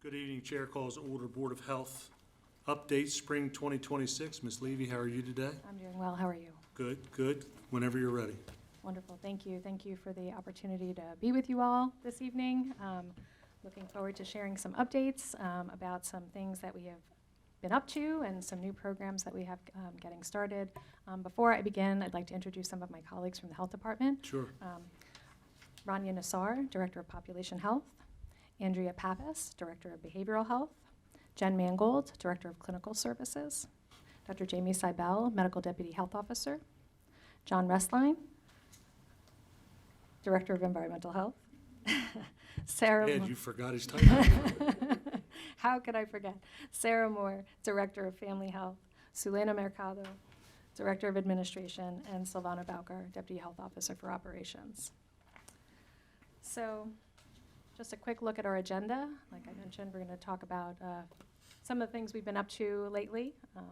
Good evening. Chair calls to order Board of Health update, spring 2026. Ms. Levy, how are you today? I'm doing well. How are you? Good, good. Whenever you're ready. Wonderful. Thank you. Thank you for the opportunity to be with you all this evening. Looking forward to sharing some updates about some things that we have been up to and some new programs that we have getting started. Before I begin, I'd like to introduce some of my colleagues from the Health Department. Sure. Rania Nassar, Director of Population Health. Andrea Pappas, Director of Behavioral Health. Jen Mangold, Director of Clinical Services. Dr. Jamie Seibel, Medical Deputy Health Officer. John Restline, Director of Environmental Health. Sarah Ed, Moore. you forgot his title. How could I forget? Sarah Moore, Director of Family Health. Sulena Mercado, Director of Administration, and Silvana Bowker, Deputy Health Officer for Operations. So, just a quick look at our agenda. Like I mentioned, we're going to talk about some of the things we've been up to lately. I'm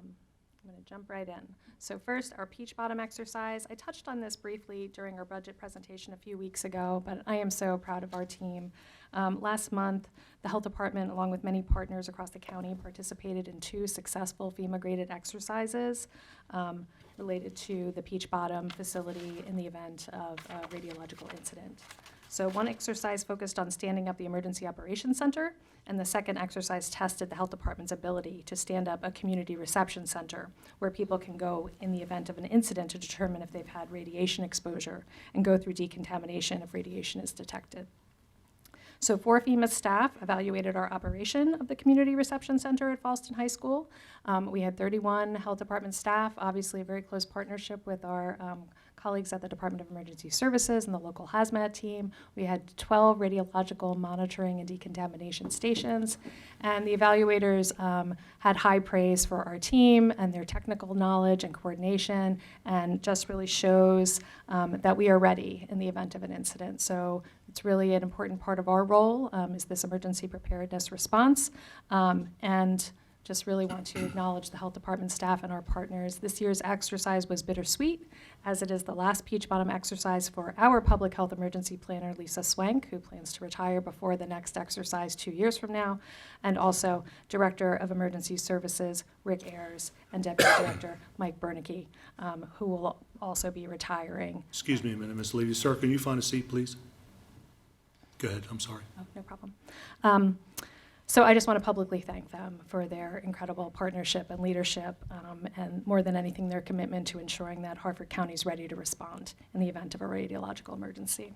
going to jump right in. So first, our Peach Bottom exercise. I touched on this briefly during our budget presentation a few weeks ago, but I am so proud of our team. Last month, the Health Department, along with many partners across the county, participated in 2 successful FEMA-graded exercises related to the Peach Bottom facility in the event of a radiological incident. So one exercise focused on standing up the Emergency Operations Center, and the second exercise tested the Health Department's ability to stand up a community reception center where people can go in the event of an incident to determine if they've had radiation exposure and go through decontamination if radiation is detected. So 4 FEMA staff evaluated our operation of the Community Reception Center at Fallston High School. We had 31 Health Department staff, obviously a very close partnership with our colleagues at the Department of Emergency Services and the local hazmat team. We had 12 radiological monitoring and decontamination stations, and the evaluators had high praise for our team and their technical knowledge and coordination, and just really shows that we are ready in the event of an incident. So it's really an important part of our role is this emergency preparedness response, and just really want to acknowledge the Health Department staff and our partners. This year's exercise was bittersweet, as it is the last Peach Bottom exercise for our public health emergency planner, Lisa Swank, who plans to retire before the next exercise 2 years from now, and also Director of Emergency Services, Rick Ayers, and Deputy Director, Mike Bernicke, who will also be retiring. Excuse me a minute, Ms. Levy. Sir, can you find a seat, please? Go ahead. I'm sorry. Oh, no problem. So I just want to publicly thank them for their incredible partnership and leadership, and more than anything, their commitment to ensuring that Harford County is ready to respond in the event of a radiological emergency.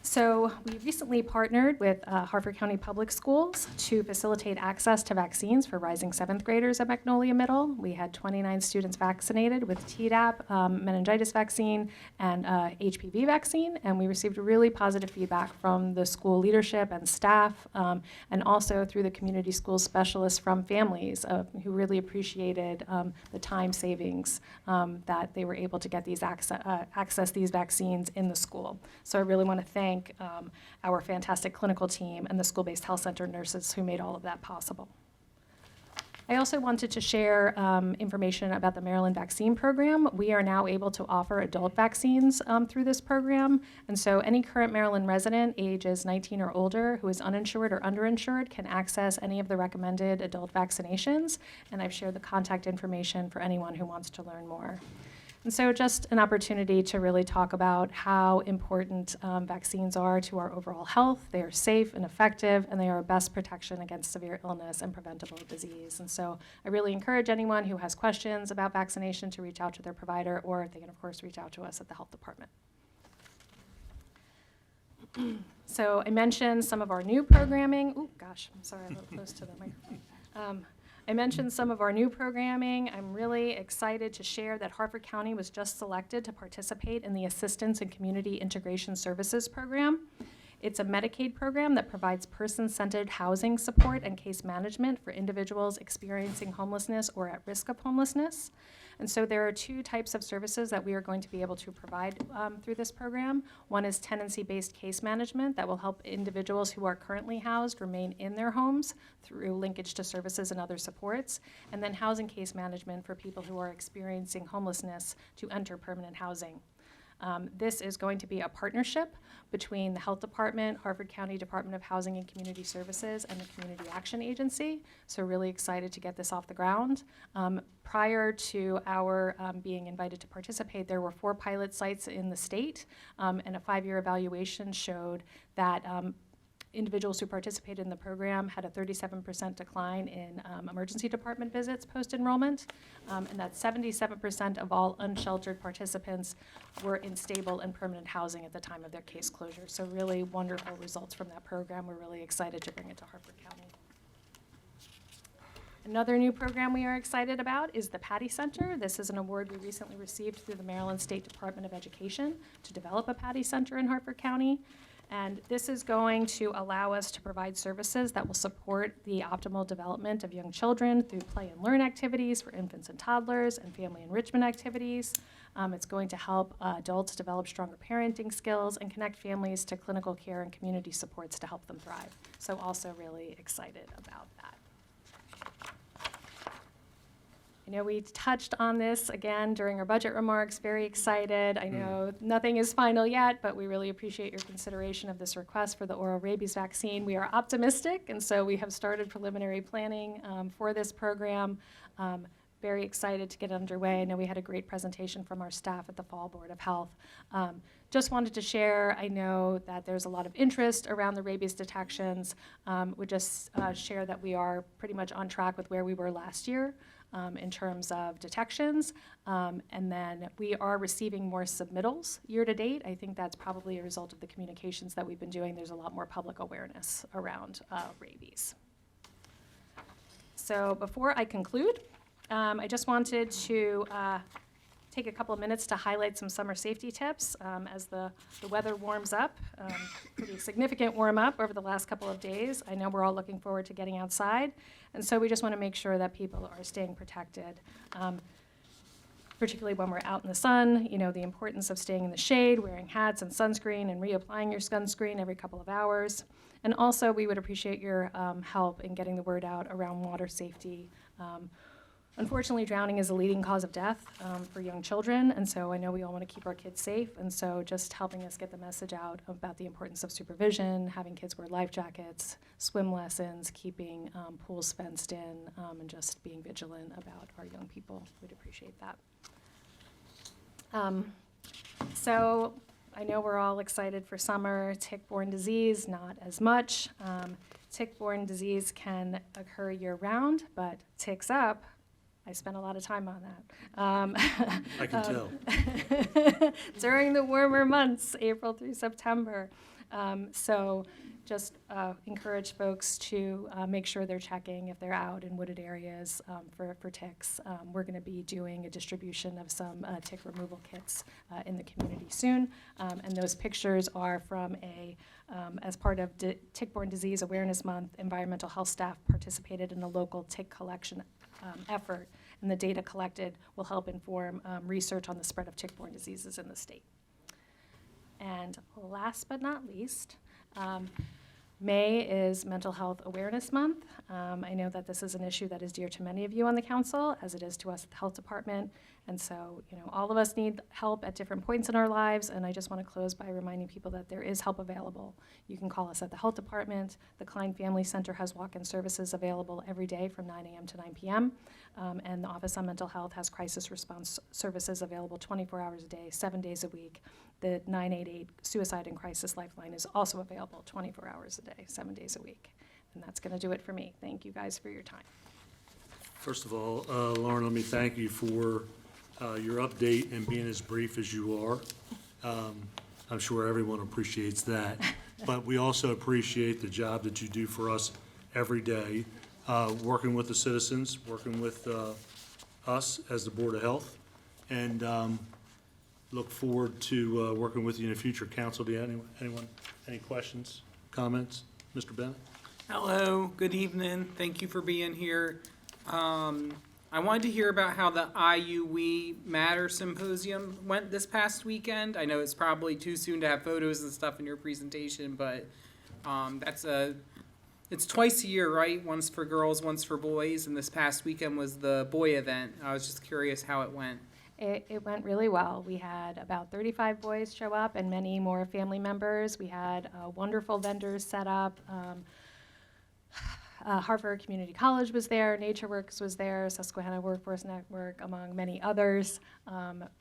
So we recently partnered with Harford County Public Schools to facilitate access to vaccines for rising 7th graders at Magnolia Middle. We had 29 students vaccinated with Tdap, meningitis vaccine, and HPV vaccine, and we received really positive feedback from the school leadership and staff, and also through the community school specialists from families who really appreciated the time savings that they were able to get these access these vaccines in the school. So I really want to thank our fantastic clinical team and the school-based health center nurses who made all of that possible. I also wanted to share information about the Maryland vaccine program. We are now able to offer adult vaccines through this program, and so any current Maryland resident ages 19 or older who is uninsured or underinsured can access any of the recommended adult vaccinations, and I've shared the contact information for anyone who wants to learn more. And so just an opportunity to really talk about how important vaccines are to our overall health. They are safe and effective, and they are our best protection against severe illness and preventable disease. And so I really encourage anyone who has questions about vaccination to reach out to their provider, or they can, of course, reach out to us at the Health Department. So I mentioned some of our new programming. Oh, gosh, I'm sorry, I'm a little close to the microphone. I mentioned some of our new programming. I'm really excited to share that Harford County was just selected to participate in the Assistance and Community Integration Services program. It's a Medicaid program that provides person-centered housing support and case management for individuals experiencing homelessness or at risk of homelessness. And so there are 2 types of services that we are going to be able to provide through this program. One is tenancy-based case management that will help individuals who are currently housed remain in their homes through linkage to services and other supports. And then housing case management for people who are experiencing homelessness to enter permanent housing. This is going to be a partnership between the Health Department, Harford County Department of Housing and Community Services, and the Community Action Agency. So really excited to get this off the ground. Prior to our being invited to participate, there were 4 pilot sites in the state, and a 5-year evaluation showed that individuals who participated in the program had a 37% decline in emergency department visits post-enrollment, and that 77% of all unsheltered participants were in stable and permanent housing at the time of their case closure. So really wonderful results from that program. We're really excited to bring it to Harford County. Another new program we are excited about is the Patty Center. This is an award we recently received through the Maryland State Department of Education to develop a Patty Center in Harford County. And this is going to allow us to provide services that will support the optimal development of young children through play and learn activities for infants and toddlers and family enrichment activities. It's going to help adults develop stronger parenting skills and connect families to clinical care and community supports to help them thrive. So also really excited about that. I know we touched on this again during our budget remarks, very excited. I know nothing is final yet, but we really appreciate your consideration of this request for the oral rabies vaccine. We are optimistic, and so we have started preliminary planning for this program. Very excited to get underway. I know we had a great presentation from our staff at the Fall Board of Health. Just wanted to share, I know that there's a lot of interest around the rabies detections. Would just share that we are pretty much on track with where we were last year. In terms of detections, and then we are receiving more submittals year to date. I think that's probably a result of the communications that we've been doing. There's a lot more public awareness around rabies. So before I conclude, I just wanted to take a couple of minutes to highlight some summer safety tips as the weather warms up. Pretty significant warm up over the last couple of days. I know we're all looking forward to getting outside, and so we just want to make sure that people are staying protected, particularly when we're out in the sun. You know, the importance of staying in the shade, wearing hats and sunscreen, and reapplying your sunscreen every couple of hours. And also, we would appreciate your help in getting the word out around water safety. Unfortunately, drowning is a leading cause of death for young children, and so I know we all want to keep our kids safe, and so just helping us get the message out about the importance of supervision, having kids wear life jackets, swim lessons, keeping pools fenced in, and just being vigilant about our young people. We'd appreciate that. So I know we're all excited for summer. Tick-borne disease, not as much. Tick-borne disease can occur year-round, but ticks up, I spent a lot of time on that. I can tell. During the warmer months, April through September. So just encourage folks to make sure they're checking if they're out in wooded areas for ticks. We're going to be doing a distribution of some tick removal kits in the community soon. And those pictures are from as part of Tick-Borne Disease Awareness Month, environmental health staff participated in a local tick collection effort, and the data collected will help inform research on the spread of tick-borne diseases in the state. And last but not least, May is Mental Health Awareness Month. I know that this is an issue that is dear to many of you on the council, as it is to us at the Health Department. And so, you know, all of us need help at different points in our lives, and I just want to close by reminding people that there is help available. You can call us at the Health Department. The Klein Family Center has walk-in services available every day from 9 a.m. to 9 p.m., and the Office on Mental Health has crisis response services available 24 hours a day, 7 days a week. The 988 Suicide and Crisis Lifeline is also available 24 hours a day, 7 days a week. And that's going to do it for me. Thank you guys for your time. First of all, Lauren, let me thank you for your update and being as brief as you are. I'm sure everyone appreciates that. But we also appreciate the job that you do for us every day, working with the citizens, working with us as the Board of Health, and look forward to working with you in the future. Council, do you have anyone, any questions, comments? Mr. Bennett? Hello, good evening. Thank you for being here. I wanted to hear about how the IUE Matter Symposium went this past weekend. I know it's probably too soon to have photos and stuff in your presentation, but it's twice a year, right? Once for girls, once for boys, and this past weekend was the boy event. I was just curious how it went. It went really well. We had about 35 boys show up and many more family members. We had wonderful vendors set up. Harford Community College was there, NatureWorks was there, Susquehanna Workforce Network, among many others.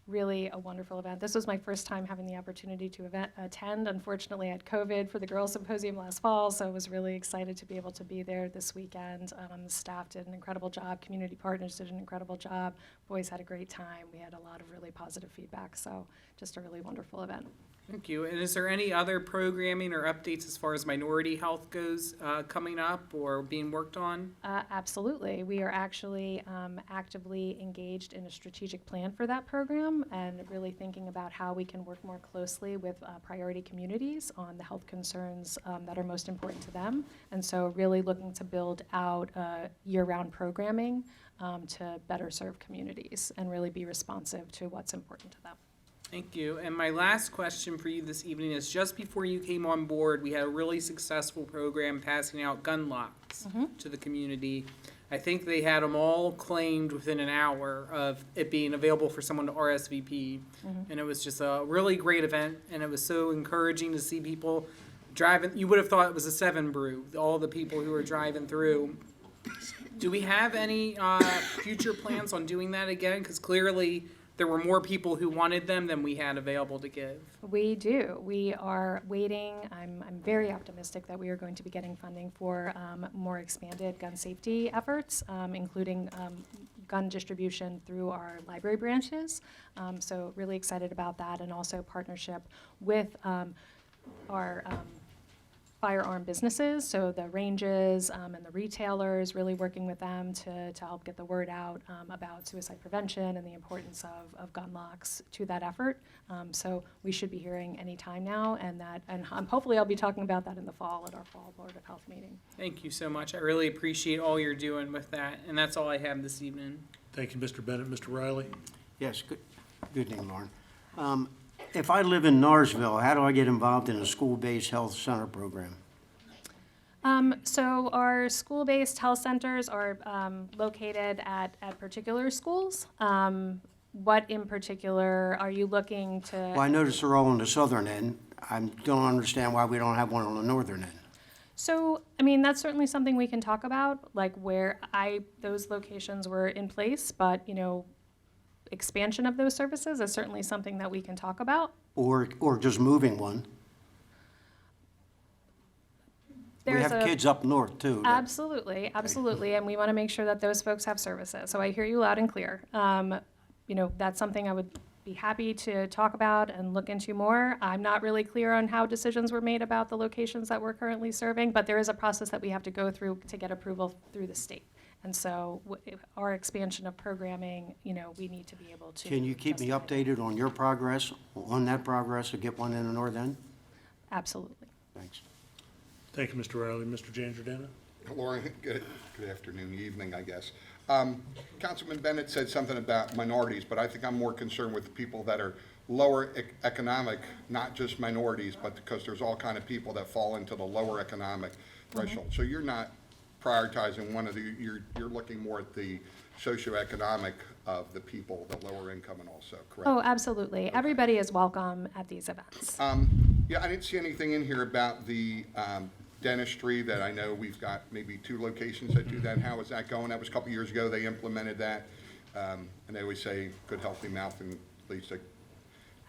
Really a wonderful event. This was my first time having the opportunity to attend. Unfortunately, I had COVID for the Girls Symposium last fall, so I was really excited to be able to be there this weekend. The staff did an incredible job. Community partners did an incredible job. Boys had a great time. We had a lot of really positive feedback, so just a really wonderful event. Thank you. And is there any other programming or updates as far as minority health goes coming up or being worked on? Absolutely. We are actually actively engaged in a strategic plan for that program and really thinking about how we can work more closely with priority communities on the health concerns that are most important to them. And so really looking to build out year-round programming to better serve communities and really be responsive to what's important to them. Thank you. And my last question for you this evening is, just before you came on board, we had a really successful program passing out gun locks to the community. I think they had them all claimed within an hour of it being available for someone to RSVP. And it was just a really great event, and it was so encouraging to see people driving. You would have thought it was a 7 brew, all the people who were driving through. Do we have any future plans on doing that again? Because clearly there were more people who wanted them than we had available to give. We do. We are waiting. I'm very optimistic that we are going to be getting funding for more expanded gun safety efforts, including gun distribution through our library branches. So really excited about that, and also partnership with our firearm businesses, so the ranges and the retailers, really working with them to help get the word out about suicide prevention and the importance of gun locks to that effort. So we should be hearing any time now, and hopefully I'll be talking about that in the fall at our fall Board of Health meeting. Thank you so much. I really appreciate all you're doing with that, and that's all I have this evening. Thank you, Mr. Bennett. Mr. Riley? Yes, good evening, Lauren. If I live in Narsville, how do I get involved in a school-based health center program? So our school-based health centers are located at particular schools. What in particular are you looking to? Well, I notice they're all on the southern end. I don't understand why we don't have one on the northern end. So, I mean, that's certainly something we can talk about, like where those locations were in place, but, expansion of those services is certainly something that we can talk about. Or just moving one. We have kids up north, too. Absolutely, and we want to make sure that those folks have services. So I hear you loud and clear. That's something I would be happy to talk about and look into more. I'm not really clear on how decisions were made about the locations that we're currently serving, but there is a process that we have to go through to get approval through the state. And so our expansion of programming, we need to be able to. Can you keep me updated on your progress, to get one in the north end? Absolutely. Thanks. Thank you, Mr. Riley. Mr. Jandrodano? Lauren, good afternoon, evening, I guess. Councilman Bennett said something about minorities, but I think I'm more concerned with the people that are lower economic, not just minorities, but because there's all kind of people that fall into the lower economic threshold. So you're not prioritizing one of the, you're looking more at the socioeconomic of the people, the lower income and also, correct? Oh, absolutely. Okay. Everybody is welcome at these events. Yeah, I didn't see anything in here about the dentistry that I know we've got maybe 2 locations that do that. How is that going? That was a couple years ago they implemented that. And they always say good healthy mouth and leads to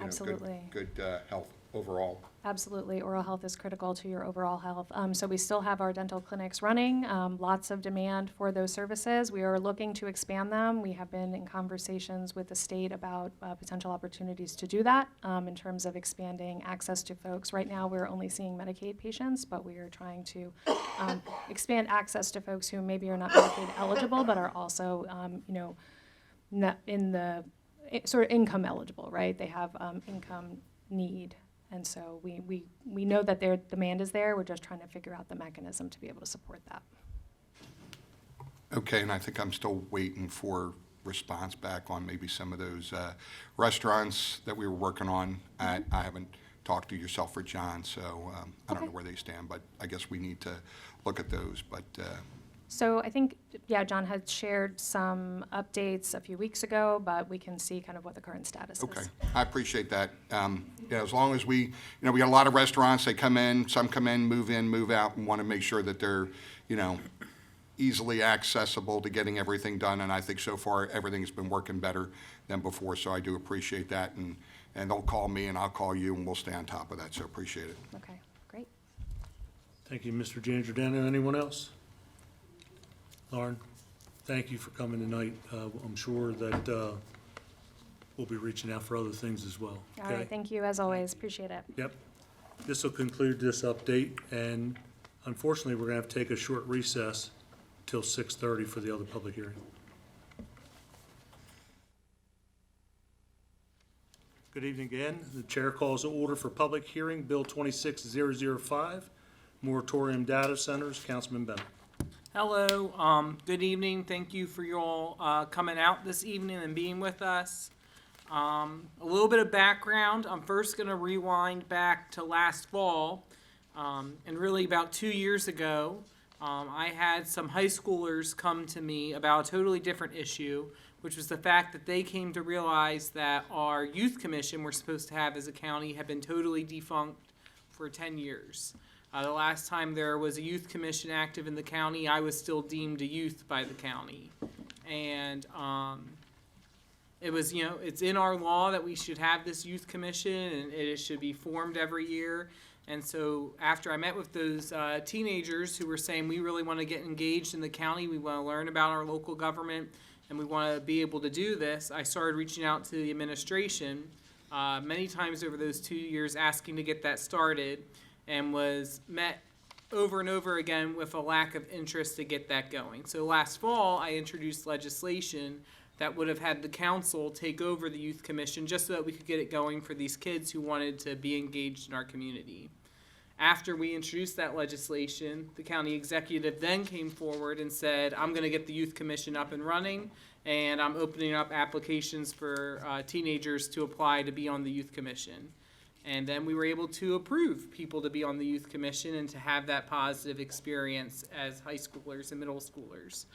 Absolutely. Good health overall. Absolutely. Oral health is critical to your overall health. So we still have our dental clinics running, lots of demand for those services. We are looking to expand them. We have been in conversations with the state about potential opportunities to do that in terms of expanding access to folks. Right now, we're only seeing Medicaid patients, but we are trying to expand access to folks who maybe are not Medicaid eligible, but are also, not in the sort of income eligible, right? They have income need. And so we know that their demand is there. We're just trying to figure out the mechanism to be able to support that. Okay, and I think I'm still waiting for response back on maybe some of those restaurants that we were working on. I haven't talked to yourself or John, so I don't know where they stand, but I guess we need to look at those. But So I think, yeah, John had shared some updates a few weeks ago, but we can see kind of what the current status is. Okay, I appreciate that. As long as we got a lot of restaurants, they come in, some come in, move out, and want to make sure that they're, easily accessible to getting everything done, and I think so far, everything's been working better than before, so I do appreciate that, and they'll call me, and I'll call you, and we'll stay on top of that, so appreciate it. Okay, great. Thank you, Mr. Giangiordano. Anyone else? Lauren, thank you for coming tonight. I'm sure that we'll be reaching out for other things as well. All Okay? right, thank you as always, appreciate it. Yep. This will conclude this update, and unfortunately, we're going to have to take a short recess till 6:30 for the other public hearing. Good evening again. The chair calls to order for public hearing, Bill 26005, moratorium data centers. Councilman Bennett. Hello, good evening. Thank you for you all coming out this evening and being with us. A little bit of background. I'm first going to rewind back to last fall, and really about 2 years ago, I had some high schoolers come to me about a totally different issue, which was the fact that they came to realize that our youth commission we're supposed to have as a county had been totally defunct for 10 years. The last time there was a youth commission active in the county, I was still deemed a youth by the county. And it was, it's in our law that we should have this youth commission, and it should be formed every year. And so after I met with those teenagers who were saying, we really want to get engaged in the county, we want to learn about our local government, and we want to be able to do this, I started reaching out to the administration many times over those 2 years asking to get that started, and was met over and over again with a lack of interest to get that going. So last fall, I introduced legislation that would have had the council take over the youth commission just so that we could get it going for these kids who wanted to be engaged in our community. After we introduced that legislation, the county executive then came forward and said, I'm going to get the youth commission up and running, and I'm opening up applications for teenagers to apply to be on the youth commission. And then we were able to approve people to be on the youth commission and to have that positive experience as high schoolers and middle schoolers.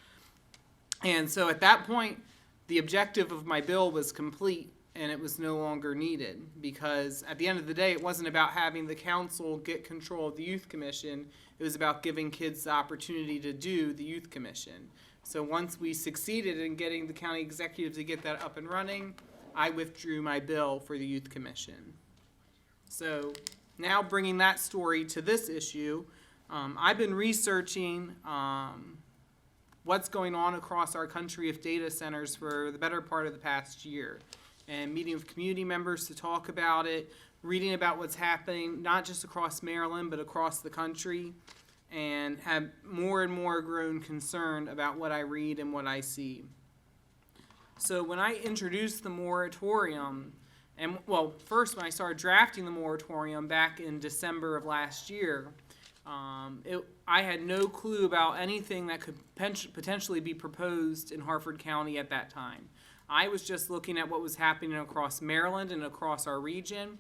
And so at that point, the objective of my bill was complete, and it was no longer needed, because at the end of the day, it wasn't about having the council get control of the youth commission. It was about giving kids the opportunity to do the youth commission. So once we succeeded in getting the county executive to get that up and running, I withdrew my bill for the youth commission. So now bringing that story to this issue, I've been researching what's going on across our country of data centers for the better part of the past year, and meeting with community members to talk about it, reading about what's happening, not just across Maryland, but across the country, and have more and more grown concerned about what I read and what I see. So when I introduced the moratorium, and well, first when I started drafting the moratorium back in December of last year, I had no clue about anything that could potentially be proposed in Harford County at that time. I was just looking at what was happening across Maryland and across our region,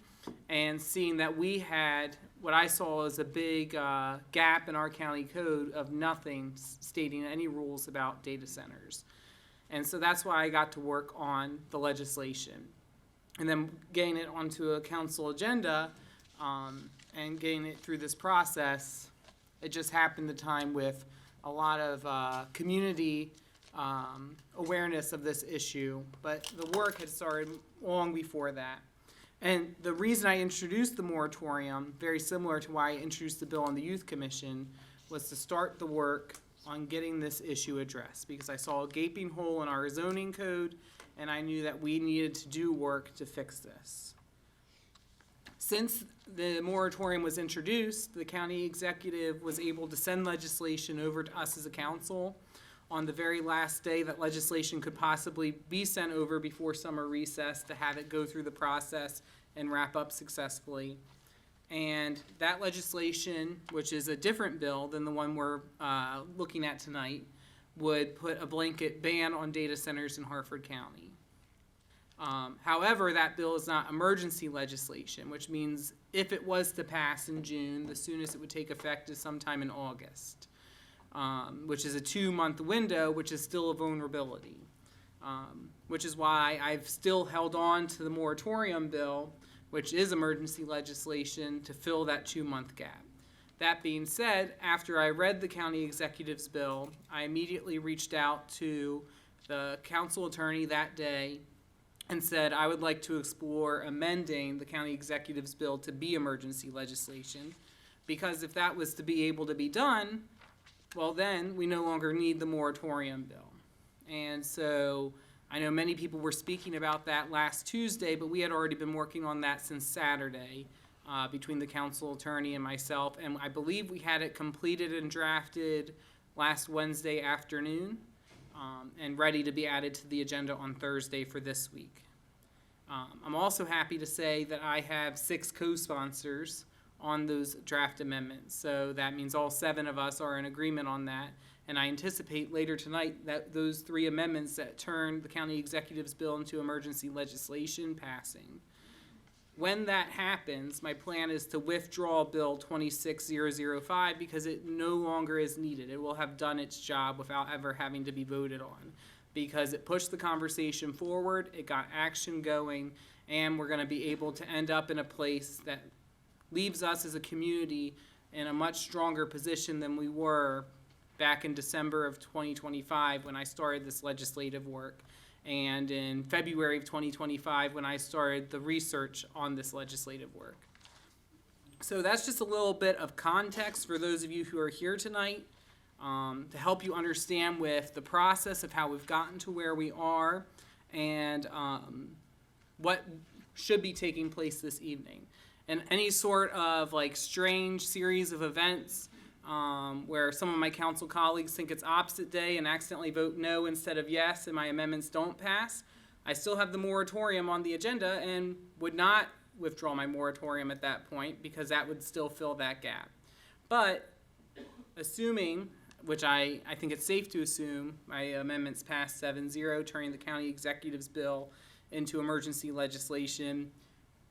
and seeing that we had what I saw as a big gap in our county code of nothing stating any rules about data centers. And so that's why I got to work on the legislation. And then getting it onto a council agenda and getting it through this process, it just happened the time with a lot of community awareness of this issue, but the work had started long before that. And the reason I introduced the moratorium, very similar to why I introduced the bill on the Youth Commission, was to start the work on getting this issue addressed, because I saw a gaping hole in our zoning code, and I knew that we needed to do work to fix this. Since the moratorium was introduced, the county executive was able to send legislation over to us as a council on the very last day that legislation could possibly be sent over before summer recess, to have it go through the process and wrap up successfully. And that legislation, which is a different bill than the one we're looking at tonight, would put a blanket ban on data centers in Harford County. However, that bill is not emergency legislation, which means if it was to pass in June, the soonest it would take effect is sometime in August. which is a 2-month window, which is still a vulnerability. Which is why I've still held on to the moratorium bill, which is emergency legislation, to fill that 2-month gap. That being said, after I read the county executive's bill, I immediately reached out to the council attorney that day and said I would like to explore amending the county executive's bill to be emergency legislation, because if that was to be able to be done, well, then we no longer need the moratorium bill. And so I know many people were speaking about that last Tuesday, but we had already been working on that since Saturday between the council attorney and myself, and I believe we had it completed and drafted last Wednesday afternoon and ready to be added to the agenda on Thursday for this week. I'm also happy to say that I have 6 co-sponsors on those draft amendments, so that means all 7 of us are in agreement on that. And I anticipate later tonight that those 3 amendments that turn the county executive's bill into emergency legislation passing. When that happens, my plan is to withdraw Bill 26005 because it no longer is needed. It will have done its job without ever having to be voted on, because it pushed the conversation forward, it got action going, and we're going to be able to end up in a place that leaves us as a community in a much stronger position than we were back in December of 2025 when I started this legislative work, and in February of 2025 when I started the research on this legislative work. So that's just a little bit of context for those of you who are here tonight, to help you understand with the process of how we've gotten to where we are and what should be taking place this evening. And any sort of like strange series of events where some of my council colleagues think it's opposite day and accidentally vote no instead of yes and my amendments don't pass, I still have the moratorium on the agenda and would not withdraw my moratorium at that point because that would still fill that gap. But assuming, which I think it's safe to assume, my amendments pass 7-0, turning the county executive's bill into emergency legislation,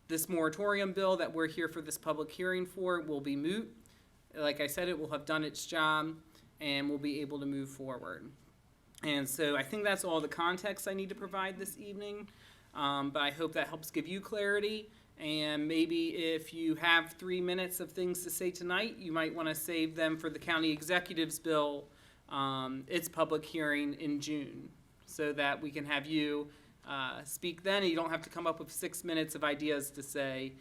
this moratorium bill that we're here for this public hearing for will be moot. Like I said, it will have done its job and we'll be able to move forward. And so I think that's all the context I need to provide this evening, but I hope that helps give you clarity. And maybe if you have 3 minutes of things to say tonight, you might want to save them for the county executive's bill, its public hearing in June, so that we can have you speak then, and you don't have to come up with 6 minutes of ideas to say,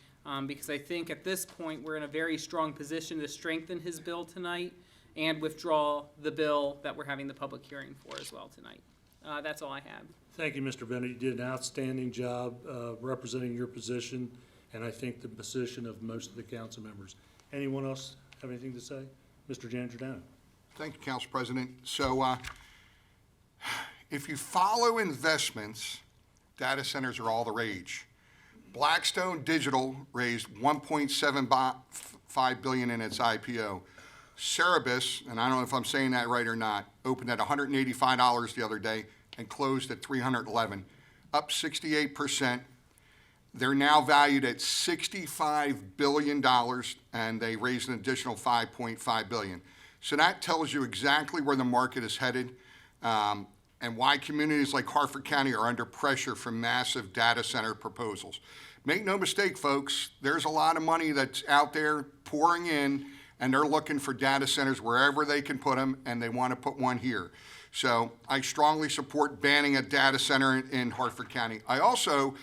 because I think at this point we're in a very strong position to strengthen his bill tonight and withdraw the bill that we're having the public hearing for as well tonight. That's all I have. Thank you, Mr. Bennett. You did an outstanding job representing your position, and I think the position of most of the council members. Anyone else have anything to say? Mr. Giangiordano. Thank you, Council President. So if you follow investments, data centers are all the rage. Blackstone Digital raised $1.75 billion in its IPO. Cerebus, and I don't know if I'm saying that right or not, opened at $185 the other day and closed at $311, up 68%. They're now valued at $65 billion, and they raised an additional $5.5 billion. So that tells you exactly where the market is headed, and why communities like Harford County are under pressure from massive data center proposals. Make no mistake, folks, there's a lot of money that's out there pouring in, and they're looking for data centers wherever they can put them, and they want to put one here. So I strongly support banning a data center in Harford County. I also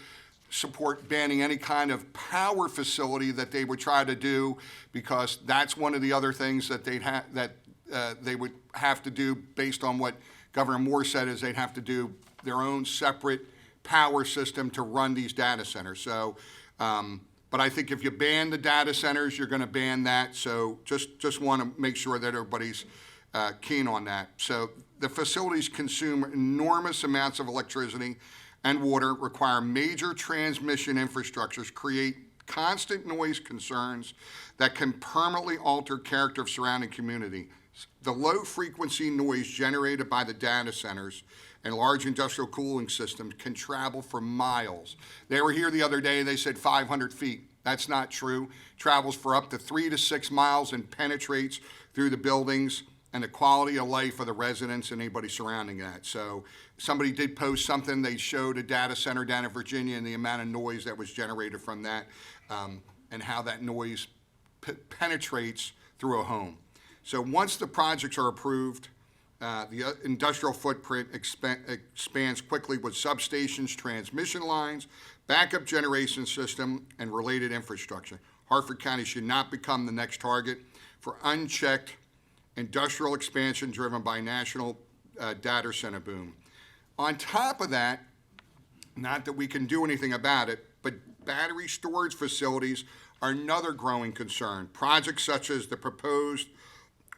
support banning any kind of power facility that they would try to do, because that's one of the other things that they would have to do based on what Governor Moore said, is they'd have to do their own separate power system to run these data centers. So, but I think if you ban the data centers, you're going to ban that. So just want to make sure that everybody's keen on that. So the facilities consume enormous amounts of electricity and water, require major transmission infrastructures, create constant noise concerns that can permanently alter character of surrounding community. The low-frequency noise generated by the data centers and large industrial cooling systems can travel for miles. They were here the other day, they said 500 feet. That's not true. Travels for up to 3 to 6 miles and penetrates through the buildings. and the quality of life of the residents and anybody surrounding that. So somebody did post something, they showed a data center down in Virginia and the amount of noise that was generated from that, and how that noise penetrates through a home. So once the projects are approved, the industrial footprint expands quickly with substations, transmission lines, backup generation system, and related infrastructure. Harford County should not become the next target for unchecked industrial expansion driven by national data center boom. On top of that, not that we can do anything about it, but battery storage facilities are another growing concern. Projects such as the proposed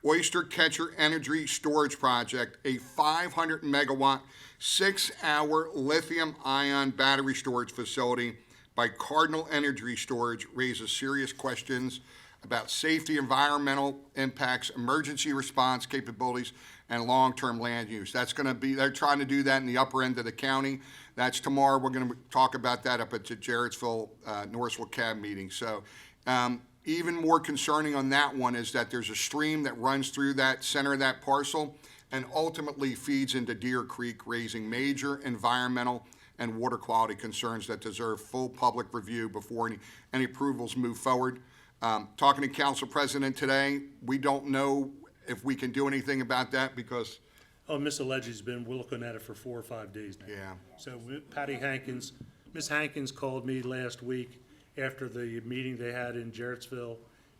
Oyster Catcher Energy Storage Project, a 500 megawatt, 6-hour lithium ion battery storage facility by Cardinal Energy Storage, raises serious questions about safety, environmental impacts, emergency response capabilities, and long-term land use. That's going to be, they're trying to do that in the upper end of the county. That's tomorrow. We're going to talk about that up at the Jarrettsville, Norrisville CAB meeting. So even more concerning on that one is that there's a stream that runs through that center of that parcel and ultimately feeds into Deer Creek, raising major environmental and water quality concerns that deserve full public review before any approvals move forward. Talking to Council President today, we don't know if we can do anything about that because, Oh, Miss Aledgy's been, we're looking at it for 4 or 5 days now. yeah, So Miss Hankins called me last week after the meeting they had in Jarrettsville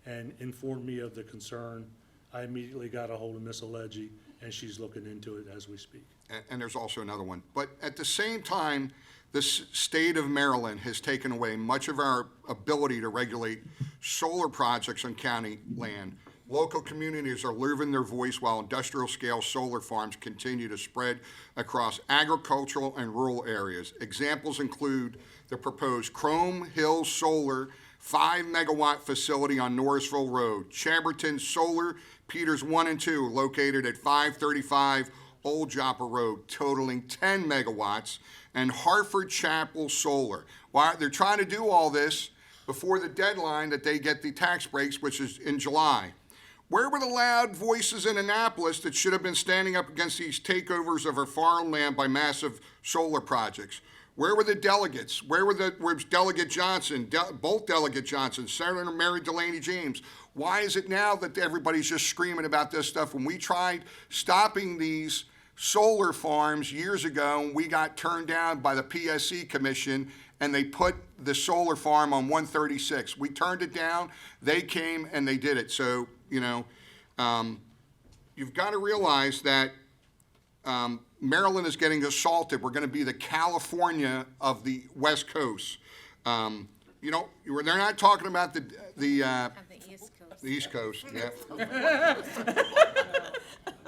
and informed me of the concern. I immediately got a hold of Miss Aledgy, and she's looking into it as we speak. and there's also another one. But at the same time, the state of Maryland has taken away much of our ability to regulate solar projects on county land. Local communities are losing their voice while industrial-scale solar farms continue to spread across agricultural and rural areas. Examples include the proposed Chrome Hill Solar 5-megawatt facility on Norrisville Road, Chamberton Solar Peters 1 and 2, located at 535 Old Joppa Road, totaling 10 megawatts, and Harford Chapel Solar. Why they're trying to do all this before the deadline that they get the tax breaks, which is in July. Where were the loud voices in Annapolis that should have been standing up against these takeovers of our farmland by massive solar projects? Where were the delegates? Where was Delegate Johnson, both Delegate Johnson, Senator Mary Delaney James? Why is it now that everybody's just screaming about this stuff when we tried stopping these solar farms years ago and we got turned down by the PSC Commission and they put the solar farm on 136? We turned it down. They came and they did it. So, you know, you've got to realize that Maryland is getting assaulted. We're going to be the California of the West Coast. You know, they're not talking about the East Coast, yeah.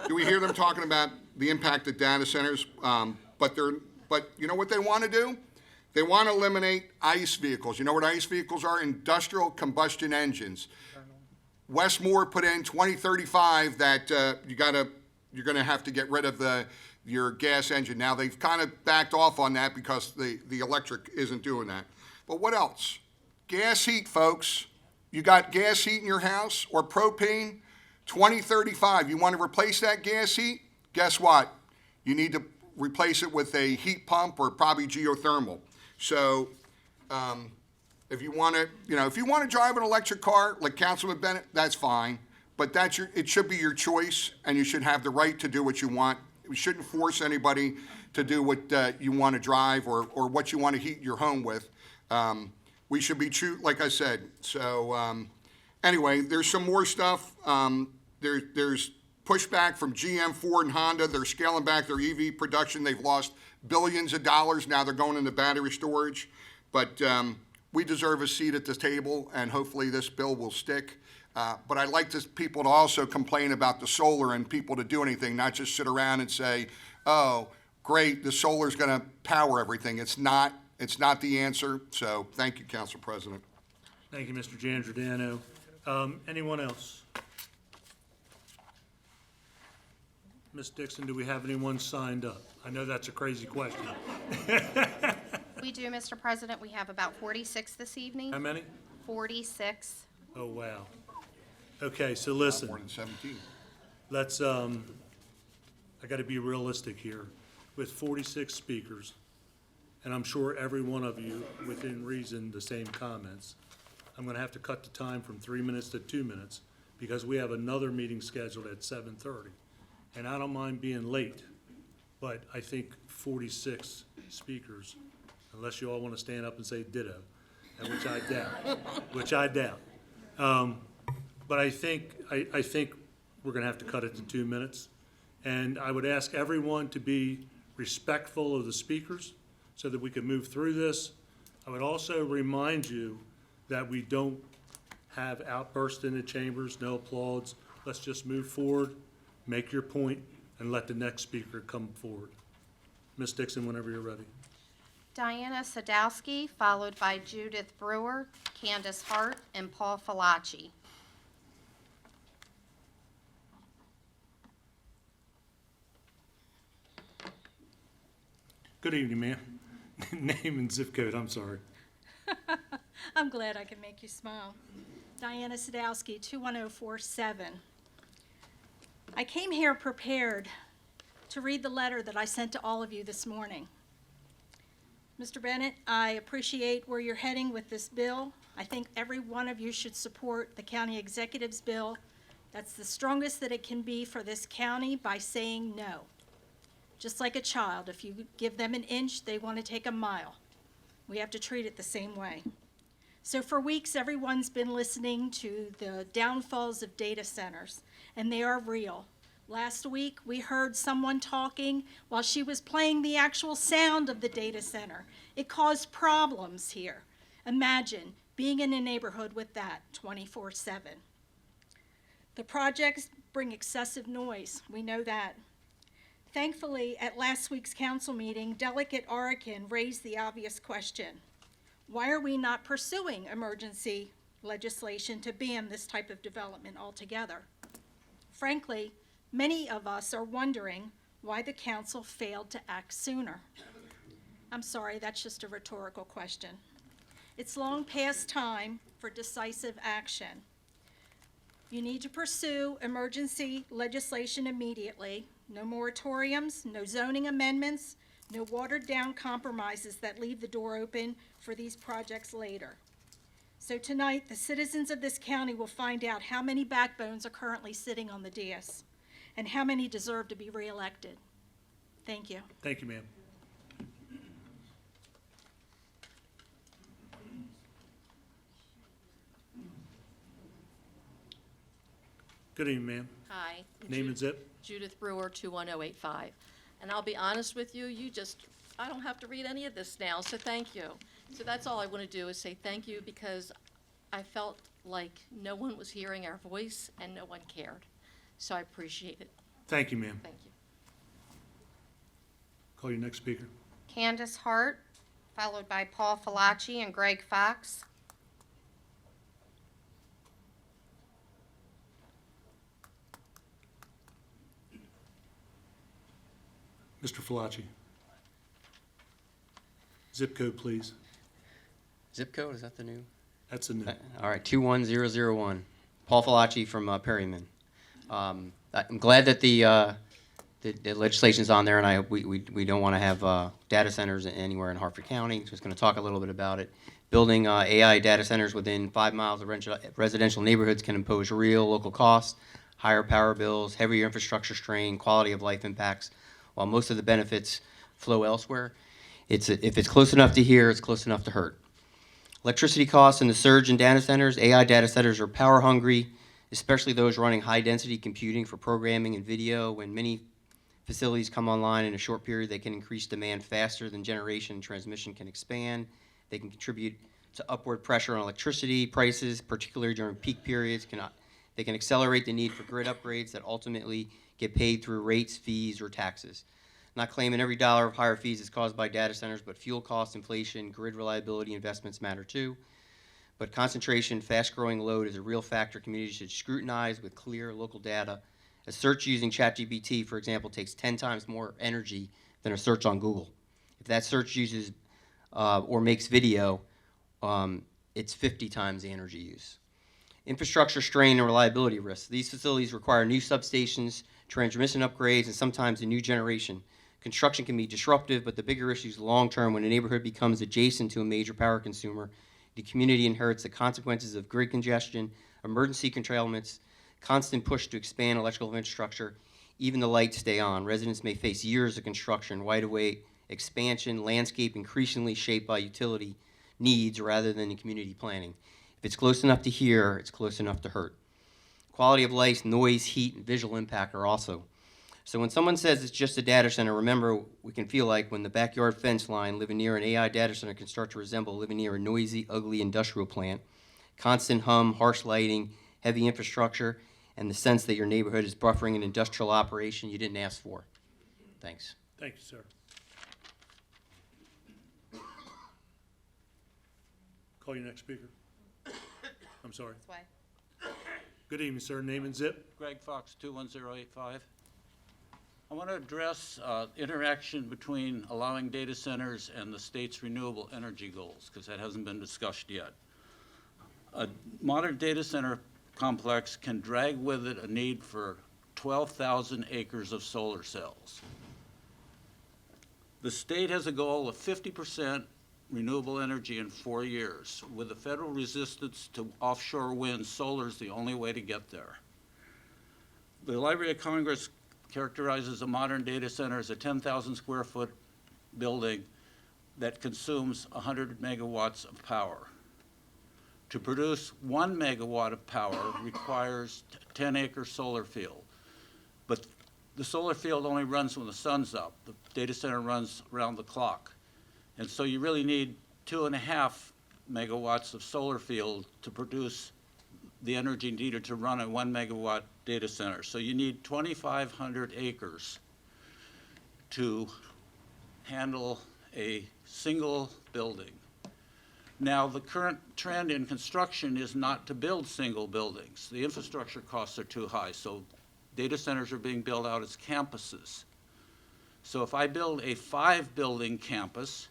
Do we hear them talking about the impact of data centers? But you know what they want to do? They want to eliminate ICE vehicles. You know what ICE vehicles are? Industrial combustion engines. Westmore put in 2035 that you're going to have to get rid of your gas engine. Now they've kind of backed off on that because the electric isn't doing that. But what else? Gas heat, folks. You got gas heat in your house or propane? 2035. You want to replace that gas heat? Guess what? You need to replace it with a heat pump or probably geothermal. So if you want to drive an electric car like Councilman Bennett, that's fine. But it should be your choice, and you should have the right to do what you want. We shouldn't force anybody to do what you want to drive or what you want to heat your home with. We should be true, like I said. So anyway, there's some more stuff. There's pushback from GM, Ford, and Honda. They're scaling back their EV production. They've lost billions of dollars. Now they're going into battery storage. But we deserve a seat at the table, and hopefully this bill will stick. But I'd like people to also complain about the solar and people to do anything, not just sit around and say, oh, great, the solar's going to power everything. It's not the answer. So thank you, Council President. Thank you, Mr. Giangiordano. Anyone else? Ms. Dixon, do we have anyone signed up? I know that's a crazy question. We do, Mr. President. We have about 46 this evening. How many? 46. Oh, wow. Okay, so listen. More than 17. let's, I gotta be realistic here. With 46 speakers, and I'm sure every one of you, within reason, the same comments, I'm gonna have to cut the time from 3 minutes to 2 minutes, because we have another meeting scheduled at 7:30. And I don't mind being late, but I think 46 speakers, unless you all wanna stand up and say ditto, and which I doubt. But I think we're gonna have to cut it to 2 minutes. And I would ask everyone to be respectful of the speakers so that we can move through this. I would also remind you that we don't have outbursts in the chambers, no applause. Let's just move forward, make your point, and let the next speaker come forward. Ms. Dixon, whenever you're ready. Diana Sadowski, followed by Judith Brewer, Candace Hart, and Paul Falacci. Good evening, ma'am. Name and zip code, I'm sorry. I'm glad I can make you smile. Diana Sadowski, 21047. I came here prepared to read the letter that I sent to all of you this morning. Mr. Bennett, I appreciate where you're heading with this bill. I think every one of you should support the county executive's bill. That's the strongest that it can be for this county by saying no. Just like a child, if you give them an inch, they want to take a mile. We have to treat it the same way. So for weeks, everyone's been listening to the downfalls of data centers, and they are real. Last week, we heard someone talking while she was playing the actual sound of the data center. It caused problems here. Imagine being in a neighborhood with that 24/7. The projects bring excessive noise. We know that. Thankfully, at last week's council meeting, Delegate Orican raised the obvious question. Why are we not pursuing emergency legislation to ban this type of development altogether? Frankly, many of us are wondering why the council failed to act sooner. I'm sorry, that's just a rhetorical question. It's long past time for decisive action. You need to pursue emergency legislation immediately. No moratoriums, no zoning amendments, no watered-down compromises that leave the door open for these projects later. So tonight, the citizens of this county will find out how many backbones are currently sitting on the dais and how many deserve to be reelected. Thank you. Thank you, ma'am. Good evening, ma'am. Hi. Name and zip? Judith Brewer, 21085. And I'll be honest with you, I don't have to read any of this now, so thank you. So that's all I want to do is say thank you because I felt like no one was hearing our voice and no one cared. So I appreciate it. Thank you, ma'am. Thank you. Call your next speaker. Candace Hart, followed by Paul Falacci and Greg Fox. Mr. Falacci. Zip code, please. Zip code, is that the new? That's a new. All right, 21001. Paul Falacci from Perryman. I'm glad that the legislation's on there, and we don't want to have data centers anywhere in Harford County. Just going to talk a little bit about it. Building AI data centers within 5 miles of residential neighborhoods can impose real local costs, higher power bills, heavier infrastructure strain, quality of life impacts, while most of the benefits flow elsewhere. If it's close enough to here, it's close enough to hurt. Electricity costs and the surge in data centers. AI data centers are power hungry, especially those running high density computing for programming and video. When many facilities come online in a short period, they can increase demand faster than generation and transmission can expand. They can contribute to upward pressure on electricity prices, particularly during peak periods. They can accelerate the need for grid upgrades that ultimately get paid through rates, fees, or taxes. Not claiming every dollar of higher fees is caused by data centers, but fuel costs, inflation, grid reliability investments matter too. But concentration, fast-growing load is a real factor communities should scrutinize with clear local data. A search using ChatGPT, for example, takes 10 times more energy than a search on Google. If that search uses or makes video, it's 50 times the energy use. Infrastructure strain and reliability risks. These facilities require new substations, transmission upgrades, and sometimes a new generation. Construction can be disruptive, but the bigger issue is long-term. When a neighborhood becomes adjacent to a major power consumer, the community inherits the consequences of grid congestion, emergency curtailments, constant push to expand electrical infrastructure. Even the lights stay on. Residents may face years of construction, right-of-way expansion, landscape increasingly shaped by utility needs rather than in community planning. If it's close enough to hear, it's close enough to hurt. Quality of life, noise, heat, and visual impact are also. So when someone says it's just a data center, remember we can feel like when the backyard fence line living near an AI data center can start to resemble living near a noisy, ugly industrial plant. Constant hum, harsh lighting, heavy infrastructure, and the sense that your neighborhood is buffering an industrial operation you didn't ask for. Thanks. Thank you, sir. Call your next speaker. I'm sorry. This way. Good evening, sir. Name and zip. Greg Fox, 21085. I want to address interaction between allowing data centers and the state's renewable energy goals, because that hasn't been discussed yet. A modern data center complex can drag with it a need for 12,000 acres of solar cells. The state has a goal of 50% renewable energy in 4 years. With the federal resistance to offshore wind, solar is the only way to get there. The Library of Congress characterizes a modern data center as a 10,000 square foot building that consumes 100 megawatts of power. To produce 1 megawatt of power requires 10-acre solar field. But the solar field only runs when the sun's up. The data center runs around the clock. And so you really need 2.5 megawatts of solar field to produce the energy needed to run a 1 megawatt data center. So you need 2,500 acres to handle a single building. Now, the current trend in construction is not to build single buildings. The infrastructure costs are too high, so data centers are being built out as campuses. So if I build a 5-building campus,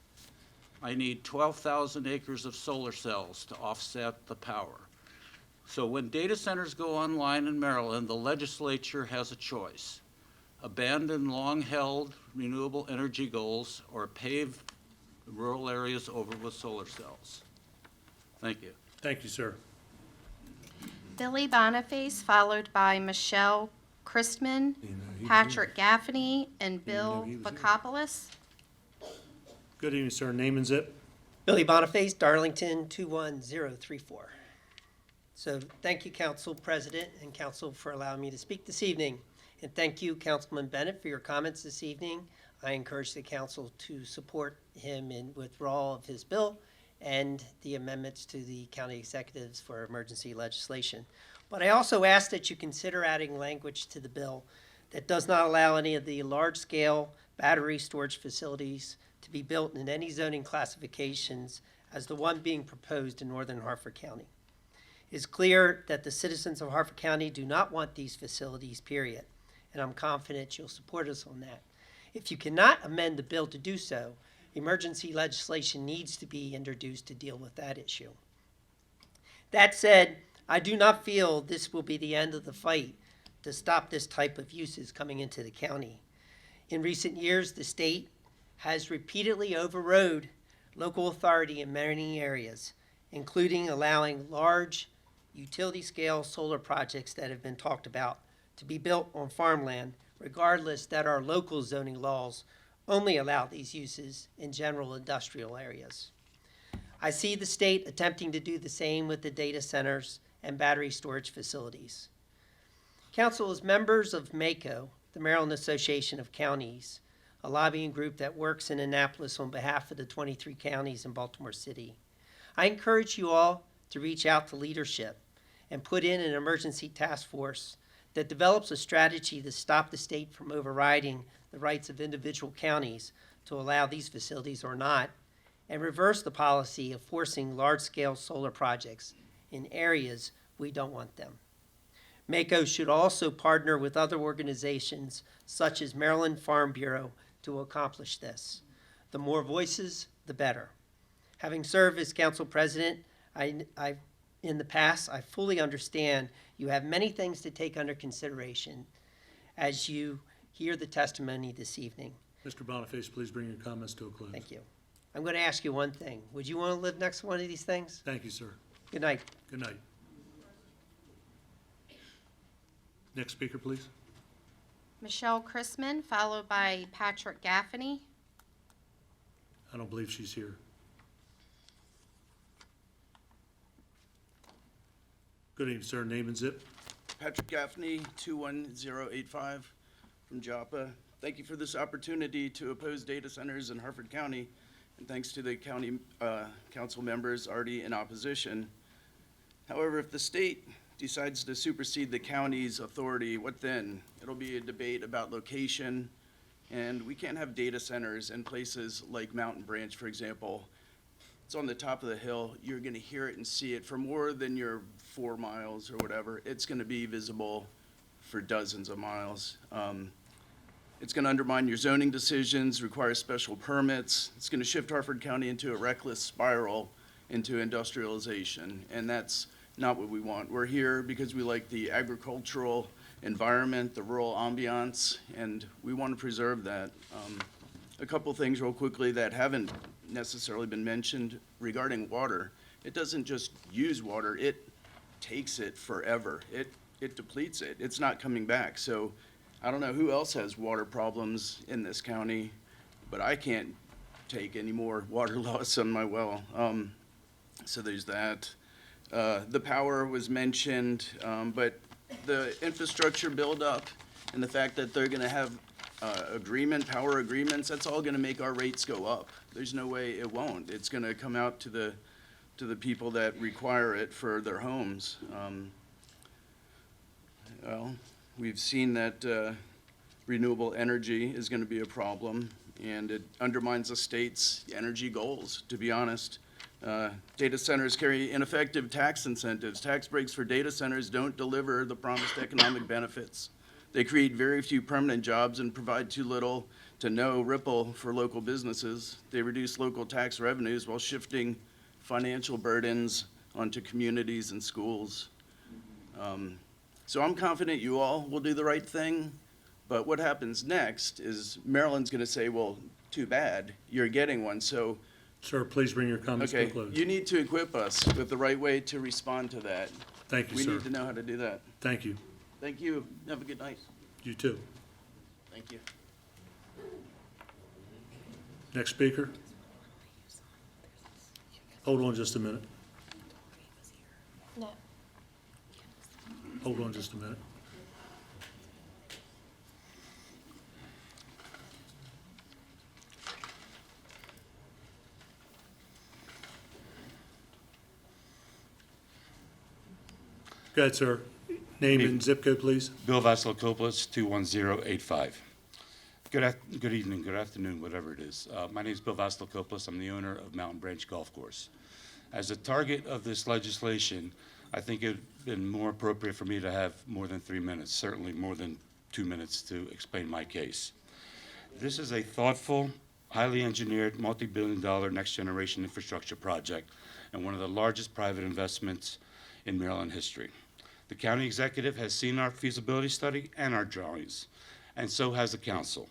I need 12,000 acres of solar cells to offset the power. So when data centers go online in Maryland, the legislature has a choice. Abandon long-held renewable energy goals or pave rural areas over with solar cells. Thank you. Thank you, sir. Billy Boniface, followed by Michelle Christman, Patrick Gaffney, and Bill Bacopoulos. Good evening, sir. Name and zip. Billy Boniface, Darlington, 21034. So thank you, Council President and Council, for allowing me to speak this evening. And thank you, Councilman Bennett, for your comments this evening. I encourage the Council to support him in withdrawal of his bill and the amendments to the county executives for emergency legislation. But I also ask that you consider adding language to the bill that does not allow any of the large-scale battery storage facilities to be built in any zoning classifications as the one being proposed in northern Harford County. It is clear that the citizens of Harford County do not want these facilities, period, and I'm confident you'll support us on that. If you cannot amend the bill to do so, emergency legislation needs to be introduced to deal with that issue. That said, I do not feel this will be the end of the fight to stop this type of uses coming into the county. In recent years, the state has repeatedly overrode local authority in many areas, including allowing large utility-scale solar projects that have been talked about to be built on farmland, regardless that our local zoning laws only allow these uses in general industrial areas. I see the state attempting to do the same with the data centers and battery storage facilities. Council, as members of MACO, the Maryland Association of Counties, a lobbying group that works in Annapolis on behalf of the 23 counties in Baltimore City, I encourage you all to reach out to leadership and put in an emergency task force that develops a strategy to stop the state from overriding the rights of individual counties to allow these facilities or not, and reverse the policy of forcing large-scale solar projects in areas we don't want them. MACO should also partner with other organizations such as Maryland Farm Bureau to accomplish this. The more voices, the better. Having served as council president, I in the past. I fully understand you have many things to take under consideration as you hear the testimony this evening. Mr. Boniface, please bring your comments to a close. Thank you. I'm going to ask you one thing. Would you want to live next to one of these things? Thank you, sir. Good night. Good night. Next speaker, please. Michelle Chrisman, followed by Patrick Gaffney. I don't believe she's here. Good evening, sir. Name and zip. Patrick Gaffney, 21085 from Joppa. Thank you for this opportunity to oppose data centers in Harford County, and thanks to the county council members already in opposition. However, if the state decides to supersede the county's authority, what then? It'll be a debate about location, and we can't have data centers in places like Mountain Branch, for example. It's on the top of the hill. You're going to hear it and see it for more than your 4 miles or whatever. It's going to be visible for dozens of miles. It's going to undermine your zoning decisions, require special permits. It's going to shift Harford County into a reckless spiral into industrialization, and that's not what we want. We're here because we like the agricultural environment, the rural ambiance, and we want to preserve that. A couple things real quickly that haven't necessarily been mentioned regarding water. It doesn't just use water, it takes it forever. It depletes it. It's not coming back. So I don't know who else has water problems in this county, but I can't take any more water loss on my well. So there's that. The power was mentioned, but the infrastructure buildup and the fact that they're gonna have power agreements, that's all gonna make our rates go up. There's no way it won't. It's gonna come out to the people that require it for their homes. Well, we've seen that renewable energy is gonna be a problem, and it undermines the state's energy goals, to be honest. Data centers carry ineffective tax incentives. Tax breaks for data centers don't deliver the promised economic benefits. They create very few permanent jobs and provide too little to no ripple for local businesses. They reduce local tax revenues while shifting financial burdens onto communities and schools. So I'm confident you all will do the right thing, but what happens next is Maryland's gonna say, well, too bad, you're getting one, so. Sir, please bring your comments to a Okay, close. you need to equip us with the right way to respond to that. Thank you, We sir. need to know how to do that. Thank you. Thank you. Have a good night. You too. Thank you. Next speaker. Hold on just a minute. No. Hold on just a minute. Go ahead, sir. Name and zip code, please. Bill Vasilopoulos, 21085. Good evening, good afternoon, whatever it is. My name is Bill Vasilopoulos. I'm the owner of Mountain Branch Golf Course. As a target of this legislation, I think it would been more appropriate for me to have more than 3 minutes, certainly more than 2 minutes to explain my case. This is a thoughtful, highly engineered, multi-billion-dollar next-generation infrastructure project and one of the largest private investments in Maryland history. The county executive has seen our feasibility study and our drawings, and so has the council.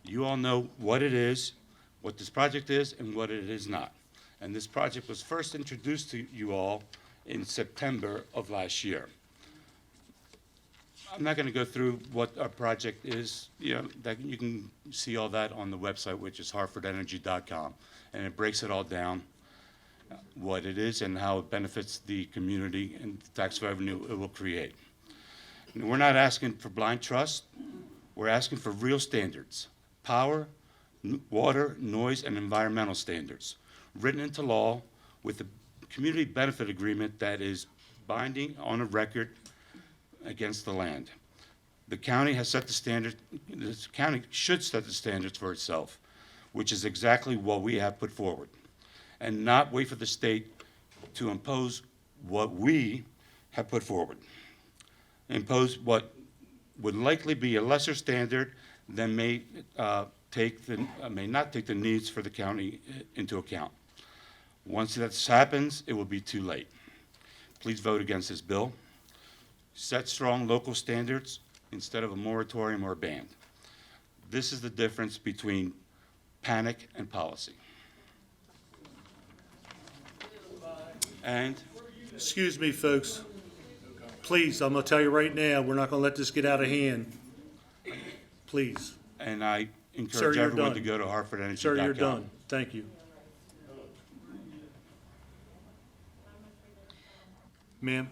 You all know what it is, what this project is, and what it is not. And this project was first introduced to you all in September of last year. I'm not going to go through what our project is. That you can see all that on the website, which is HarfordEnergy.com, and it breaks it all down, what it is and how it benefits the community and the tax revenue it will create. And we're not asking for blind trust. We're asking for real standards: power, water, noise, and environmental standards, written into law with a community benefit agreement that is binding on a record against the land. The county has set the standard. The county should set the standards for itself, which is exactly what we have put forward, and not wait for the state to impose what we have put forward. Impose what would likely be a lesser standard than may not take the needs for the county into account. Once that happens, it will be too late. please vote against this bill. Set strong local standards instead of a moratorium or a ban. This is the difference between panic and policy. And Excuse me, folks. Please, I'm gonna tell you right now, we're not gonna let this get out of hand. Please. I Sir, encourage you're everyone to done. go to HarfordEnergy.com. Sir, you're done. Thank you. Ma'am,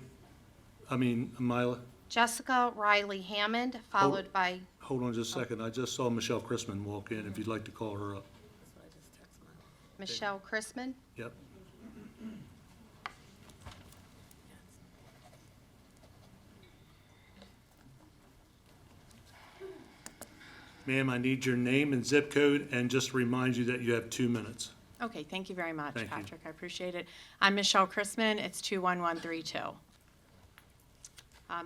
Mila, Jessica Riley Hammond, followed by, hold on just a second. I just saw Michelle Chrisman walk in, if you'd like to call her up. Michelle Chrisman. Yep. Ma'am, I need your name and zip code, and just to remind you that you have 2 minutes. Okay, thank you very much, Thank you. Patrick. I appreciate it. I'm Michelle Chrisman. It's 21132.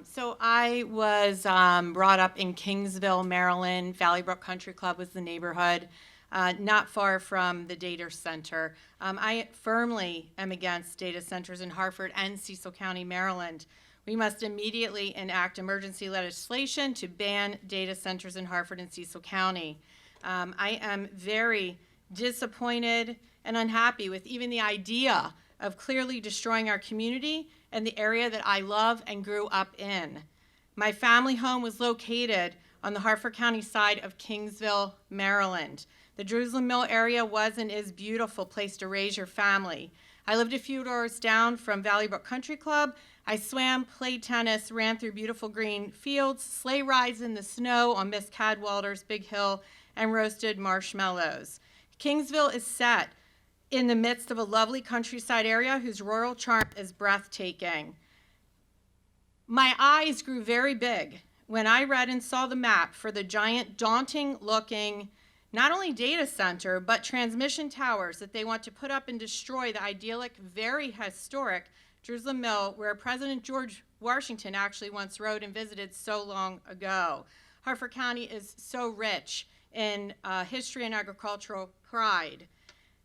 So I was brought up in Kingsville, Maryland. Valley Brook Country Club was the neighborhood, not far from the data center. I firmly am against data centers in Harford and Cecil County, Maryland. We must immediately enact emergency legislation to ban data centers in Harford and Cecil County. I am very disappointed and unhappy with even the idea of clearly destroying our community and the area that I love and grew up in. My family home was located on the Harford County side of Kingsville, Maryland. The Jerusalem Mill area was and is a beautiful place to raise your family. I lived a few doors down from Valley Brook Country Club. I swam, played tennis, ran through beautiful green fields, sleigh rides in the snow on Miss Cadwalder's Big Hill, and roasted marshmallows. Kingsville is set in the midst of a lovely countryside area whose rural charm is breathtaking. My eyes grew very big when I read and saw the map for the giant, daunting-looking, not only data center, but transmission towers that they want to put up and destroy the idyllic, very historic Jerusalem Mill, where President George Washington actually once rode and visited so long ago. Harford County is so rich in history and agricultural pride.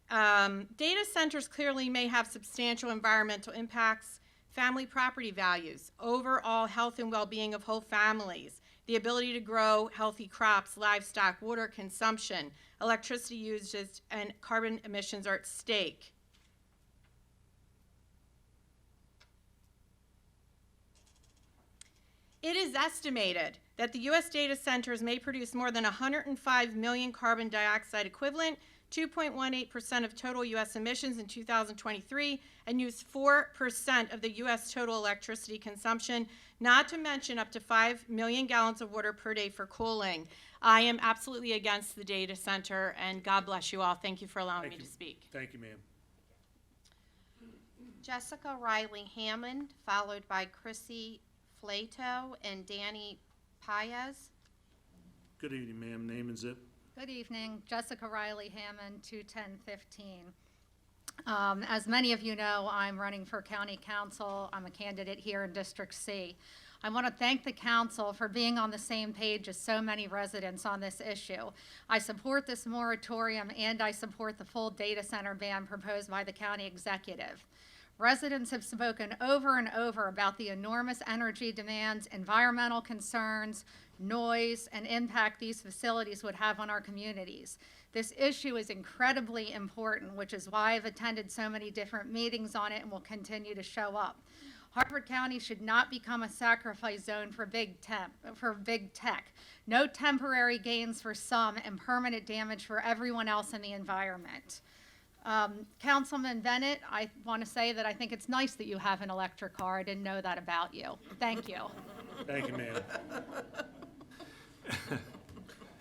Data centers clearly may have substantial environmental impacts, family property values, overall health and well-being of whole families, the ability to grow healthy crops, livestock, water consumption, electricity usage, and carbon emissions are at stake. It is estimated that the U.S. data centers may produce more than 105 million carbon dioxide equivalent, 2.18% of total U.S. emissions in 2023, and use 4% of the U.S. total electricity consumption, not to mention up to 5 million gallons of water per day for cooling. I am absolutely against the data center, and God bless you all. Thank you for allowing me to speak. Thank you, ma'am. Jessica Riley Hammond, followed by Chrissy Flato and Danny Paez. Good evening, ma'am. Name and zip. Good evening, Jessica Riley Hammond, 21015. As many of you know, I'm running for county council. I'm a candidate here in District C. I want to thank the council for being on the same page as so many residents on this issue. I support this moratorium and I support the full data center ban proposed by the county executive. Residents have spoken over and over about the enormous energy demands, environmental concerns, noise, and impact these facilities would have on our communities. This issue is incredibly important, which is why I've attended so many different meetings on it and will continue to show up. Harford County should not become a sacrifice zone for big tech. No temporary gains for some and permanent damage for everyone else in the environment. Councilman Bennett, I want to say that I think it's nice that you have an electric car. I didn't know that about you. Thank you. Thank you, ma'am.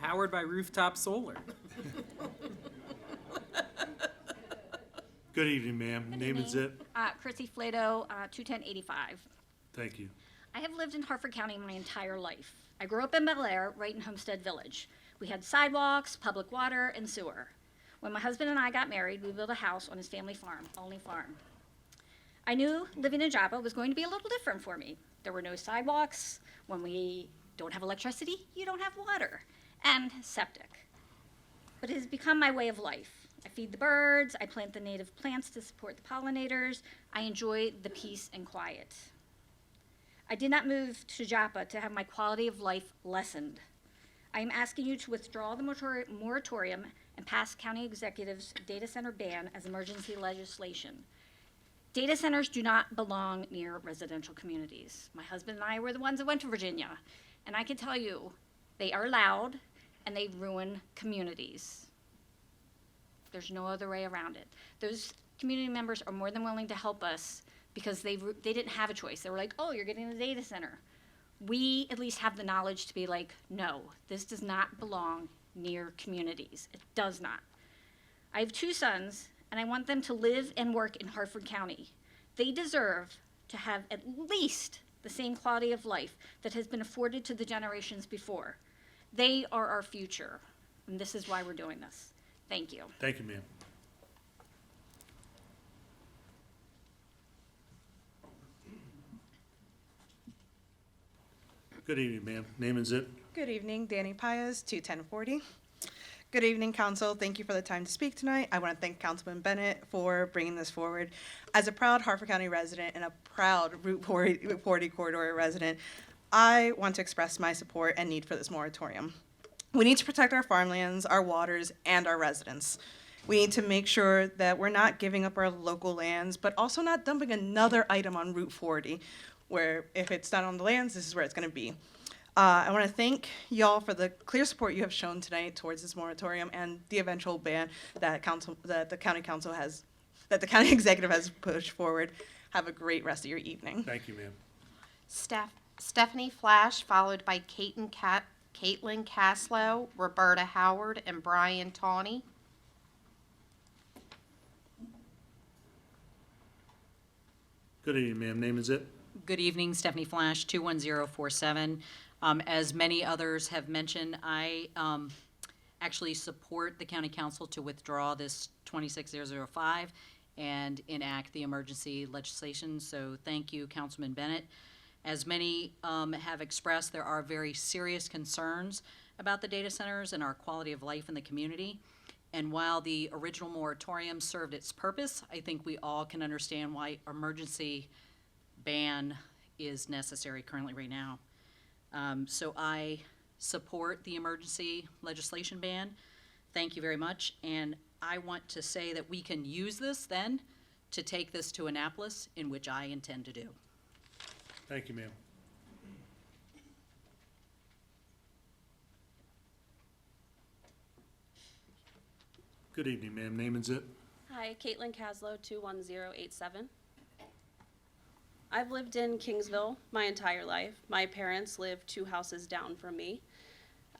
Powered by rooftop solar. Good evening, ma'am. Name and zip. Chrissy Flato, 21085. Thank you. I have lived in Harford County my entire life. I grew up in Bel Air, right in Homestead Village. We had sidewalks, public water, and sewer. When my husband and I got married, we built a house on his family farm, only farm. I knew living in Joppa was going to be a little different for me. There were no sidewalks. When we don't have electricity, you don't have water and septic. But it has become my way of life. I feed the birds, I plant the native plants to support the pollinators, I enjoy the peace and quiet. I did not move to Joppa to have my quality of life lessened. I am asking you to withdraw the moratorium and pass county executive's data center ban as emergency legislation. Data centers do not belong near residential communities. My husband and I were the ones that went to Virginia, and I can tell you, they are loud and they ruin communities. There's no other way around it. Those community members are more than willing to help us because they didn't have a choice. They were like, oh, you're getting a data center. We at least have the knowledge to be like, no, this does not belong near communities. It does not. I have 2 sons, and I want them to live and work in Harford County. They deserve to have at least the same quality of life that has been afforded to the generations before. They are our future, and this is why we're doing this. Thank you. Thank you, ma'am. Good evening, ma'am. Name and zip. Good evening, Danny Paez, 21040. Good evening, council. Thank you for the time to speak tonight. I want to thank Councilman Bennett for bringing this forward. As a proud Harford County resident and a proud Route 40 corridor resident, I want to express my support and need for this moratorium. We need to protect our farmlands, our waters, and our residents. We need to make sure that we're not giving up our local lands, but also not dumping another item on Route 40, where if it's not on the lands, this is where it's going to be. I want to thank y'all for the clear support you have shown tonight towards this moratorium and the eventual ban that the county executive has pushed forward. Have a great rest of your evening. Thank you, ma'am. Stephanie Flash, followed by Caitlin Caslow, Roberta Howard, and Brian Tawney. Good evening, ma'am. Name and zip. Good evening, Stephanie Flash, 21047. As many others have mentioned, I actually support the county council to withdraw this 26005 and enact the emergency legislation. So thank you, Councilman Bennett. As many have expressed, there are very serious concerns about the data centers and our quality of life in the community. And while the original moratorium served its purpose, I think we all can understand why emergency ban is necessary currently right now. So I support the emergency legislation ban. Thank you very much. And I want to say that we can use this then to take this to Annapolis, in which I intend to do. Thank you, ma'am. Good evening, ma'am. Name and zip. Hi, Caitlin Caslow, 21087. I've lived in Kingsville my entire life. My parents live 2 houses down from me.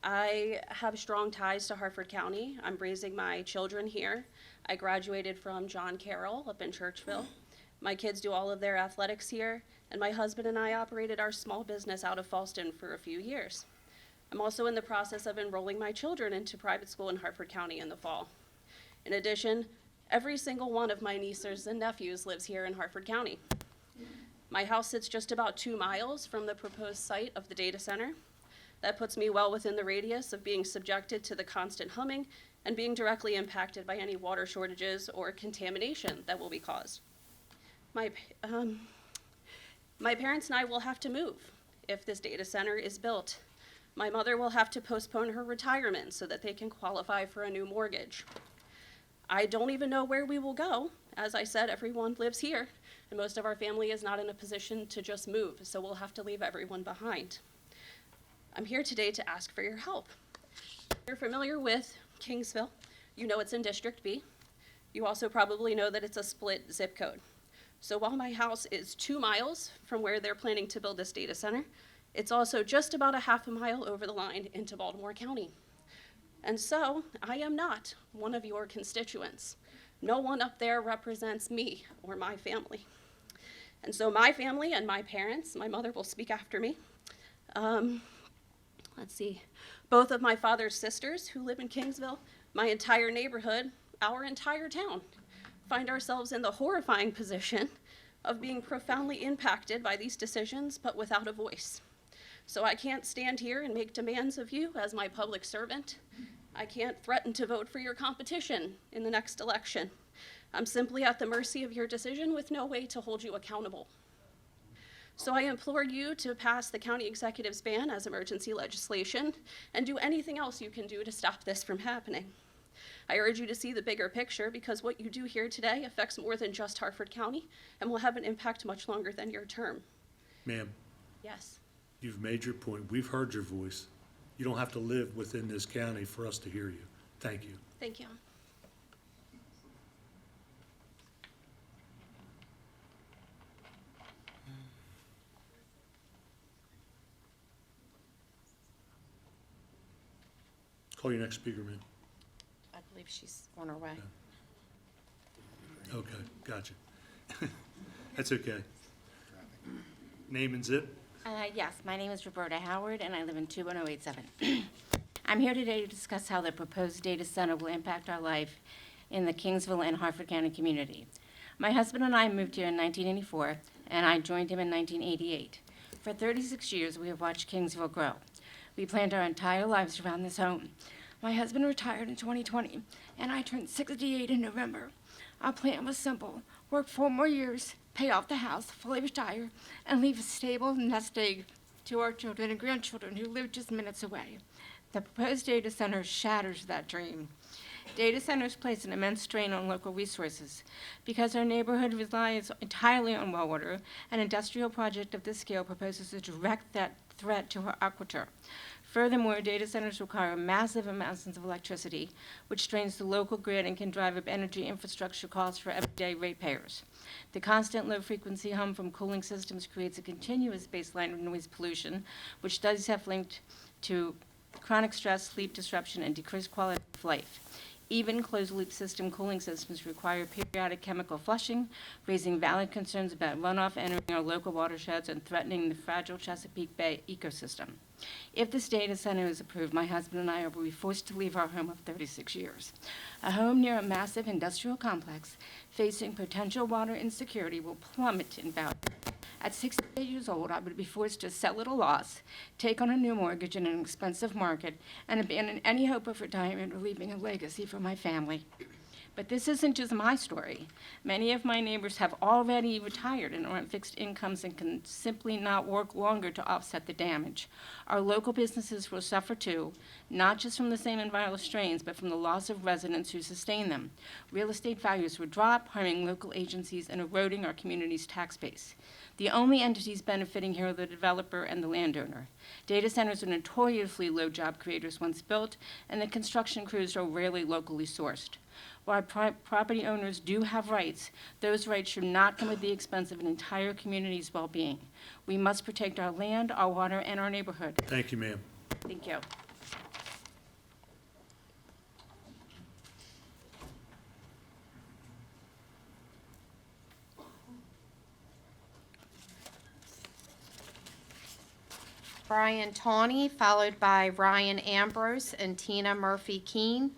I have strong ties to Harford County. I'm raising my children here. I graduated from John Carroll up in Churchville. My kids do all of their athletics here, and my husband and I operated our small business out of Falston for a few years. I'm also in the process of enrolling my children into private school in Harford County in the fall. In addition, every single one of my nieces and nephews lives here in Harford County. My house sits just about 2 miles from the proposed site of the data center. That puts me well within the radius of being subjected to the constant humming and being directly impacted by any water shortages or contamination that will be caused. My parents and I will have to move if this data center is built. My mother will have to postpone her retirement so that they can qualify for a new mortgage. I don't even know where we will go. As I said, everyone lives here, and most of our family is not in a position to just move, so we'll have to leave everyone behind. I'm here today to ask for your help. You're familiar with Kingsville. You know it's in District B. You also probably know that it's a split zip code. So while my house is 2 miles from where they're planning to build this data center, it's also just about a half a mile over the line into Baltimore County. And so I am not one of your constituents. No one up there represents me or my family. And so my family and my parents, my mother will speak after me. Let's see, both of my father's sisters who live in Kingsville, my entire neighborhood, our entire town, find ourselves in the horrifying position of being profoundly impacted by these decisions, but without a voice. So I can't stand here and make demands of you as my public servant I can't threaten to vote for your competition in the next election. I'm simply at the mercy of your decision with no way to hold you accountable. So I implore you to pass the county executive's ban as emergency legislation and do anything else you can do to stop this from happening. I urge you to see the bigger picture because what you do here today affects more than just Harford County and will have an impact much longer than your term. Ma'am, Yes. you've made your point. We've heard your voice. You don't have to live within this county for us to hear you. Thank you. Thank you. Call your next speaker, ma'am. I believe she's on her way. Okay, gotcha. That's okay. Name and zip? Yes, my name is Roberta Howard, and I live in 21087. I'm here today to discuss how the proposed data center will impact our life in the Kingsville and Harford County community. My husband and I moved here in 1984, and I joined him in 1988. For 36 years, we have watched Kingsville grow. We planned our entire lives around this home. My husband retired in 2020, and I turned 68 in November. Our plan was simple: work 4 more years, pay off the house, fully retire, and leave a stable nest egg to our children and grandchildren who live just minutes away. The proposed data center shatters that dream. Data centers place an immense strain on local resources. Because our neighborhood relies entirely on well water, an industrial project of this scale proposes to direct that threat to our aquifer. Furthermore, data centers require massive amounts of electricity, which strains the local grid and can drive up energy infrastructure costs for everyday ratepayers. The constant low-frequency hum from cooling systems creates a continuous baseline of noise pollution, which studies have linked to chronic stress, sleep disruption, and decreased quality of life. Even closed-loop system cooling systems require periodic chemical flushing, raising valid concerns about runoff entering our local watersheds and threatening the fragile Chesapeake Bay ecosystem. If this data center is approved, my husband and I will be forced to leave our home of 36 years. A home near a massive industrial complex facing potential water insecurity will plummet in value. At 68 years old, I would be forced to sell at a loss, take on a new mortgage in an expensive market, and abandon any hope of retirement or leaving a legacy for my family. But this isn't just my story. Many of my neighbors have already retired and are on fixed incomes and can simply not work longer to offset the damage. Our local businesses will suffer too, not just from the same environmental strains, but from the loss of residents who sustain them. Real estate values will drop, harming local agencies and eroding our community's tax base. The only entities benefiting here are the developer and the landowner. Data centers are notoriously low job creators once built, and the construction crews are rarely locally sourced. While property owners do have rights, those rights should not come at the expense of an entire community's well-being. We must protect our land, our water, and our neighborhood. Thank you, ma'am. Thank you. Brian Tawney, followed by Ryan Ambrose and Tina Murphy-Keene.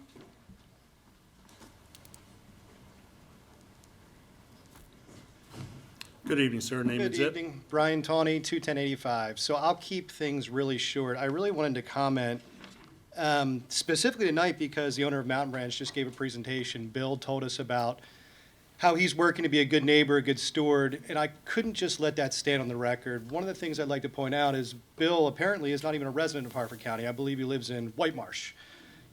Good evening, sir. Name and Good zip? evening, Brian Tawney, 21085. So I'll keep things really short. I really wanted to comment specifically tonight because the owner of Mountain Branch just gave a presentation. Bill told us about how he's working to be a good neighbor, a good steward, and I couldn't just let that stand on the record. One of the things I'd like to point out is Bill apparently is not even a resident of Harford County. I believe he lives in White Marsh.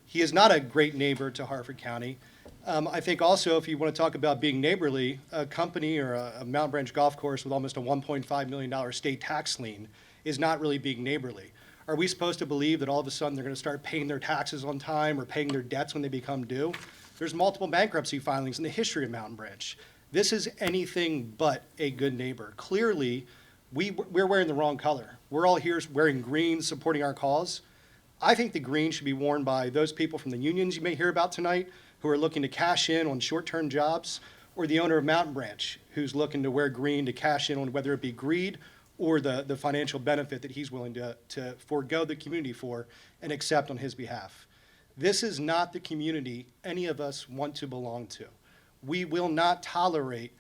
He is not a great neighbor to Harford County. I think also if you want to talk about being neighborly, a company or a Mountain Branch golf course with almost a $1.5 million state tax lien is not really being neighborly. Are we supposed to believe that all of a sudden they're going to start paying their taxes on time or paying their debts when they become due? There's multiple bankruptcy filings in the history of Mountain Branch. This is anything but a good neighbor. Clearly, we're wearing the wrong color. We're all here wearing green, supporting our cause. I think the green should be worn by those people from the unions you may hear about tonight who are looking to cash in on short-term jobs, or the owner of Mountain Branch who's looking to wear green to cash in on whether it be greed or the financial benefit that he's willing to forego the community for and accept on his behalf. This is not the community any of us want to belong to. We will not tolerate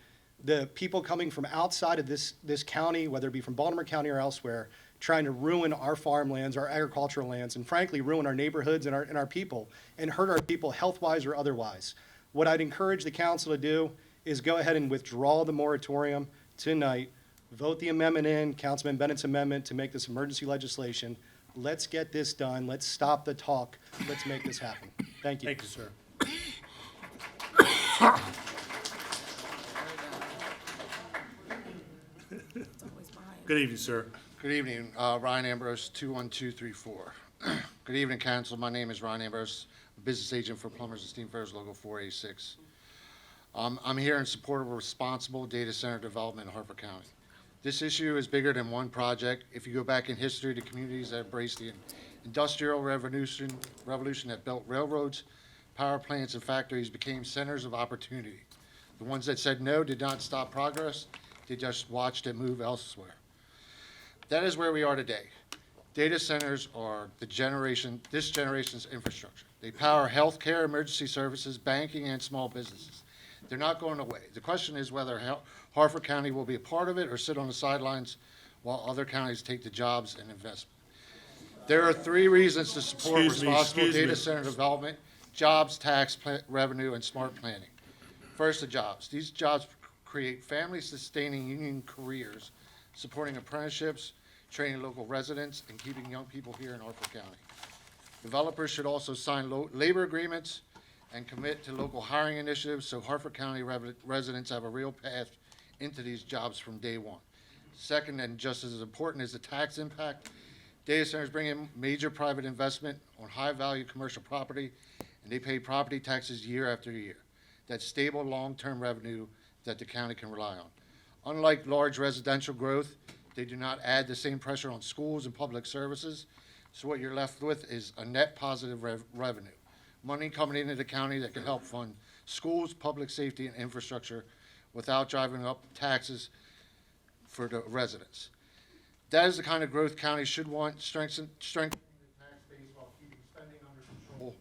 the people coming from outside of this county, whether it be from Baltimore County or elsewhere, trying to ruin our farmlands, our agricultural lands, and frankly, ruin our neighborhoods and our people, and hurt our people health-wise or otherwise. What I'd encourage the council to do is go ahead and withdraw the moratorium tonight, vote the amendment in, Councilman Bennett's amendment to make this emergency legislation. Let's get this done. Let's stop the talk. Let's make this happen. Thank you. Thank you, sir. Good evening, sir. Good evening, Ryan Ambrose, 21234. Good evening, council. My name is Ryan Ambrose, a business agent for Plumbers and Steamfitters Local 486. I'm here in support of a responsible data center development in Harford County. This issue is bigger than one project. If you go back in history, the communities that embraced the Industrial Revolution that built railroads, power plants, and factories became centers of opportunity. The ones that said no did not stop progress. They just watched it move elsewhere. That is where we are today. Data centers are this generation's infrastructure. They power healthcare, emergency services, banking, and small businesses. They're not going away. The question is whether Harford County will be a part of it or sit on the sidelines while other counties take the jobs and investment. There are three reasons to support responsible data center development: jobs, tax revenue, and smart planning. First, the jobs. These jobs create family-sustaining union careers, supporting apprenticeships, training local residents, and keeping young people here in Harford County. Developers should also sign labor agreements and commit to local hiring initiatives so Harford County residents have a real path into these jobs from day one. Second, and just as important, is the tax impact. Data centers bring in major private investment on high-value commercial property, and they pay property taxes year after year. That's stable, long-term revenue that the county can rely on. Unlike large residential growth, they do not add the same pressure on schools and public services, so what you're left with is a net positive revenue. Money coming into the county that can help fund schools, public safety, and infrastructure without driving up taxes for the residents. That is the kind of growth counties should want, strengthening the tax base while keeping spending under control.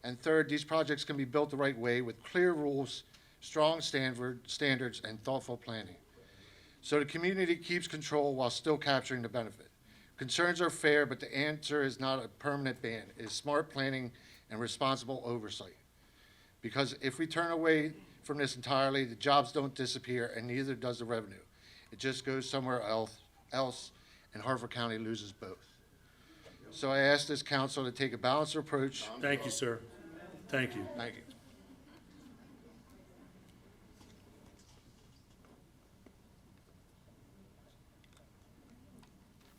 And third, these projects can be built the right way with clear rules, strong standards, and thoughtful planning, so the community keeps control while still capturing the benefit. Concerns are fair, but the answer is not a permanent ban. It is smart planning and responsible oversight. Because if we turn away from this entirely, the jobs don't disappear, and neither does the revenue. It just goes somewhere else, and Harford County loses both. So I ask this council to take a balanced approach. Thank you, sir. Thank you. Thank you.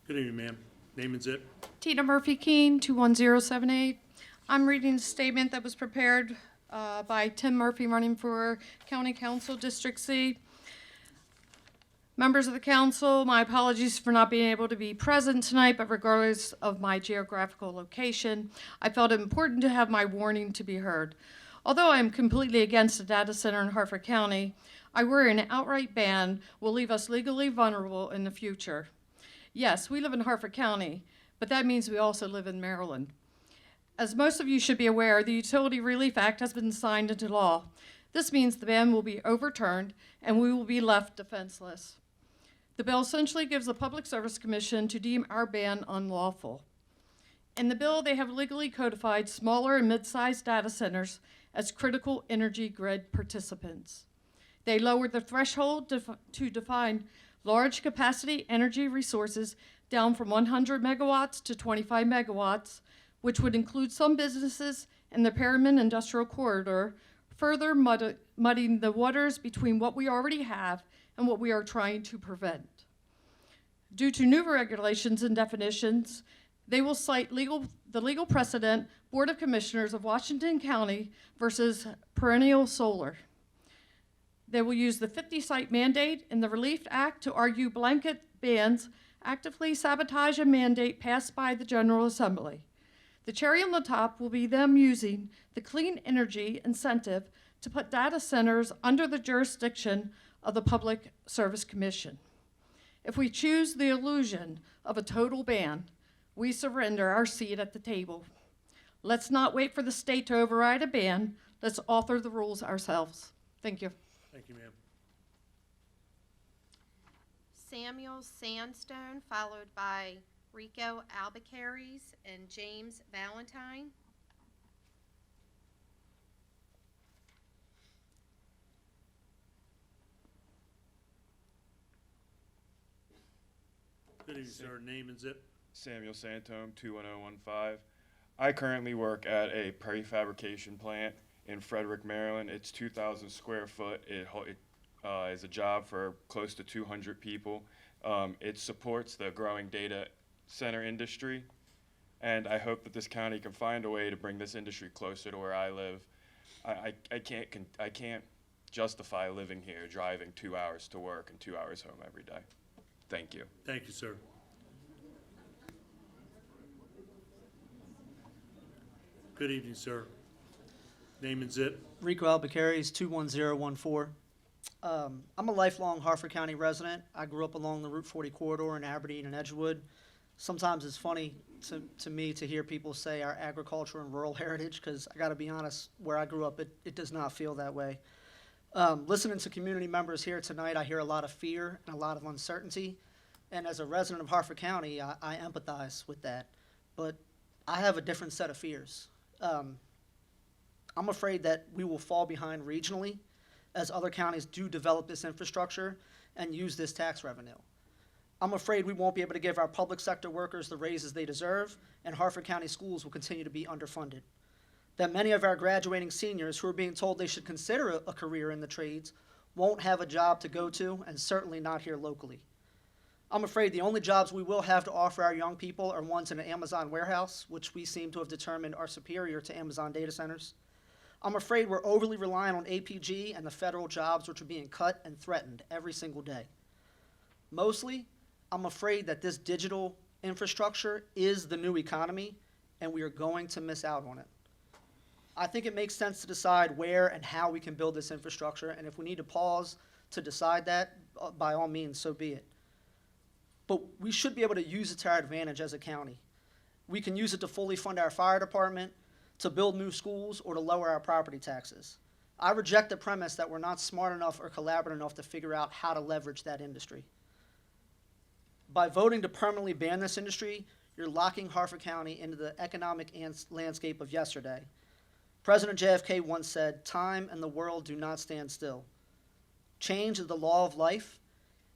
Good evening, ma'am. Name and zip. Tina Murphy Keene, 21078. I'm reading a statement that was prepared by Tim Murphy, running for County Council, District C. Members of the council, my apologies for not being able to be present tonight, but regardless of my geographical location, I felt it important to have my warning to be heard. Although I am completely against a data center in Harford County, I worry an outright ban will leave us legally vulnerable in the future. Yes, we live in Harford County, but that means we also live in Maryland. As most of you should be aware, the Utility Relief Act has been signed into law. This means the ban will be overturned and we will be left defenseless. The bill essentially gives the Public Service Commission to deem our ban unlawful. In the bill, they have legally codified smaller and mid-sized data centers as critical energy grid participants. They lowered the threshold to define large capacity energy resources down from 100 megawatts to 25 megawatts, which would include some businesses in the Perryman Industrial Corridor, further muddying the waters between what we already have and what we are trying to prevent. Due to new regulations and definitions, they will cite the legal precedent Board of Commissioners of Washington County versus Perennial Solar. They will use the 50-site mandate in the Relief Act to argue blanket bans actively sabotage a mandate passed by the General Assembly. The cherry on the top will be them using the clean energy incentive to put data centers under the jurisdiction of the Public Service Commission. If we choose the illusion of a total ban, we surrender our seat at the table. Let's not wait for the state to override a ban. Let's author the rules ourselves. Thank you. Thank you, ma'am. Samuel Sandstone, followed by Rico Albuquerques and James Valentine. Good evening, sir. Name and zip. Samuel Santome, 21015. I currently work at a prefabrication plant in Frederick, Maryland. It's 2,000 square foot. It is a job for close to 200 people. It supports the growing data center industry, and I hope that this county can find a way to bring this industry closer to where I live. I can't justify living here, driving 2 hours to work and 2 hours home every day. Thank you. Thank you, sir. Good evening, sir. Name and zip. Rico Albuquerques, 21014. I'm a lifelong Harford County resident. I grew up along the Route 40 corridor in Aberdeen and Edgewood. Sometimes it's funny to me to hear people say our agriculture and rural heritage, because I got to be honest, where I grew up, it does not feel that way. Listening to community members here tonight, I hear a lot of fear and a lot of uncertainty. And as a resident of Harford County, I empathize with that. But I have a different set of fears. I'm afraid that we will fall behind regionally as other counties do develop this infrastructure and use this tax revenue. I'm afraid we won't be able to give our public sector workers the raises they deserve, and Harford County schools will continue to be underfunded. That many of our graduating seniors who are being told they should consider a career in the trades won't have a job to go to, and certainly not here locally. I'm afraid the only jobs we will have to offer our young people are ones in an Amazon warehouse, which we seem to have determined are superior to Amazon data centers. I'm afraid we're overly reliant on APG and the federal jobs which are being cut and threatened every single day. Mostly, I'm afraid that this digital infrastructure is the new economy, and we are going to miss out on it. I think it makes sense to decide where and how we can build this infrastructure, and if we need to pause to decide that, by all means, so be it. But we should be able to use it to our advantage as a county. We can use it to fully fund our fire department, to build new schools, or to lower our property taxes. I reject the premise that we're not smart enough or collaborative enough to figure out how to leverage that industry. By voting to permanently ban this industry, you're locking Harford County into the economic landscape of yesterday. President JFK once said, "Time and the world do not stand still." Change is the law of life,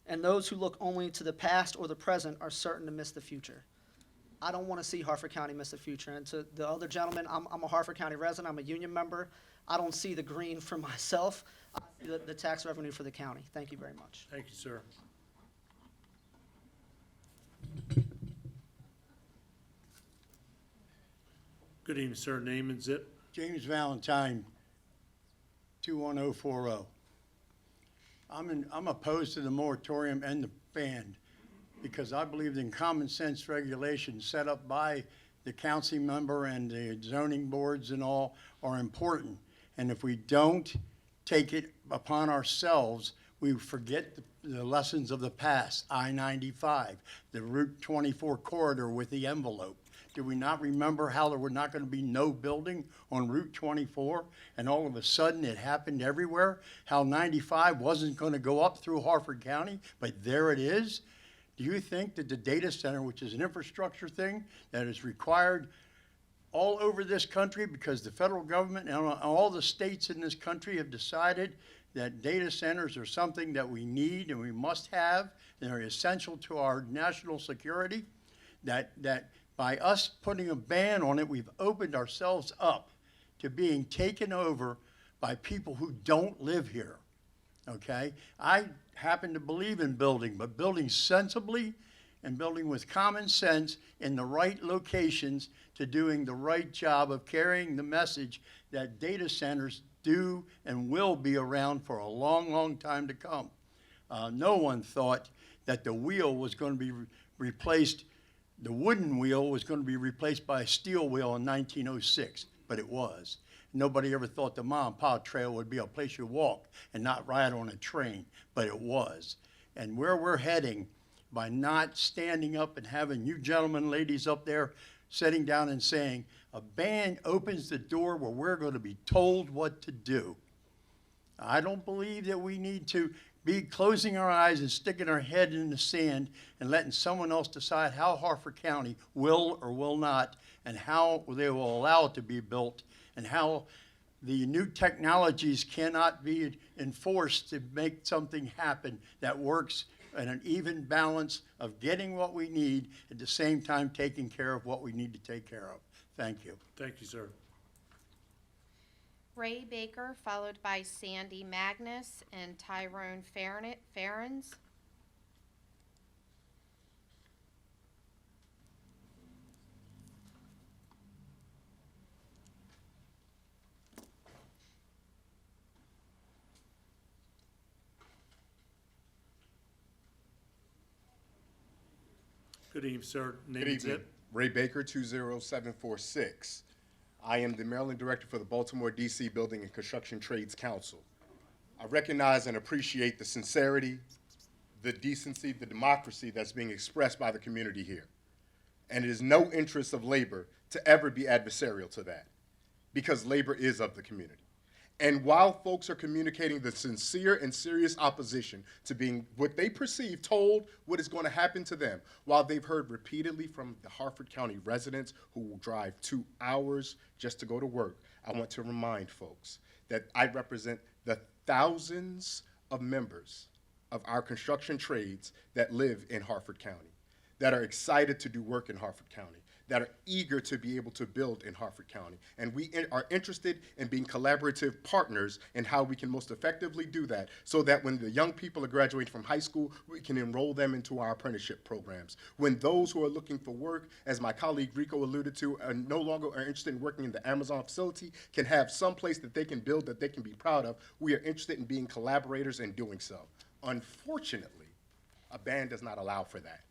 and those who look only to the past or the present are certain to miss the future. I don't want to see Harford County miss the future. And to the other gentleman, I'm a Harford County resident, I'm a union member. I don't see the green for myself. I see the tax revenue for the county. Thank you very much. Thank you, sir. Good evening, sir. Name and zip. James Valentine, 21040. I'm opposed to the moratorium and the ban because I believe in common sense regulations set up by the council member and the zoning boards and all are important. And if we don't take it upon ourselves, we forget the lessons of the past. I-95, the Route 24 corridor with the envelope. Do we not remember how there were not going to be no building on Route 24, and all of a sudden it happened everywhere? How 95 wasn't going to go up through Harford County, but there it is? Do you think that the data center, which is an infrastructure thing that is required all over this country because the federal government and all the states in this country have decided that data centers are something that we need and we must have and are essential to our national security, that by us putting a ban on it, we've opened ourselves up to being taken over by people who don't live here, okay? I happen to believe in building, but building sensibly and building with common sense in the right locations to doing the right job of carrying the message that data centers do and will be around for a long, long time to come. No one thought that the wheel was going to be replaced, the wooden wheel was going to be replaced by a steel wheel in 1906, but it was. Nobody ever thought the mom and pop trail would be a place you walk and not ride on a train, but it was. And where we're heading by not standing up and having you gentlemen, ladies up there sitting down and saying, a ban opens the door where we're going to be told what to do. I don't believe that we need to be closing our eyes and sticking our head in the sand and letting someone else decide how Harford County will or will not, and how they will allow it to be built, and how the new technologies cannot be enforced to make something happen that works in an even balance of getting what we need, at the same time taking care of what we need to take care of. Thank you. Thank you, sir. Ray Baker, followed by Sandy Magnus and Tyrone Farrens. Good evening, sir. Name Good and evening. zip. Ray Baker, 20746. I am the Maryland Director for the Baltimore D.C. Building and Construction Trades Council. I recognize and appreciate the sincerity, the decency, the democracy that's being expressed by the community here. And it is no interest of labor to ever be adversarial to that, because labor is of the community. And while folks are communicating the sincere and serious opposition to being what they perceive told what is going to happen to them, while they've heard repeatedly from the Harford County residents who will drive 2 hours just to go to work, I want to remind folks that I represent the thousands of members of our construction trades that live in Harford County, that are excited to do work in Harford County, that are eager to be able to build in Harford County. And we are interested in being collaborative partners in how we can most effectively do that, so that when the young people are graduating from high school, we can enroll them into our apprenticeship programs. When those who are looking for work, as my colleague Rico alluded to, are no longer are interested in working in the Amazon facility, can have some place that they can build that they can be proud of, we are interested in being collaborators and doing so. Unfortunately, a ban does not allow for that.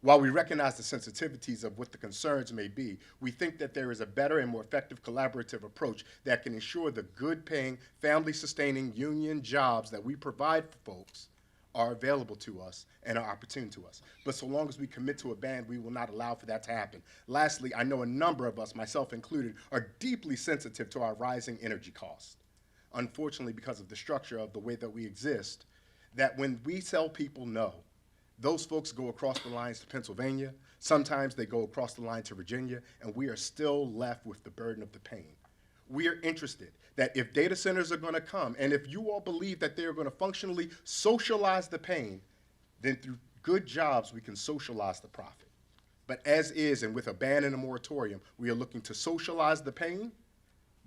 While we recognize the sensitivities of what the concerns may be, we think that there is a better and more effective collaborative approach that can ensure the good-paying, family-sustaining union jobs that we provide for folks are available to us and are opportune to us. But so long as we commit to a ban, we will not allow for that to happen. Lastly, I know a number of us, myself included, are deeply sensitive to our rising energy costs. Unfortunately, because of the structure of the way that we exist, that when we tell people no, those folks go across the lines to Pennsylvania, sometimes they go across the line to Virginia, and we are still left with the burden of the pain. We are interested that if data centers are going to come, and if you all believe that they're going to functionally socialize the pain, then through good jobs we can socialize the profit. But as is, and with a ban and a moratorium, we are looking to socialize the pain,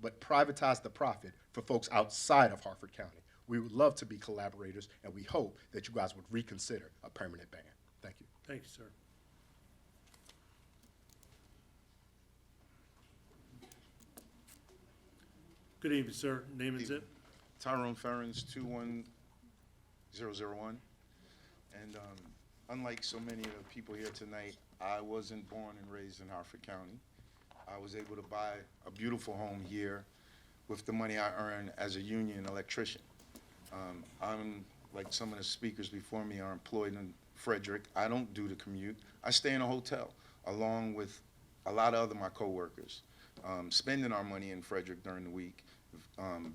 but privatize the profit for folks outside of Harford County. We would love to be collaborators, and we hope that you guys would reconsider a permanent ban. Thank you. Thank you, sir. Good evening, sir. Name and zip. Tyrone Ferrens, 21001. And unlike so many of the people here tonight, I wasn't born and raised in Harford County. I was able to buy a beautiful home here with the money I earned as a union electrician. I'm, like some of the speakers before me, are employed in Frederick. I don't do the commute. I stay in a hotel along with a lot of my coworkers, spending our money in Frederick during the week,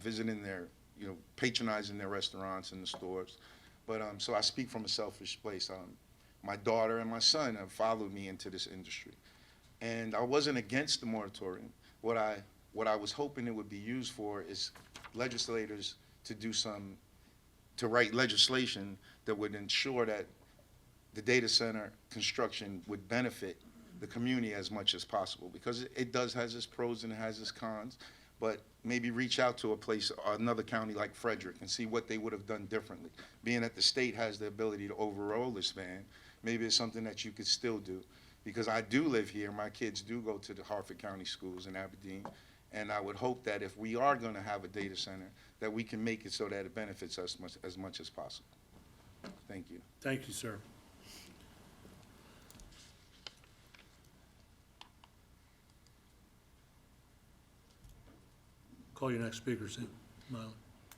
visiting their, patronizing their restaurants and the stores. But so I speak from a selfish place. My daughter and my son have followed me into this industry. And I wasn't against the moratorium. What I was hoping it would be used for is legislators to write legislation that would ensure that the data center construction would benefit the community as much as possible, because it has its pros and it has its cons. But maybe reach out to a place, another county like Frederick, and see what they would have done differently. Being that the state has the ability to overrule this ban, maybe it's something that you could still do. Because I do live here, my kids do go to the Harford County schools in Aberdeen, and I would hope that if we are going to have a data center, that we can make it so that it benefits us as much as possible. Thank you. Thank you, sir. Call your next speaker, Miley.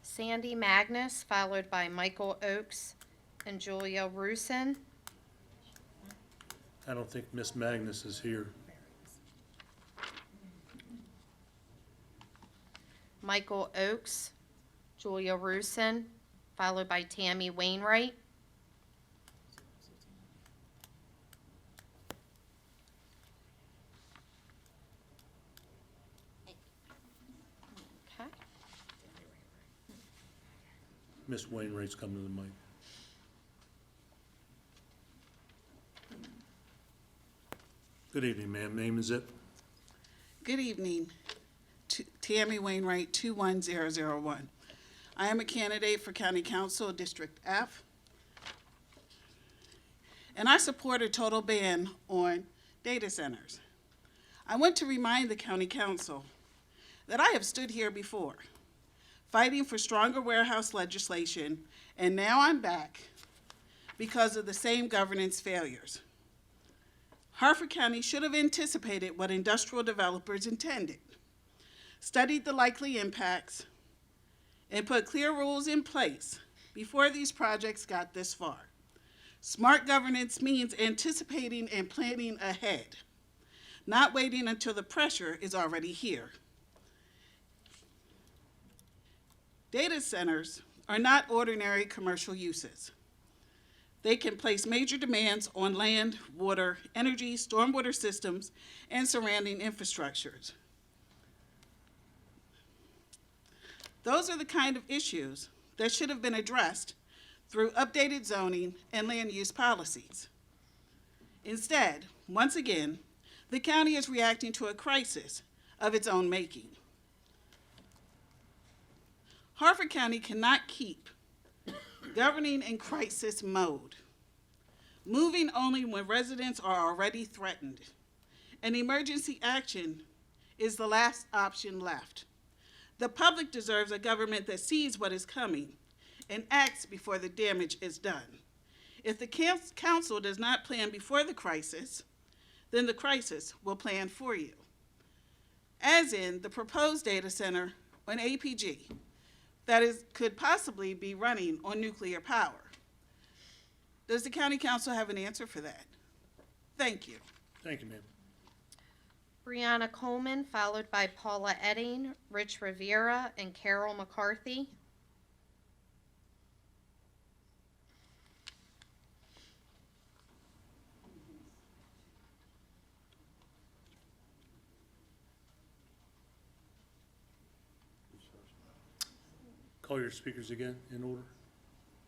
Sandy Magnus, followed by Michael Oakes and Julia Rusin. I don't think Miss Magnus is here. Michael Oakes, Julia Rusin, followed by Tammy Wainwright. Okay. Miss Wainwright's coming to the mic. Good evening, ma'am. Name is it? Good evening. Tammy Wainwright, 21001. I am a candidate for County Council District F, and I support a total ban on data centers. I want to remind the County Council that I have stood here before, fighting for stronger warehouse legislation, and now I'm back because of the same governance failures. Harford County should have anticipated what industrial developers intended, studied the likely impacts, and put clear rules in place before these projects got this far. Smart governance means anticipating and planning ahead, not waiting until the pressure is already here. Data centers are not ordinary commercial uses. They can place major demands on land, water, energy, stormwater systems, and surrounding infrastructures. Those are the kind of issues that should have been addressed through updated zoning and land use policies. Instead, once again, the county is reacting to a crisis of its own making. Harford County cannot keep governing in crisis mode, moving only when residents are already threatened, and emergency action is the last option left. The public deserves a government that sees what is coming and acts before the damage is done. If the council does not plan before the crisis, then the crisis will plan for you. As in the proposed data center on APG that could possibly be running on nuclear power. Does the county council have an answer for that? Thank you. Thank you, ma'am. Brianna Coleman, followed by Paula Edding, Rich Rivera, and Carol McCarthy. Call your speakers again in order.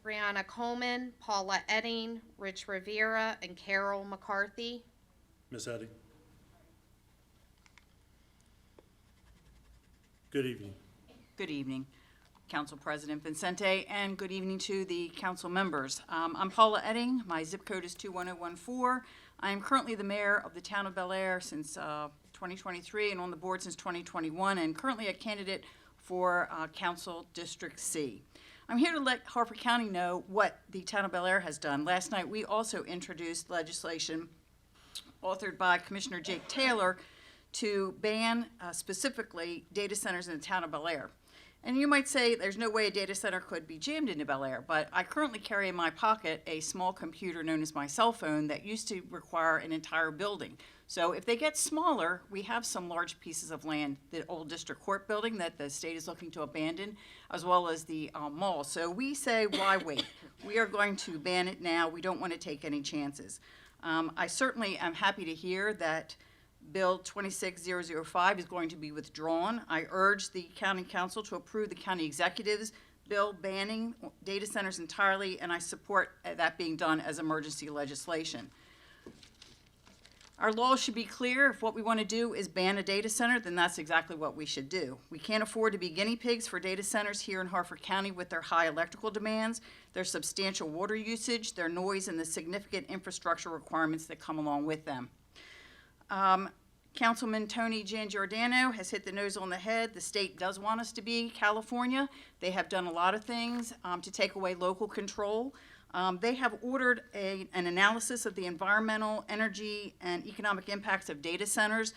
Brianna Coleman, Paula Edding, Rich Rivera, and Carol McCarthy. Ms. Eddy. Good evening. Good evening, Council President Vincente, and good evening to the council members. I'm Paula Edding. My zip code is 21014. I am currently the mayor of the town of Bel Air since 2023 and on the board since 2021, and currently a candidate for Council District C. I'm here to let Harford County know what the town of Bel Air has done. Last night, we also introduced legislation authored by Commissioner Jake Taylor to ban specifically data centers in the town of Bel Air. And you might say there's no way a data center could be jammed into Bel Air, but I currently carry in my pocket a small computer known as my cell phone that used to require an entire building. So if they get smaller, we have some large pieces of land, the old district court building that the state is looking to abandon, as well as the mall. So we say, why wait? We are going to ban it now. We don't want to take any chances. I certainly am happy to hear that Bill 26005 is going to be withdrawn. I urge the county council to approve the county executive's bill banning data centers entirely, and I support that being done as emergency legislation. Our laws should be clear. If what we want to do is ban a data center, then that's exactly what we should do. We can't afford to be guinea pigs for data centers here in Harford County with their high electrical demands, their substantial water usage, their noise, and the significant infrastructure requirements that come along with them. Councilman Tony Giangiordano has hit the nose on the head. The state does want us to be California. They have done a lot of things to take away local control. They have ordered an analysis of the environmental, energy, and economic impacts of data centers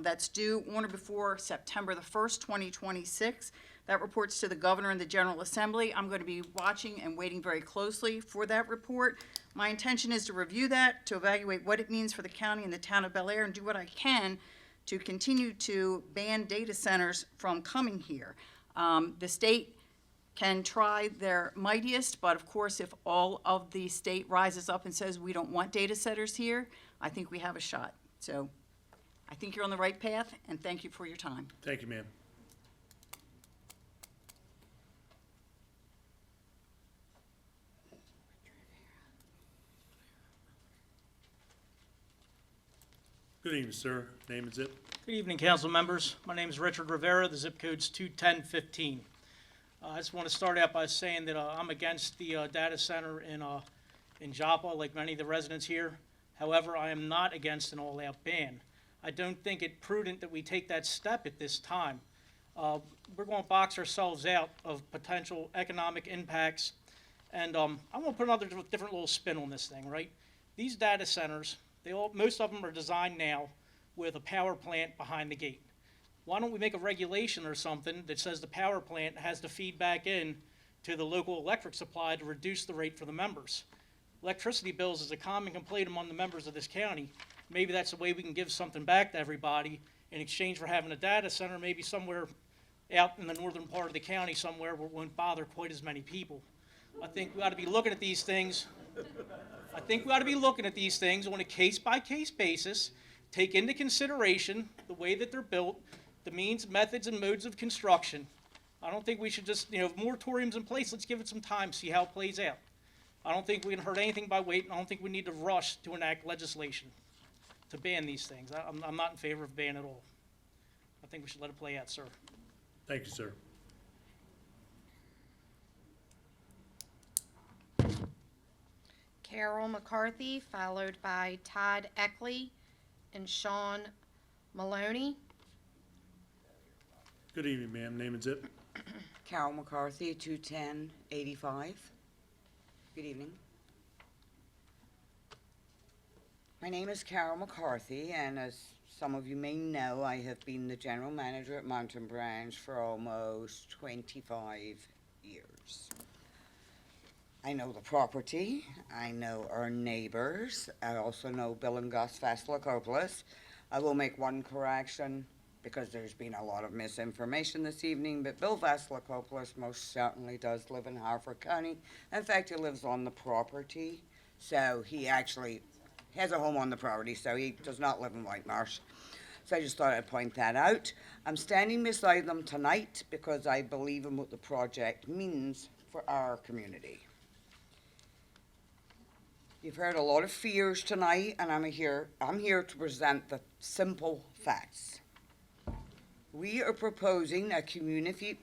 that's due on or before September the 1st, 2026. That reports to the governor and the General Assembly. I'm going to be watching and waiting very closely for that report. My intention is to review that, to evaluate what it means for the county and the town of Bel Air, and do what I can to continue to ban data centers from coming here. The state can try their mightiest, but of course, if all of the state rises up and says we don't want data centers here, I think we have a shot. So I think you're on the right path, and thank you for your time. Thank you, ma'am. Good evening, sir. Name and zip. Good evening, council members. My name is Richard Rivera. The zip code's 21015. I just want to start out by saying that I'm against the data center in Joppa, like many of the residents here. However, I am not against an all-out ban. I don't think it prudent that we take that step at this time. We're going to box ourselves out of potential economic impacts, and I want to put another different little spin on this thing, right? These data centers, most of them are designed now with a power plant behind the gate. Why don't we make a regulation or something that says the power plant has to feed back in to the local electric supply to reduce the rate for the members? Electricity bills is a common complaint among the members of this county. Maybe that's a way we can give something back to everybody in exchange for having a data center maybe somewhere out in the northern part of the county somewhere where it won't bother quite as many people. I think we ought to be looking at these things. I think we ought to be looking at these things on a case-by-case basis, take into consideration the way that they're built, the means, methods, and modes of construction. I don't think we should just, moratorium's in place, let's give it some time, see how it plays out. I don't think we can hurt anything by waiting. I don't think we need to rush to enact legislation to ban these things. I'm not in favor of ban at all. I think we should let it play out, sir. Thank you, sir. Carol McCarthy, followed by Todd Eckley and Sean Maloney. Good evening, ma'am. Name and zip. Carol McCarthy, 21085. Good evening. My name is Carol McCarthy, and as some of you may know, I have been the general manager at Mountain Branch for almost 25 years. I know the property, I know our neighbors, I also know Bill and Gus Vasilakopoulos. I will make one correction because there's been a lot of misinformation this evening, but Bill Vasilakopoulos most certainly does live in Harford County. In fact, he lives on the property, so he actually has a home on the property, so he does not live in White Marsh. So I just thought I'd point that out. I'm standing beside them tonight because I believe in what the project means for our community. You've heard a lot of fears tonight, and I'm here to present the simple facts. We are proposing a community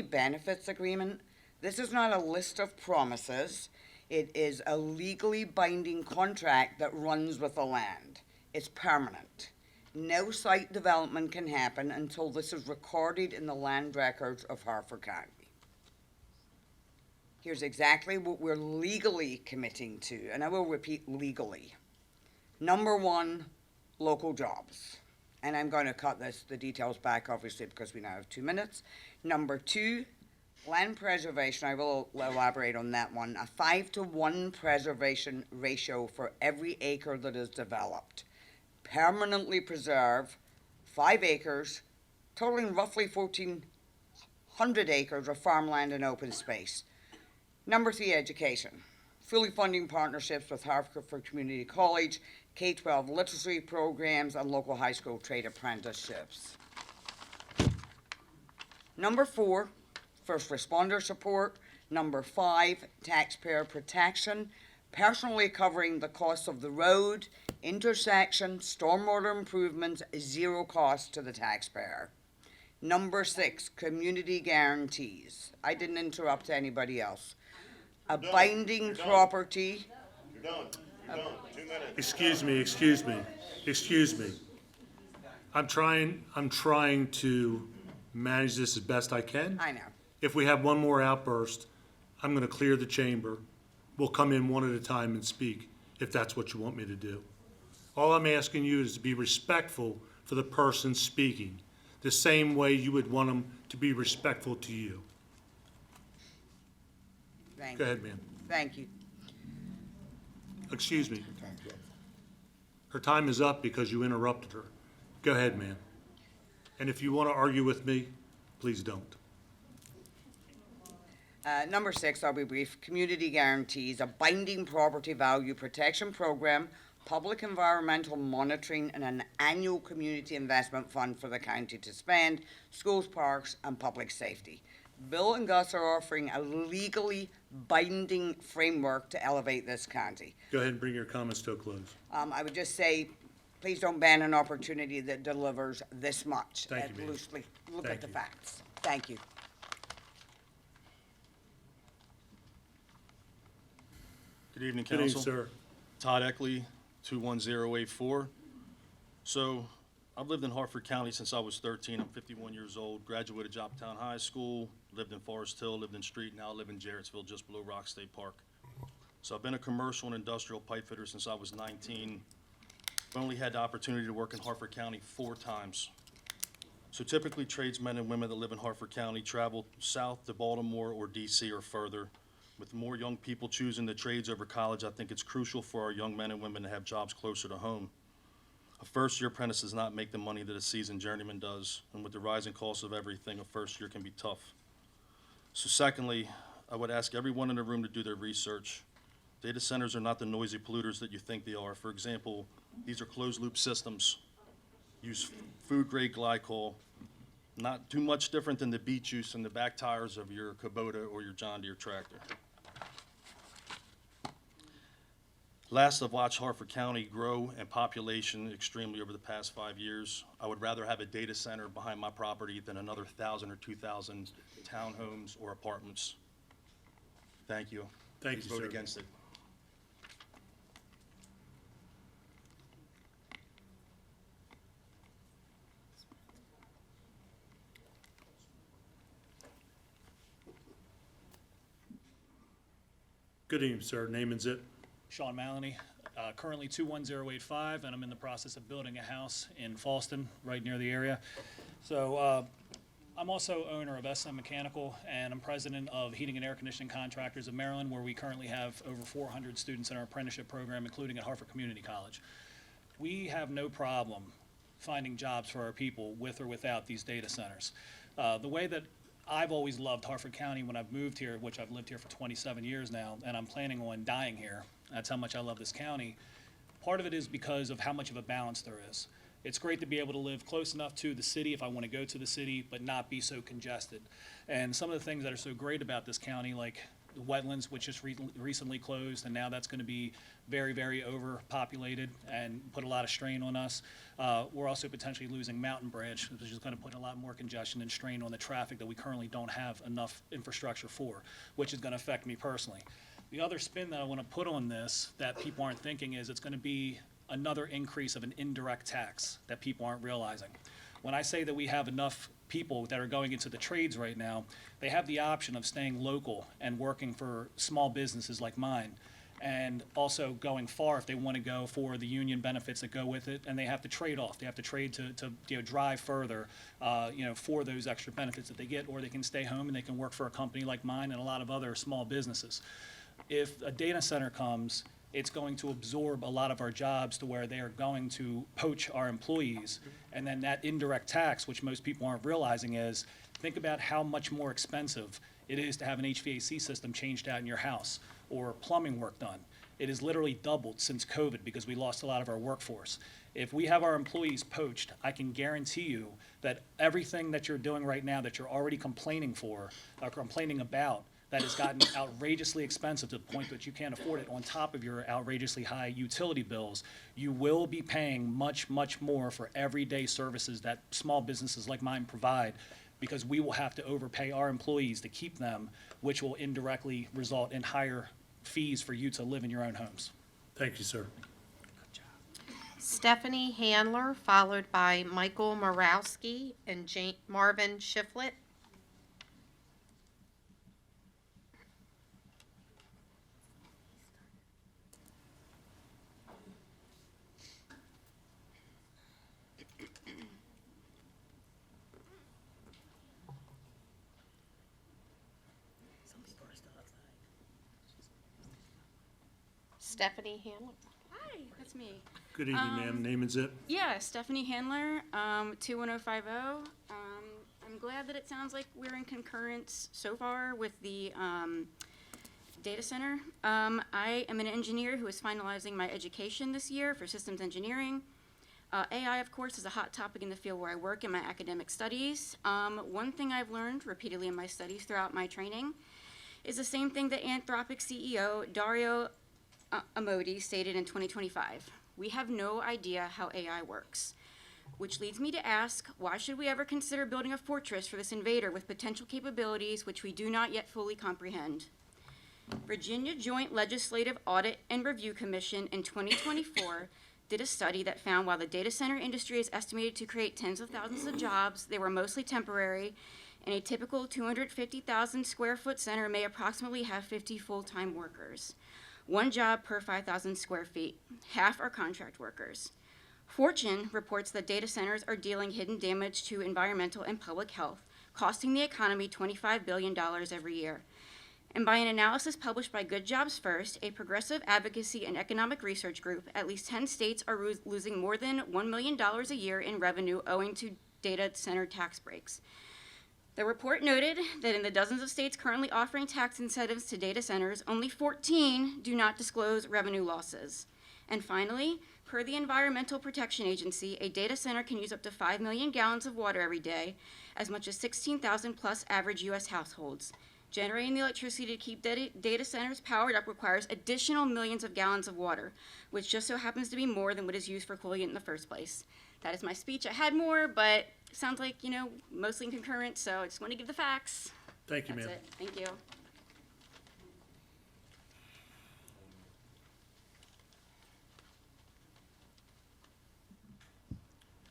benefits agreement. This is not a list of promises. It is a legally binding contract that runs with the land. It's permanent. No site development can happen until this is recorded in the land records of Harford County. Here's exactly what we're legally committing to, and I will repeat legally. Number one, local jobs. And I'm going to cut the details back, obviously, because we now have 2 minutes. Number two, land preservation. I will elaborate on that one. A 5-to-1 preservation ratio for every acre that is developed. Permanently preserve 5 acres, totaling roughly 1,400 acres of farmland and open space. Number 3, education. Fully funding partnerships with Harford Community College, K-12 literacy programs, and local high school trade apprenticeships. Number 4, first responder support. Number 5, taxpayer protection, personally covering the cost of the road, intersection, stormwater improvements, 0 cost to the taxpayer. Number 6, community guarantees. I didn't interrupt anybody else. A binding property. You're done. 2 minutes. Excuse me. I'm trying to manage this as best I can. I know. If we have one more outburst, I'm going to clear the chamber. We'll come in one at a time and speak, if that's what you want me to do. All I'm asking you is to be respectful for the person speaking, the same way you would want them to be respectful to you. Go ahead, ma'am. Thank you. Excuse me. Her time is up because you interrupted her. Go ahead, ma'am. And if you want to argue with me, please don't. Number 6, I'll be brief. Community guarantees, a binding property value protection program, public environmental monitoring, and an annual community investment fund for the county to spend, schools, parks, and public safety. Bill and Gus are offering a legally binding framework to elevate this county. Go ahead and bring your comments to a close. I would just say, please don't ban an opportunity that delivers this much. Thank you, ma'am. Loosely look Thank at the you. facts. Thank you. Good evening, Good evening, council. sir. Todd Eckley, 21084. So I've lived in Harford County since I was 13. I'm 51 years old, graduated Joppatown High School, lived in Forest Hill, lived in Street, now I live in Jarrettsville, just below Rock State Park. So I've been a commercial and industrial pipe fitter since I was 19. I've only had the opportunity to work in Harford County 4 times. So typically tradesmen and women that live in Harford County travel south to Baltimore or DC or further. With more young people choosing the trades over college, I think it's crucial for our young men and women to have jobs closer to home. A first-year apprentice does not make the money that a seasoned journeyman does, and with the rising cost of everything, a first year can be tough. So secondly, I would ask everyone in the room to do their research. Data centers are not the noisy polluters that you think they are. For example, these are closed-loop systems, use food-grade glycol, not too much different than the beet juice in the back tires of your Kubota or your John Deere tractor. Last, I've watched Harford County grow in population extremely over the past 5 years. I would rather have a data center behind my property than another 1,000 or 2,000 townhomes or apartments. Thank you. Thank Please you, vote sir. against it. Good evening, sir. Name and zip. Sean Maloney, currently 21085, and I'm in the process of building a house in Falston, right near the area. So I'm also owner of SM Mechanical, and I'm president of Heating and Air Conditioning Contractors of Maryland, where we currently have over 400 students in our apprenticeship program, including at Harford Community College. We have no problem finding jobs for our people with or without these data centers. The way that I've always loved Harford County when I've moved here, which I've lived here for 27 years now, and I'm planning on dying here. That's how much I love this county. Part of it is because of how much of a balance there is. It's great to be able to live close enough to the city if I want to go to the city, but not be so congested. And some of the things that are so great about this county, like the wetlands, which just recently closed, and now that's going to be very, very overpopulated and put a lot of strain on us. We're also potentially losing Mountain Branch, which is going to put a lot more congestion and strain on the traffic that we currently don't have enough infrastructure for, which is going to affect me personally. The other spin that I want to put on this that people aren't thinking is it's going to be another increase of an indirect tax that people aren't realizing. When I say that we have enough people that are going into the trades right now, they have the option of staying local and working for small businesses like mine, and also going far if they want to go for the union benefits that go with it, and they have to trade off. They have to trade to drive further, for those extra benefits that they get, or they can stay home and they can work for a company like mine and a lot of other small businesses. If a data center comes, it's going to absorb a lot of our jobs to where they are going to poach our employees. And then that indirect tax, which most people aren't realizing, is think about how much more expensive it is to have an HVAC system changed out in your house or plumbing work done. It has literally doubled since COVID because we lost a lot of our workforce. If we have our employees poached, I can guarantee you that everything that you're doing right now that you're already complaining about, that has gotten outrageously expensive to the point that you can't afford it, on top of your outrageously high utility bills, you will be paying much, much more for everyday services that small businesses like mine provide, because we will have to overpay our employees to keep them, which will indirectly result in higher fees for you to live in your own homes. Thank you, sir. Stephanie Handler, followed by Michael Morowski and Marvin Shiflett. Stephanie Handler. Hi, that's me. Good evening, ma'am. Name and zip. Yeah, Stephanie Handler, 21050. I'm glad that it sounds like we're in concurrence so far with the data center. I am an engineer who is finalizing my education this year for systems engineering. AI, of course, is a hot topic in the field where I work in my academic studies. One thing I've learned repeatedly in my studies throughout my training is the same thing that Anthropic CEO Dario Amodei stated in 2025. We have no idea how AI works. Which leads me to ask, why should we ever consider building a fortress for this invader with potential capabilities which we do not yet fully comprehend? Virginia Joint Legislative Audit and Review Commission in 2024 did a study that found while the data center industry is estimated to create tens of thousands of jobs, they were mostly temporary, and a typical 250,000 square foot center may approximately have 50 full-time workers. One job per 5,000 square feet. Half are contract workers. Fortune reports that data centers are dealing hidden damage to environmental and public health, costing the economy $25 billion every year. And by an analysis published by Good Jobs First, a progressive advocacy and economic research group, at least 10 states are losing more than $1 million a year in revenue owing to data center tax breaks. The report noted that in the dozens of states currently offering tax incentives to data centers, only 14 do not disclose revenue losses. And finally, per the Environmental Protection Agency, a data center can use up to 5 million gallons of water every day, as much as 16,000 plus average U.S. households. Generating the electricity to keep data centers powered up requires additional millions of gallons of water, which just so happens to be more than what is used for cooling it in the first place. That is my speech. I had more, but it sounds like, mostly in concurrence, so I just want to give the facts. Thank you, ma'am. That's it. Thank you.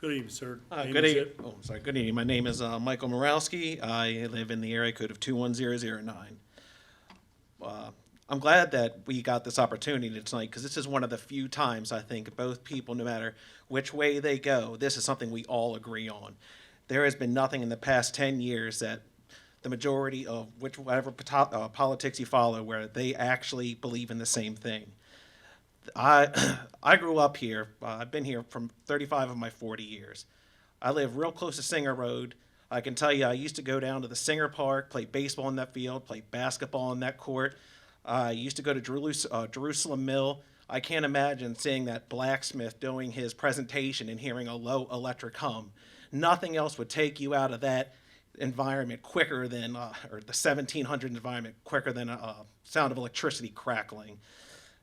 Good evening, sir. Name Good and evening. zip. Oh, sorry. Good evening. My name is Michael Morowski. I live in the area code of 21009. I'm glad that we got this opportunity tonight because this is one of the few times I think both people, no matter which way they go, this is something we all agree on. There has been nothing in the past 10 years that the majority of whatever politics you follow where they actually believe in the same thing. I grew up here. I've been here from 35 of my 40 years. I live real close to Singer Road. I can tell you I used to go down to the Singer Park, play baseball in that field, play basketball in that court. I used to go to Jerusalem Mill. I can't imagine seeing that blacksmith doing his presentation and hearing a low electric hum. Nothing else would take you out of that environment quicker than, or the 1700 environment quicker than a sound of electricity crackling.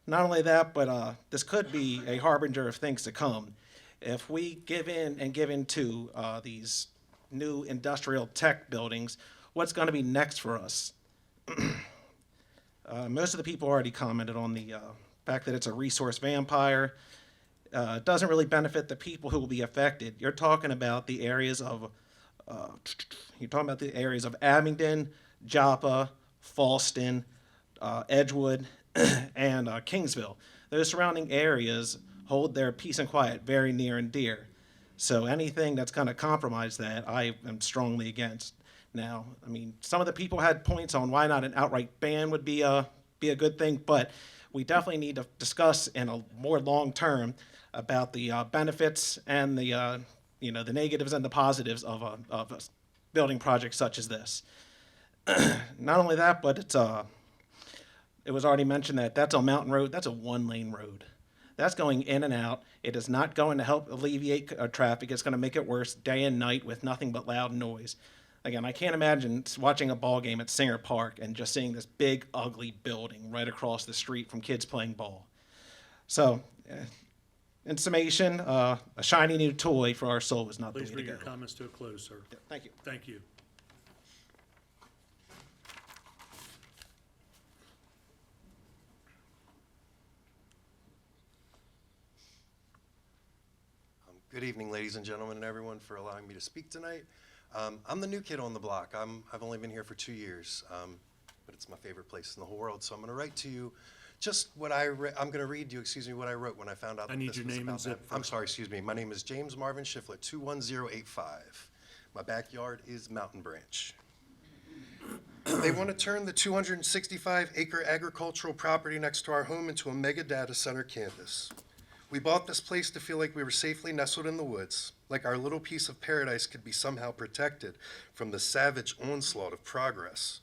Not only that, but this could be a harbinger of things to come. If we give in to these new industrial tech buildings, what's going to be next for us? Most of the people already commented on the fact that it's a resource vampire. It doesn't really benefit the people who will be affected. You're talking about the areas of Abingdon, Joppa, Falston, Edgewood, and Kingsville. Those surrounding areas hold their peace and quiet very near and dear. So anything that's going to compromise that, I am strongly against. Now, I mean, some of the people had points on why not an outright ban would be a good thing, but we definitely need to discuss in a more long term about the benefits and the the negatives and the positives of a building project such as this. Not only that, but it was already mentioned that that's a mountain road. That's a one-lane road. That's going in and out. It is not going to help alleviate traffic. It's going to make it worse day and night with nothing but loud noise. Again, I can't imagine watching a ball game at Singer Park and just seeing this big, ugly building right across the street from kids playing ball. So, in summation, a shiny new toy for our soul is not the way Please to bring go. your comments to a close, sir. Yeah, thank you. Thank you. Good evening, ladies and gentlemen, and everyone, for allowing me to speak tonight. I'm the new kid on the block. I've only been here for 2 years, but it's my favorite place in the whole world. So I'm going to write to you just what I'm going to read you, what I wrote when I found out. I need your name and zip I'm first. sorry, excuse me. My name is James Marvin Shiflett, 21085. My backyard is Mountain Branch. They want to turn the 265-acre agricultural property next to our home into a mega data center campus. We bought this place to feel like we were safely nestled in the woods, like our little piece of paradise could be somehow protected from the savage onslaught of progress.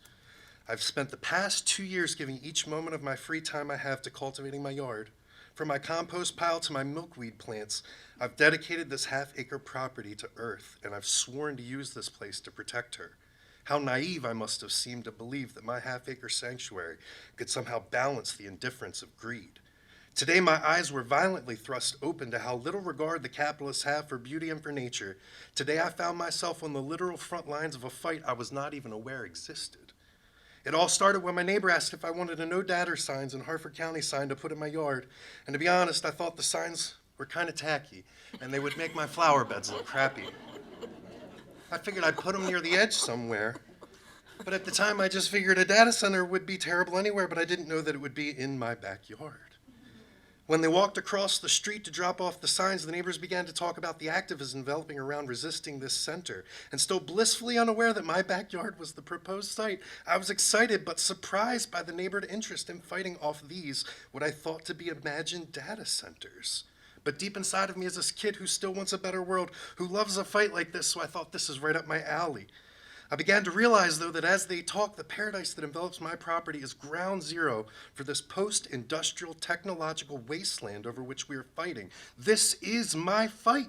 I've spent the past 2 years giving each moment of my free time I have to cultivating my yard. From my compost pile to my milkweed plants, I've dedicated this half-acre property to Earth, and I've sworn to use this place to protect her. How naive I must have seemed to believe that my half-acre sanctuary could somehow balance the indifference of greed. Today, my eyes were violently thrust open to how little regard the capitalists have for beauty and for nature. Today, I found myself on the literal front lines of a fight I was not even aware existed. It all started when my neighbor asked if I wanted a no datter signs and Harford County sign to put in my yard. And to be honest, I thought the signs were kind of tacky, and they would make my flower beds look crappy. I figured I'd put them near the edge somewhere. But at the time, I just figured a data center would be terrible anywhere, but I didn't know that it would be in my backyard. When they walked across the street to drop off the signs, the neighbors began to talk about the activism developing around resisting this center. And still blissfully unaware that my backyard was the proposed site, I was excited but surprised by the neighborhood interest in fighting off these, what I thought to be imagined data centers. But deep inside of me is this kid who still wants a better world, who loves a fight like this, so I thought this is right up my alley. I began to realize, though, that as they talk, the paradise that envelops my property is ground zero for this post-industrial technological wasteland over which we are fighting. This is my fight.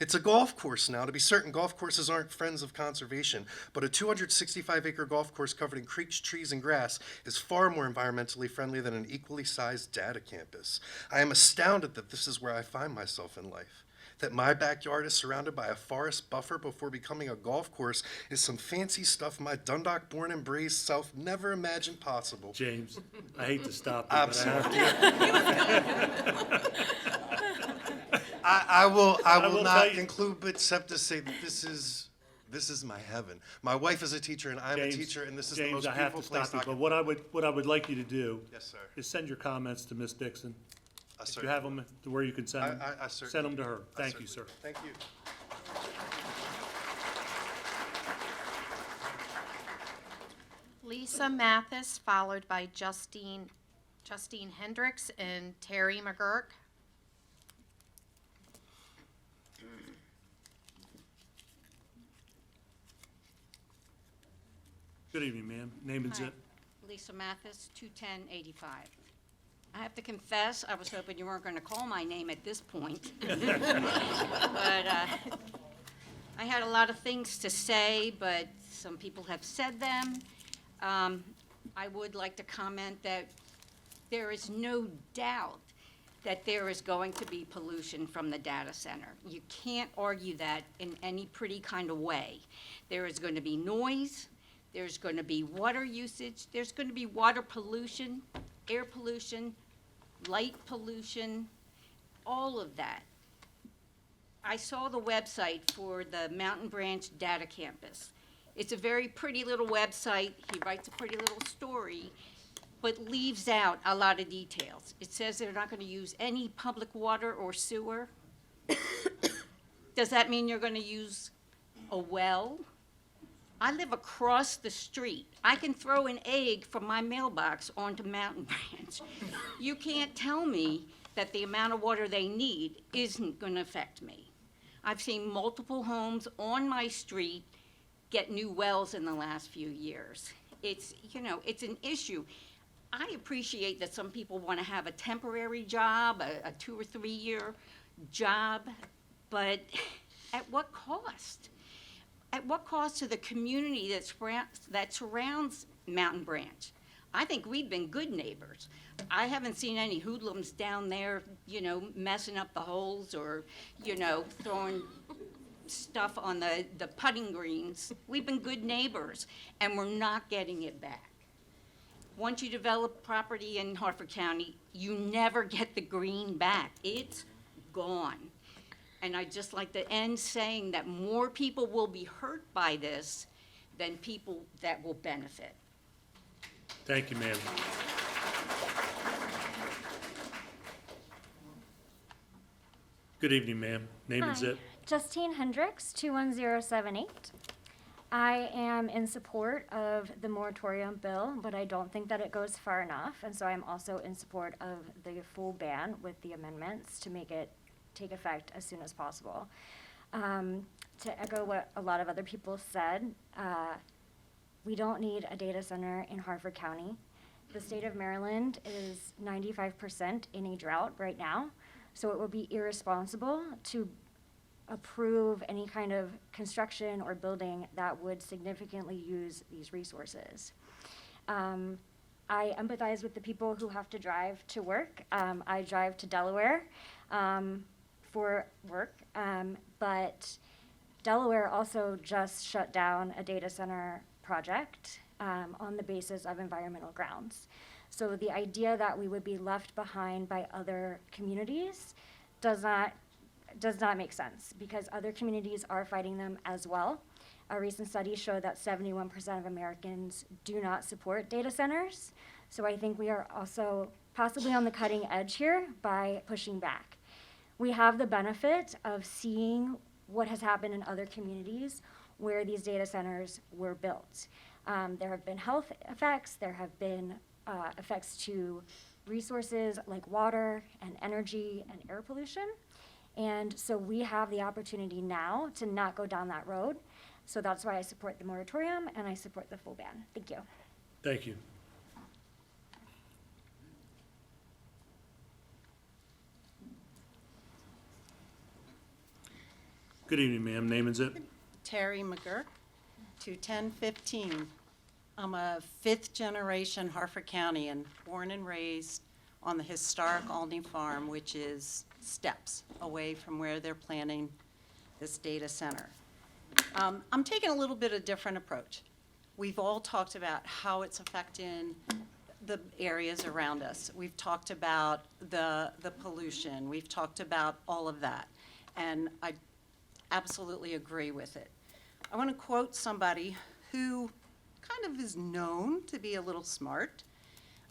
It's a golf course now. To be certain, golf courses aren't friends of conservation, but a 265-acre golf course covered in creeks, trees, and grass is far more environmentally friendly than an equally sized data campus. I am astounded that this is where I find myself in life. That my backyard is surrounded by a forest buffer before becoming a golf course is some fancy stuff my Dundalk-born and braised self never imagined possible. James, I hate to stop you, I'm but sorry. I I will will not tell you- conclude, but except to say that this is my heaven. My wife is a teacher, and I'm a teacher, and this is the most James, I have beautiful to place. stop you, I but can- what I would like you to do Yes, sir. is send your comments to Ms. Dixon. I If you certainly have them to where you can send them, I certainly send them to will. her. I Thank you, sir. certainly will. Thank you. Lisa Mathis, followed by Justine Hendricks and Terry McGurk. Good evening, ma'am. Name and Hi. zip. Lisa Mathis, 21085. I have to confess, I was hoping you weren't going to call my name at this point. But I had a lot of things to say, but some people have said them. I would like to comment that there is no doubt that there is going to be pollution from the data center. You can't argue that in any pretty kind of way. There is going to be noise, there's going to be water usage, there's going to be water pollution, air pollution, light pollution, all of that. I saw the website for the Mountain Branch Data Campus. It's a very pretty little website. He writes a pretty little story, but leaves out a lot of details. It says they're not going to use any public water or sewer. Does that mean you're going to use a well? I live across the street. I can throw an egg from my mailbox onto Mountain Branch. You can't tell me that the amount of water they need isn't going to affect me. I've seen multiple homes on my street get new wells in the last few years. It's, you know, it's an issue. I appreciate that some people want to have a temporary job, a 2 or 3 year job, but at what cost? At what cost to the community that surrounds Mountain Branch? I think we've been good neighbors. I haven't seen any hoodlums down there, you know, messing up the holes or, you know, throwing stuff on the putting greens. We've been good neighbors, and we're not getting it back. Once you develop property in Harford County, you never get the green back. It's gone. And I'd just like to end saying that more people will be hurt by this than people that will benefit. Thank you, ma'am. Good evening, ma'am. Name and Hi. zip. Justine Hendricks, 21078. I am in support of the moratorium bill, but I don't think that it goes far enough. And so I'm also in support of the full ban with the amendments to make it take effect as soon as possible. To echo what a lot of other people said, we don't need a data center in Harford County. The state of Maryland is 95% in a drought right now, so it would be irresponsible to approve any kind of construction or building that would significantly use these resources. I empathize with the people who have to drive to work. I drive to Delaware for work, but Delaware also just shut down a data center project on the basis of environmental grounds. So the idea that we would be left behind by other communities does not make sense, because other communities are fighting them as well. A recent study showed that 71% of Americans do not support data centers. So I think we are also possibly on the cutting edge here by pushing back. We have the benefit of seeing what has happened in other communities where these data centers were built. There have been health effects, there have been effects to resources like water and energy and air pollution. And so we have the opportunity now to not go down that road. So that's why I support the moratorium and I support the full ban. Thank you. Thank you. Good evening, ma'am. Name and zip? Terry McGurk, 21015. I'm a fifth-generation Harford County born and raised on the historic Aldney Farm, which is steps away from where they're planning this data center. I'm taking a little bit of a different approach. We've all talked about how it's affecting the areas around us. We've talked about the pollution. We've talked about all of that. And I absolutely agree with it. I want to quote somebody who kind of is known to be a little smart.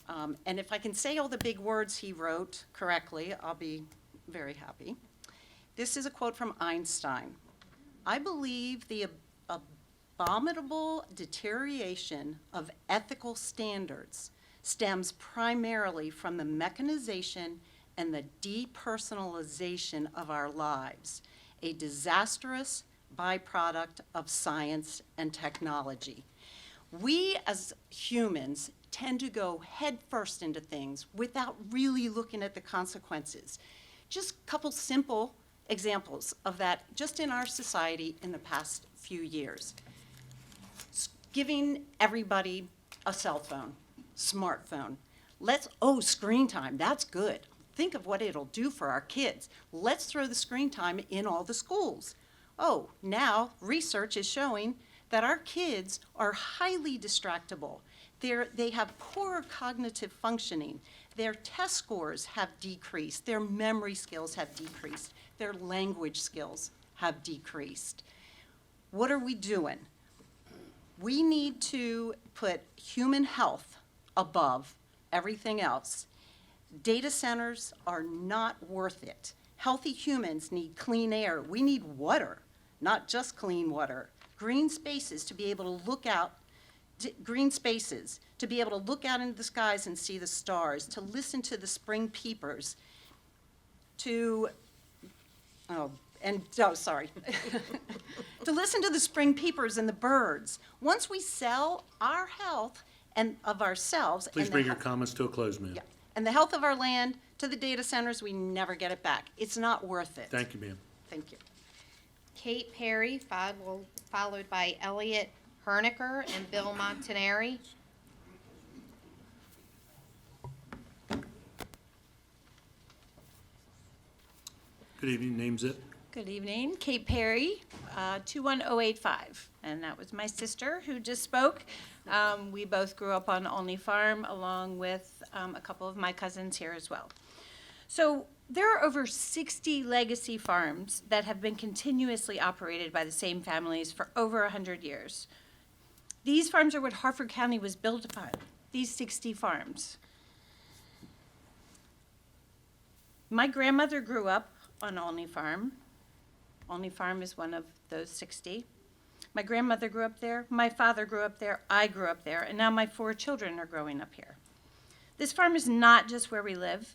And if I can say all the big words he wrote correctly, I'll be very happy. This is a quote from Einstein. I believe the abominable deterioration of ethical standards stems primarily from the mechanization and the depersonalization of our lives, a disastrous byproduct of science and technology. We as humans tend to go headfirst into things without really looking at the consequences. Just a couple simple examples of that just in our society in the past few years. Giving everybody a cell phone, smartphone. Screen time, that's good. Think of what it'll do for our kids. Let's throw the screen time in all the schools. Now research is showing that our kids are highly distractible. They have poor cognitive functioning. Their test scores have decreased. Their memory skills have decreased. Their language skills have decreased. What are we doing? We need to put human health above everything else. Data centers are not worth it. Healthy humans need clean air. We need water, not just clean water. Green spaces to be able to look out, green spaces to be able to look out into the skies and see the stars, to listen to the spring peepers, to listen to the spring peepers and the birds. Once we sell our health and of ourselves. Please bring your comments to a close, ma'am. Yeah, and the health of our land to the data centers, we never get it back. It's not worth it. Thank you, ma'am. Thank you. Kate Perry, followed by Elliot Hernicker and Bill Montanari. Good evening, name zip? Good evening, Kate Perry, 21085, and that was my sister who just spoke. We both grew up on Olney Farm along with a couple of my cousins here as well. So there are over 60 legacy farms that have been continuously operated by the same families for over 100 years. These farms are what Harford County was built upon, these 60 farms. My grandmother grew up on Olney Farm. Olney Farm is one of those 60. My grandmother grew up there, my father grew up there, I grew up there, and now my 4 children are growing up here. This farm is not just where we live,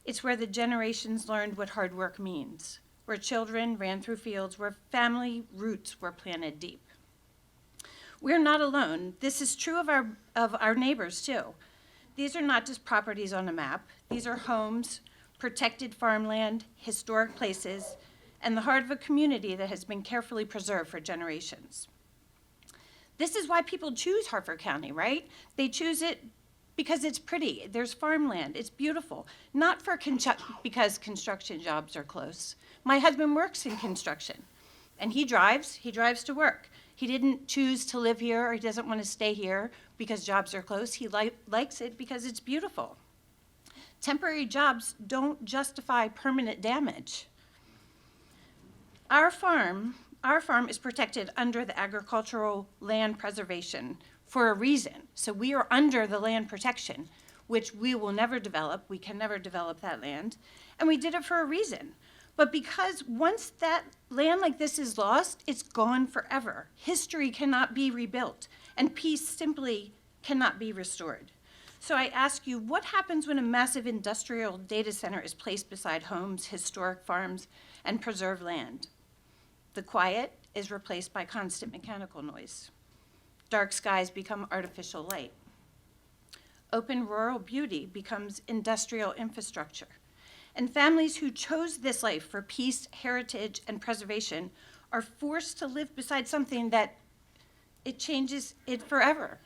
it's where the generations learned what hard work means, where children ran through fields, where family roots were planted deep. We're not alone. This is true of our neighbors too. These are not just properties on a map. These are homes, protected farmland, historic places, and the heart of a community that has been carefully preserved for generations. This is why people choose Harford County, right? They choose it because it's pretty, there's farmland, it's beautiful. Not because construction jobs are close. My husband works in construction, and he drives to work. He didn't choose to live here, or he doesn't want to stay here because jobs are close. He likes it because it's beautiful. Temporary jobs don't justify permanent damage. Our farm is protected under the agricultural land preservation for a reason. So we are under the land protection, which we will never develop. We can never develop that land. And we did it for a reason. But because once that land like this is lost, it's gone forever. History cannot be rebuilt, and peace simply cannot be restored. So I ask you, what happens when a massive industrial data center is placed beside homes, historic farms, and preserved land? The quiet is replaced by constant mechanical noise. Dark skies become artificial light. Open rural beauty becomes industrial infrastructure. And families who chose this life for peace, heritage, and preservation are forced to live beside something that it changes it forever.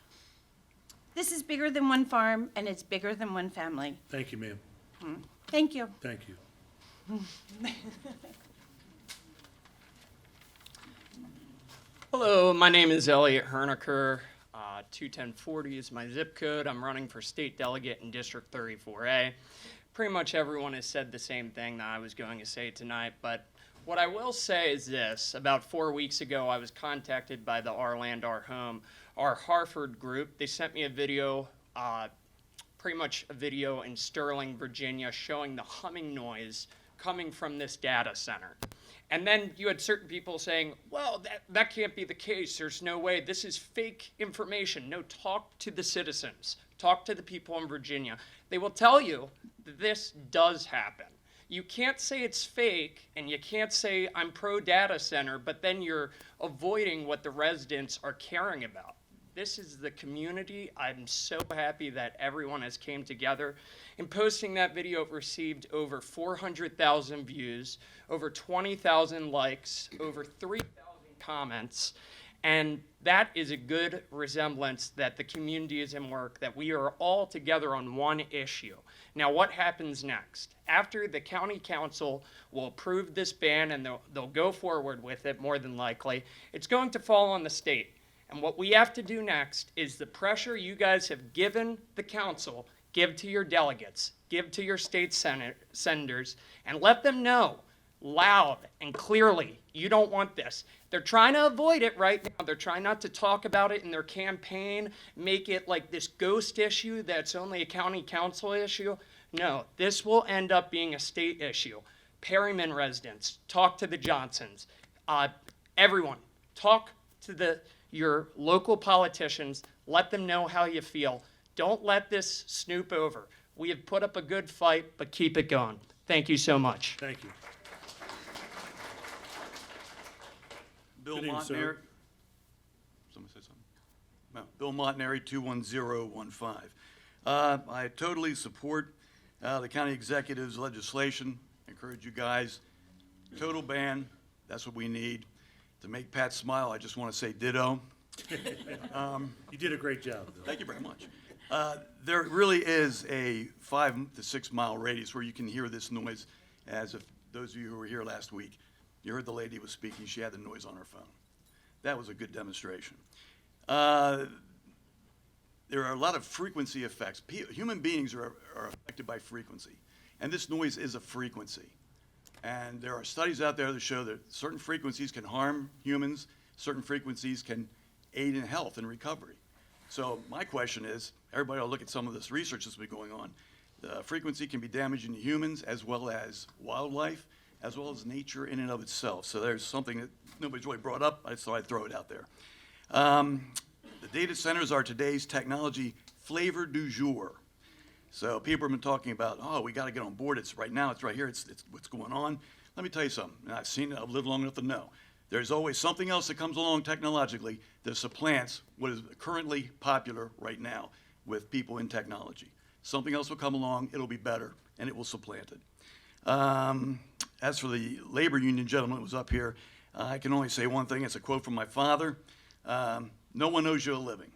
This is bigger than one farm, and it's bigger than one family. Thank you, ma'am. Thank you. Thank you. Hello, my name is Elliot Herniker. 21040 is my zip code. I'm running for state delegate in District 34A. Pretty much everyone has said the same thing that I was going to say tonight, but what I will say is this. About 4 weeks ago, I was contacted by the Our Land, Our Home, our Harford group. They sent me a video, pretty much a video in Sterling, Virginia, showing the humming noise coming from this data center. And then you had certain people saying, well, that can't be the case. There's no way. This is fake information. No, talk to the citizens. Talk to the people in Virginia. They will tell you that this does happen. You can't say it's fake, and you can't say I'm pro-data center, but then you're avoiding what the residents are caring about. This is the community. I'm so happy that everyone has came together. In posting that video, it received over 400,000 views, over 20,000 likes, over 3,000 comments, and that is a good resemblance that the community is in work, that we are all together on one issue. Now, what happens next? After the county council will approve this ban and they'll go forward with it, more than likely, it's going to fall on the state. And what we have to do next is the pressure you guys have given the council, give to your delegates, give to your state senators, and let them know loud and clearly you don't want this. They're trying to avoid it right now. They're trying not to talk about it in their campaign, make it like this ghost issue that's only a county council issue. No, this will end up being a state issue. Perryman residents, talk to the Johnsons. Everyone, talk to your local politicians. Let them know how you feel. Don't let this snoop over. We have put up a good fight, but keep it going. Thank you so much. Thank you. Bill Good evening, sir. Montanari. Someone say something? No. Bill Montanari, 21015. I totally support the county executive's legislation. Encourage you guys. Total ban. That's what we need. To make Pat smile, I just want to say ditto. You did a great job, Bill. Thank you very much. There really is a 5 to 6 mile radius where you can hear this noise, as if those of you who were here last week, you heard the lady was speaking, she had the noise on her phone. That was a good demonstration. There are a lot of frequency effects. Human beings are affected by frequency, and this noise is a frequency. And there are studies out there that show that certain frequencies can harm humans, certain frequencies can aid in health and recovery. So my question is, everybody will look at some of this research that's been going on. The frequency can be damaging to humans as well as wildlife, as well as nature in and of itself. So there's something that nobody's really brought up, so I'd throw it out there. The data centers are today's technology flavor du jour. So people have been talking about, oh, we got to get on board. It's right now, it's right here, it's what's going on. Let me tell you something, and I've seen it, I've lived long enough to know. There's always something else that comes along technologically that supplants what is currently popular right now with people in technology. Something else will come along, it'll be better, and it will supplant it. As for the labor union gentleman that was up here, I can only say one thing. It's a quote from my father. No one owes you a living.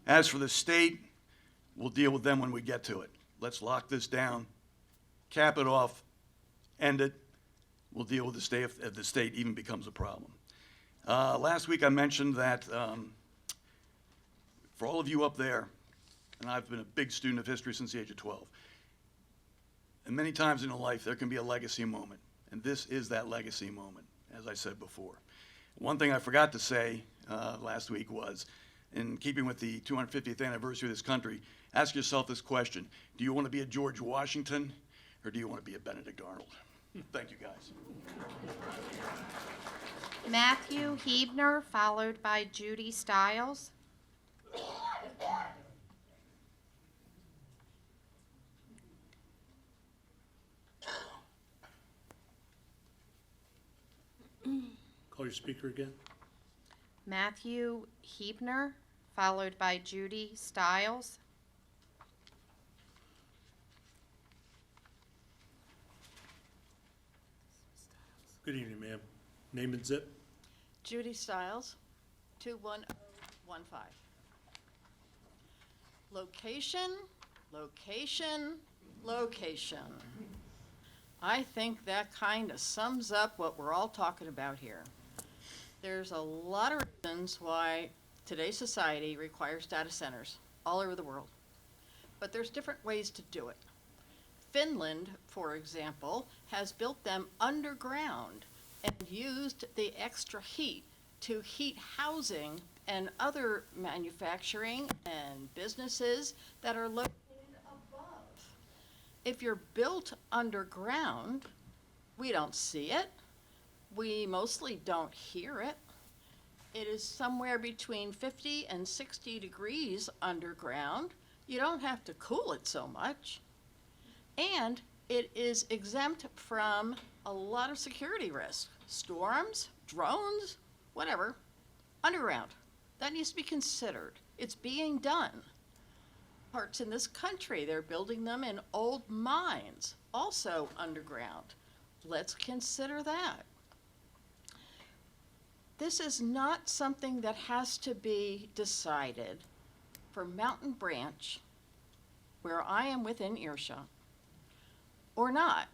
As for the state, we'll deal with them when we get to it. Let's lock this down, cap it off, end it. We'll deal with the state if the state even becomes a problem. Last week I mentioned that for all of you up there, and I've been a big student of history since the age of 12, and many times in life there can be a legacy moment, and this is that legacy moment, as I said before. One thing I forgot to say last week was, in keeping with the 250th anniversary of this country, ask yourself this question: do you want to be a George Washington, or do you want to be a Benedict Arnold? Thank you, guys. Matthew Hebner, followed by Judy Stiles. Call your speaker again. Matthew Hebner, followed by Judy Stiles. Good evening, ma'am. Name and zip. Judy Stiles, 21015. Location, location, location. I think that kind of sums up what we're all talking about here. There's a lot of reasons why today's society requires data centers all over the world, but there's different ways to do it. Finland, for example, has built them underground and used the extra heat to heat housing and other manufacturing and businesses that are located above. If you're built underground, we don't see it. We mostly don't hear it. It is somewhere between 50 and 60 degrees underground. You don't have to cool it so much. And it is exempt from a lot of security risks. Storms, drones, whatever, underground. That needs to be considered. It's being done. Parts in this country, they're building them in old mines, also underground. Let's consider that. This is not something that has to be decided for Mountain Branch, where I am within earshot, or not.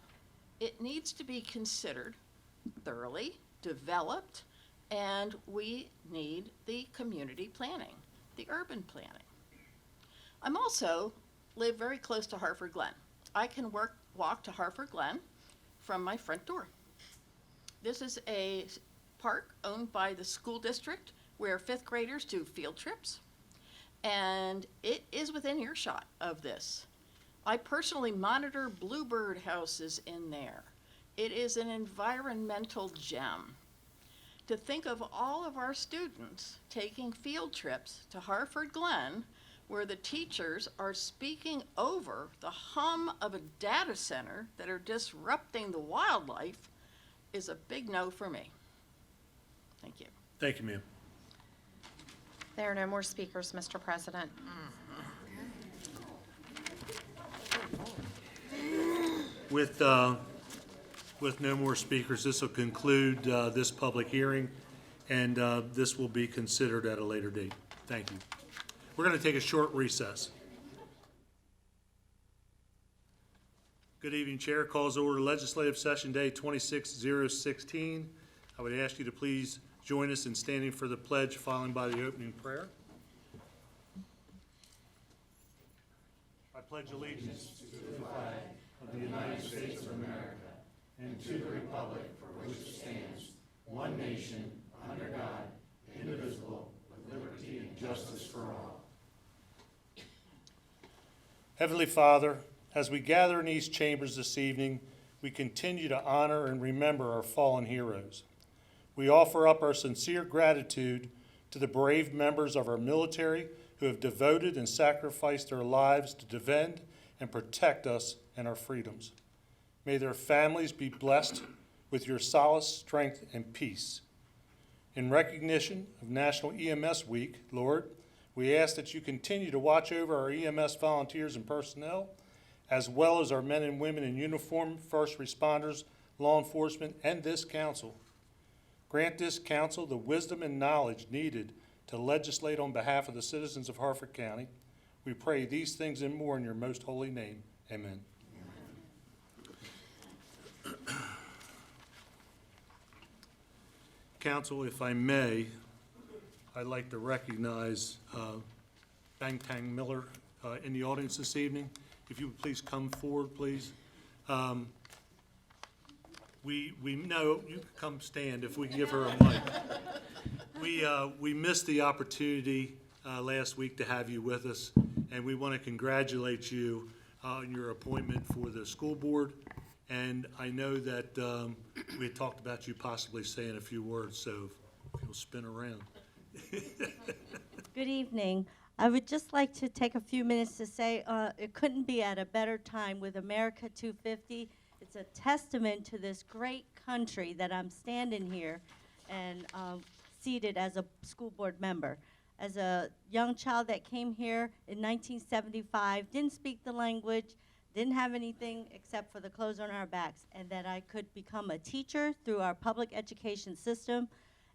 It needs to be considered thoroughly, developed, and we need the community planning, the urban planning. I'm also live very close to Harford Glen. I can walk to Harford Glen from my front door. This is a park owned by the school district where 5th graders do field trips, and it is within earshot of this. I personally monitor bluebird houses in there. It is an environmental gem. To think of all of our students taking field trips to Harford Glen, where the teachers are speaking over the hum of a data center that are disrupting the wildlife, is a big no for me. Thank you. Thank you, ma'am. There are no more speakers, Mr. President. With no more speakers, this will conclude this public hearing, and this will be considered at a later date. Thank you. We're going to take a short recess. Good evening, Chair. Calls to order Legislative Session Day 26-016. I would ask you to please join us in standing for the pledge, followed by the opening prayer. I pledge allegiance to the flag of the United States of America and to the republic for which it stands, one nation, under God, indivisible, with liberty and justice for all. Heavenly Father, as we gather in these chambers this evening we continue to honor and remember our fallen heroes. We offer up our sincere gratitude to the brave members of our military who have devoted and sacrificed their lives to defend and protect us and our freedoms. May their families be blessed with your solace, strength, and peace. In recognition of National EMS Week, Lord, we ask that you continue to watch over our EMS volunteers and personnel, as well as our men and women in uniform, first responders, law enforcement, and this council. Grant this council the wisdom and knowledge needed to legislate on behalf of the citizens of Harford County. We pray these things and more in your most holy name. Amen. Council, if I may, I'd like to recognize Bang Tang Miller in the audience this evening. If you would please come forward, please. We know, you can come stand if we can give her a mic. We missed the opportunity last week to have you with us, and we want to congratulate you on your appointment for the school board. And I know that we had talked about you possibly saying a few words, so if you'll spin around. Good evening. I would just like to take a few minutes to say it couldn't be at a better time with America 250. It's a testament to this great country that I'm standing here and seated as a school board member. As a young child that came here in 1975, didn't speak the language, didn't have anything except for the clothes on our backs, and that I could become a teacher through our public education system,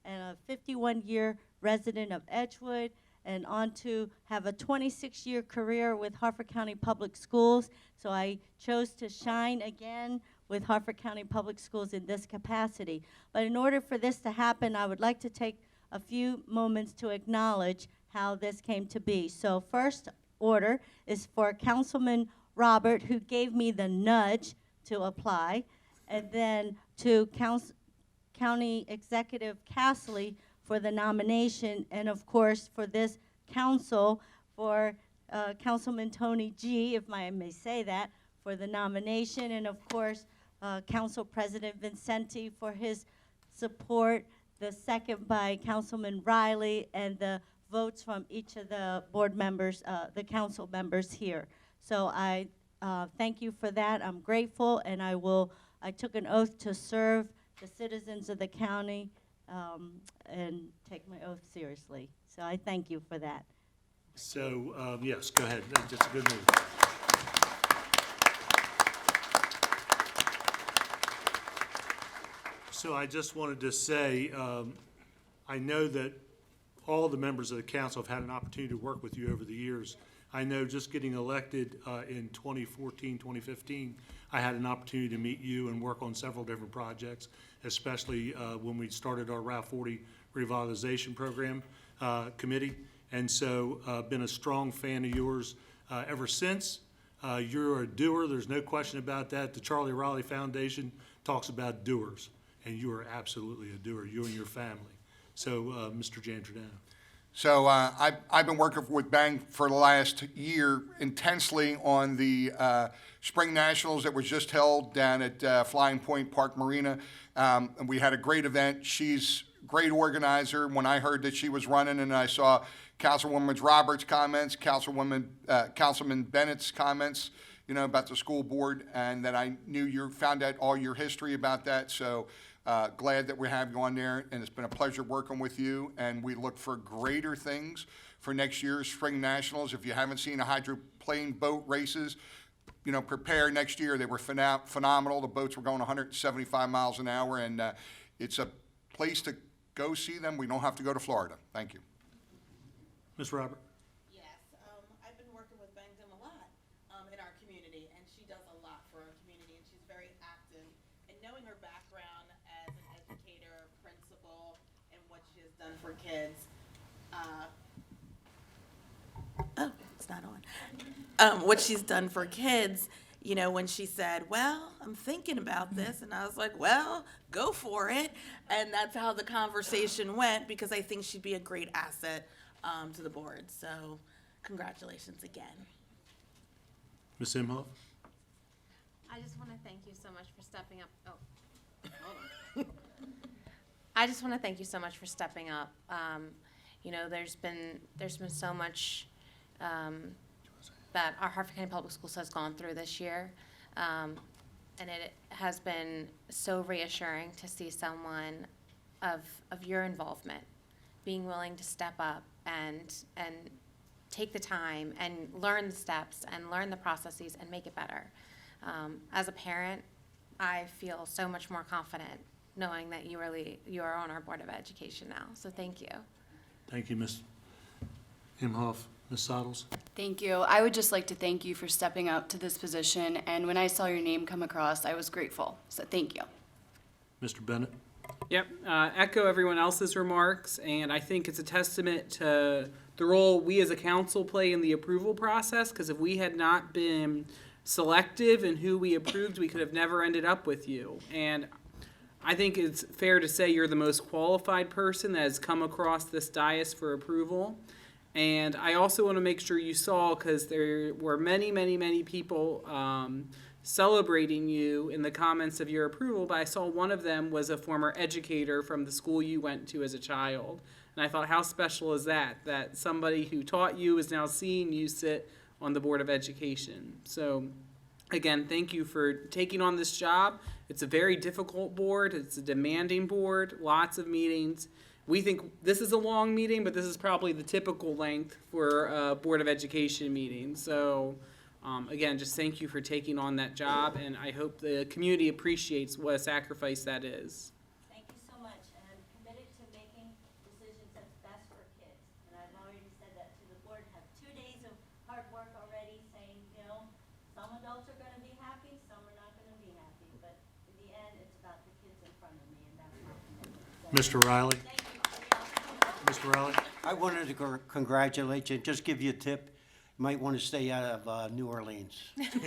and a 51-year resident of Edgewood, and on to have a 26-year career with Harford County Public Schools. So I chose to shine again with Harford County Public Schools in this capacity. But in order for this to happen, I would like to take a few moments to acknowledge how this came to be. So first order is for Councilman Robert, who gave me the nudge to apply, and then to County Executive Castley for the nomination, and of course for this council for Councilman Tony G., if I may say that, for the nomination, and of course Council President Vincenti for his support, the second by Councilman Riley, and the votes from each of the board members, the council members here. So I thank you for that. I'm grateful, and I took an oath to serve the citizens of the county and take my oath seriously. So I thank you for that. So, yes, go ahead. That's a good move. So I just wanted to say, I know that all the members of the council have had an opportunity to work with you over the years. I know just getting elected in 2014, 2015, I had an opportunity to meet you and work on several different projects, especially when we started our Route 40 revitalization program committee. And so been a strong fan of yours ever since. You're a doer, there's no question about that. The Charlie Riley Foundation talks about doers, and you are absolutely a doer, you and your family. So, Mr. Giangiordano. So I've been working with Bang for the last year intensely on the Spring Nationals that was just held down at Flying Point Park Marina. And we had a great event. She's a great organizer. When I heard that she was running and I saw Councilwoman Roberts' comments, Councilman Bennett's comments, you know, about the school board, and that I knew you found out all your history about that. So glad that we have you on there, and it's been a pleasure working with you, and we look for greater things for next year's Spring Nationals. If you haven't seen the hydroplane boat races, you know, prepare next year. They were phenomenal. The boats were going 175 miles an hour, and it's a place to go see them. We don't have to go to Florida. Thank you. Ms. Robert. Yes, I've been working with Bangdom a lot in our community, and she does a lot for our community, and she's very active. And knowing her background as an educator, principal, and what she has done for kids, oh, it's not on. What she's done for kids, you know, when she said, well, I'm thinking about this, and I was like, well, go for it. And that's how the conversation went, because I think she'd be a great asset to the board. So congratulations again. Ms. Imhoff. I just want to thank you so much for stepping up. Oh, hold on. I just want to thank you so much for stepping up. You know, there's been so much that our Harford County Public Schools has gone through this year, and it has been so reassuring to see someone of your involvement being willing to step up and take the time and learn the steps and learn the processes and make it better. As a parent, I feel so much more confident knowing that you are on our Board of Education now. So thank you. Thank you, Ms. Imhoff. Ms. Sottles? Thank you. I would just like to thank you for stepping up to this position, and when I saw your name come across, I was grateful. So thank you. Mr. Bennett? Yep, echo everyone else's remarks, and I think it's a testament to the role we as a council play in the approval process, because if we had not been selective in who we approved, we could have never ended up with you. And I think it's fair to say you're the most qualified person that has come across this dais for approval. And I also want to make sure you saw, because there were many, many, many people celebrating you in the comments of your approval, but I saw one of them was a former educator from the school you went to as a child. And I thought, how special is that somebody who taught you is now seeing you sit on the Board of Education. So again, thank you for taking on this job. It's a very difficult board. It's a demanding board, lots of meetings. We think this is a long meeting, but this is probably the typical length for a Board of Education meeting. So again, just thank you for taking on that job, and I hope the community appreciates what a sacrifice that is. Thank you so much, and I'm committed to making decisions that's best for kids. And I've already said that to the board, have 2 days of hard work already, saying, you know, some adults are gonna be happy, some are not gonna be happy, but in the end, it's about the kids in front of me, and that's my commitment. So, Mr. Riley? thank you. Mr. Riley? I wanted to congratulate you, just give you a tip. You might want to stay out of New Orleans. Too busy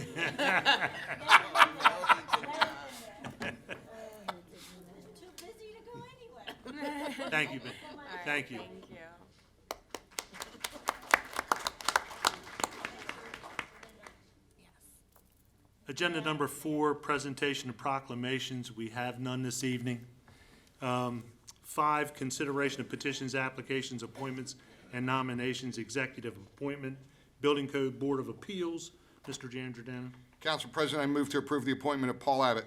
to go anywhere. Thank you, Ben. Thank you. Thank you. Agenda number 4, presentation of proclamations. We have none this evening. 5, consideration of petitions, applications, appointments, and nominations, executive appointment, Building Code Board of Appeals. Mr. Giangiordano. Council President, I move to approve the appointment of Paul Abbott.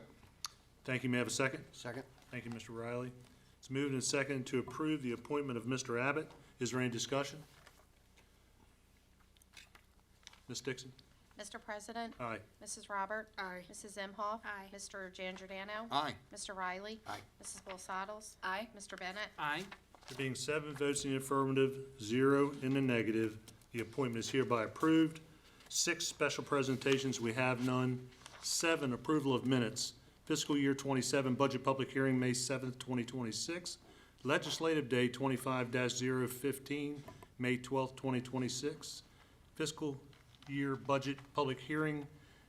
Thank you. May I have a second? Second. Thank you, Mr. Riley. It's moved and seconded to approve the appointment of Mr. Abbott. Is there any discussion? Ms. Dixon? Mr. President? Aye. Mrs. Robert? Aye. Mrs. Imhoff? Aye. Mr. Giangiordano? Aye. Mr. Riley? Aye. Mrs. Bosaddles? Aye. Mr. Bennett? Aye. There being 7 votes in the affirmative, 0 in the negative, the appointment is hereby approved. 6, special presentations, we have none. 7, approval of minutes. Fiscal year 27, budget public hearing, May 7th, 2026. Legislative day 25-015, May 12th, 2026. Fiscal year budget public hearing,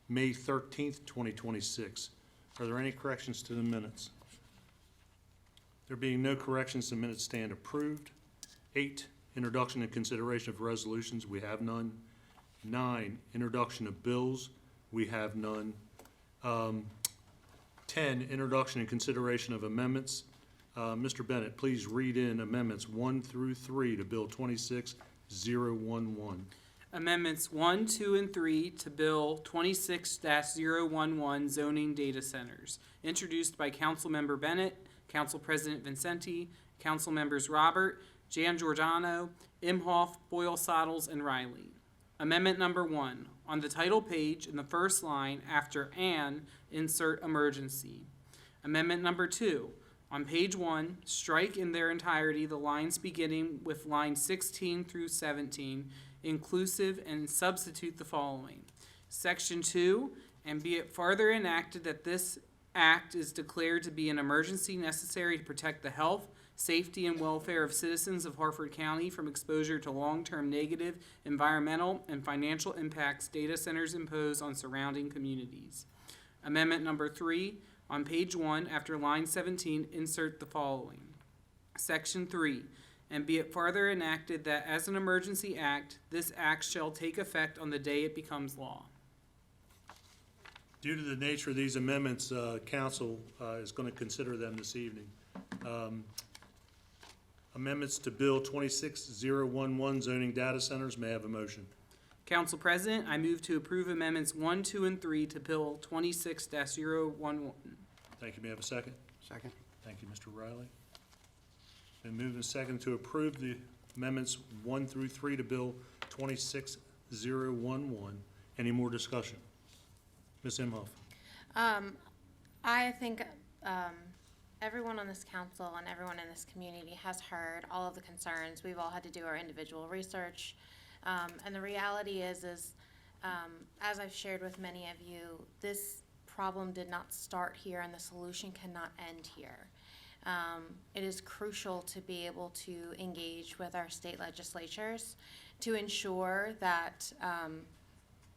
May 13th, 2026. Are there any corrections to the minutes? There being no corrections, the minutes stand approved. 8, introduction and consideration of resolutions, we have none. 9, introduction of bills, we have none. 10, introduction and consideration of amendments. Mr. Bennett, please read in amendments 1 through 3 to Bill 26-011. Amendments 1, 2, and 3 to Bill 26-011 zoning data centers, introduced by Councilmember Bennett, Council President Vincenti, Council Members Robert, Giangiordano, Imhoff, Boyle, Sottles, and Riley. Amendment number 1, on the title page in the first line after "and," insert "emergency." Amendment number 2, on page 1, strike in their entirety the lines beginning with line 16 through 17, inclusive, and substitute the following. Section 2, and be it farther enacted that this act is declared to be an emergency necessary to protect the health, safety, and welfare of citizens of Harford County from exposure to long-term negative environmental and financial impacts data centers impose on surrounding communities. Amendment number 3, on page 1, after line 17, insert the following. Section 3, and be it farther enacted that as an emergency act, this act shall take effect on the day it becomes law. Due to the nature of these amendments, council is going to consider them this evening. Amendments to Bill 26011 zoning data centers. May I have a motion? Council President, I move to approve amendments 1, 2, and 3 to Bill 26-011. Thank you. May I have a second? Second. Thank you, Mr. Riley. Been moved and seconded to approve the amendments 1 through 3 to Bill 26011. Any more discussion? Ms. Imhoff? I think everyone on this council and everyone in this community has heard all of the concerns. We've all had to do our individual research. And the reality is as I've shared with many of you, this problem did not start here and the solution cannot end here. It is crucial to be able to engage with our state legislatures to ensure that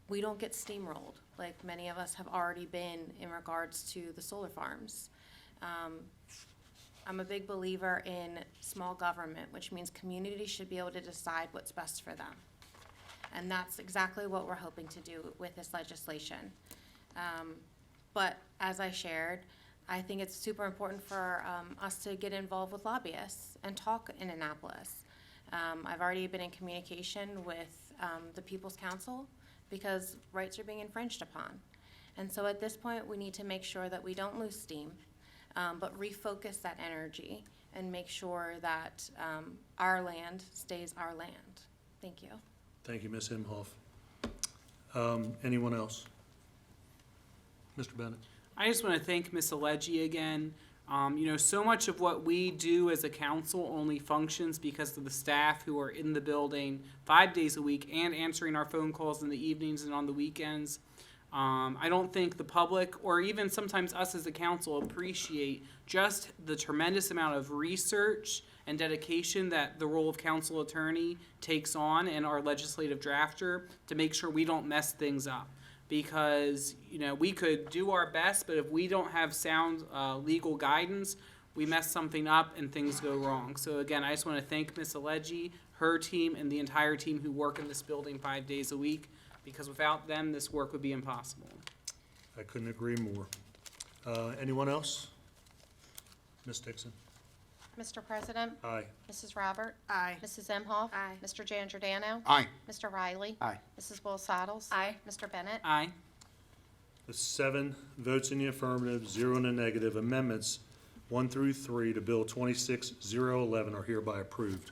we don't get steamrolled like many of us have already been in regards to the solar farms. I'm a big believer in small government, which means communities should be able to decide what's best for them. And that's exactly what we're hoping to do with this legislation. But as I shared, I think it's super important for us to get involved with lobbyists and talk in Annapolis. I've already been in communication with the People's Council because rights are being infringed upon. And so at this point, we need to make sure that we don't lose steam, but refocus that energy and make sure that our land stays our land. Thank you. Thank you, Ms. Imhoff. Anyone else? Mr. Bennett? I just want to thank Ms. Alegi again. So much of what we do as a council only functions because of the staff who are in the building 5 days a week and answering our phone calls in the evenings and on the weekends. I don't think the public or even sometimes us as a council appreciate just the tremendous amount of research and dedication that the role of council attorney takes on and our legislative drafter to make sure we don't mess things up. Because, we could do our best, but if we don't have sound legal guidance, we mess something up and things go wrong. So again, I just want to thank Ms. Alegi, her team, and the entire team who work in this building 5 days a week, because without them, this work would be impossible. I couldn't agree more. Anyone else? Ms. Dixon? Mr. President? Aye. Mrs. Robert? Aye. Mrs. Imhoff? Aye. Mr. Jan Giordano? Aye. Mr. Riley? Aye. Mrs. Will Saddles? Aye. Mr. Bennett? Aye. With 7 votes in the affirmative, 0 in the negative, amendments 1 through 3 to Bill 26011 are hereby approved.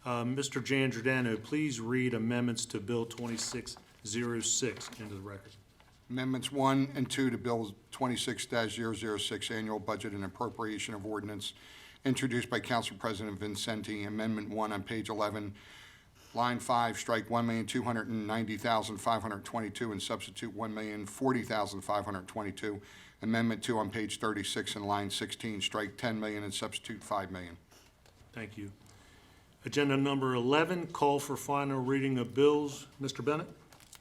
Mr. Jan Giordano, please read amendments to Bill 2606 into the record. Amendments 1 and 2 to Bill 26-006, Annual Budget and Appropriation of Ordinance, introduced by Council President Vincenti. Amendment 1 on page 11, line 5, strike $1,290,522 and substitute $1,040,522. Amendment 2 on page 36 and line 16, strike $10 million and substitute $5 million. Thank you. Agenda number 11, call for final reading of bills. Mr. Bennett?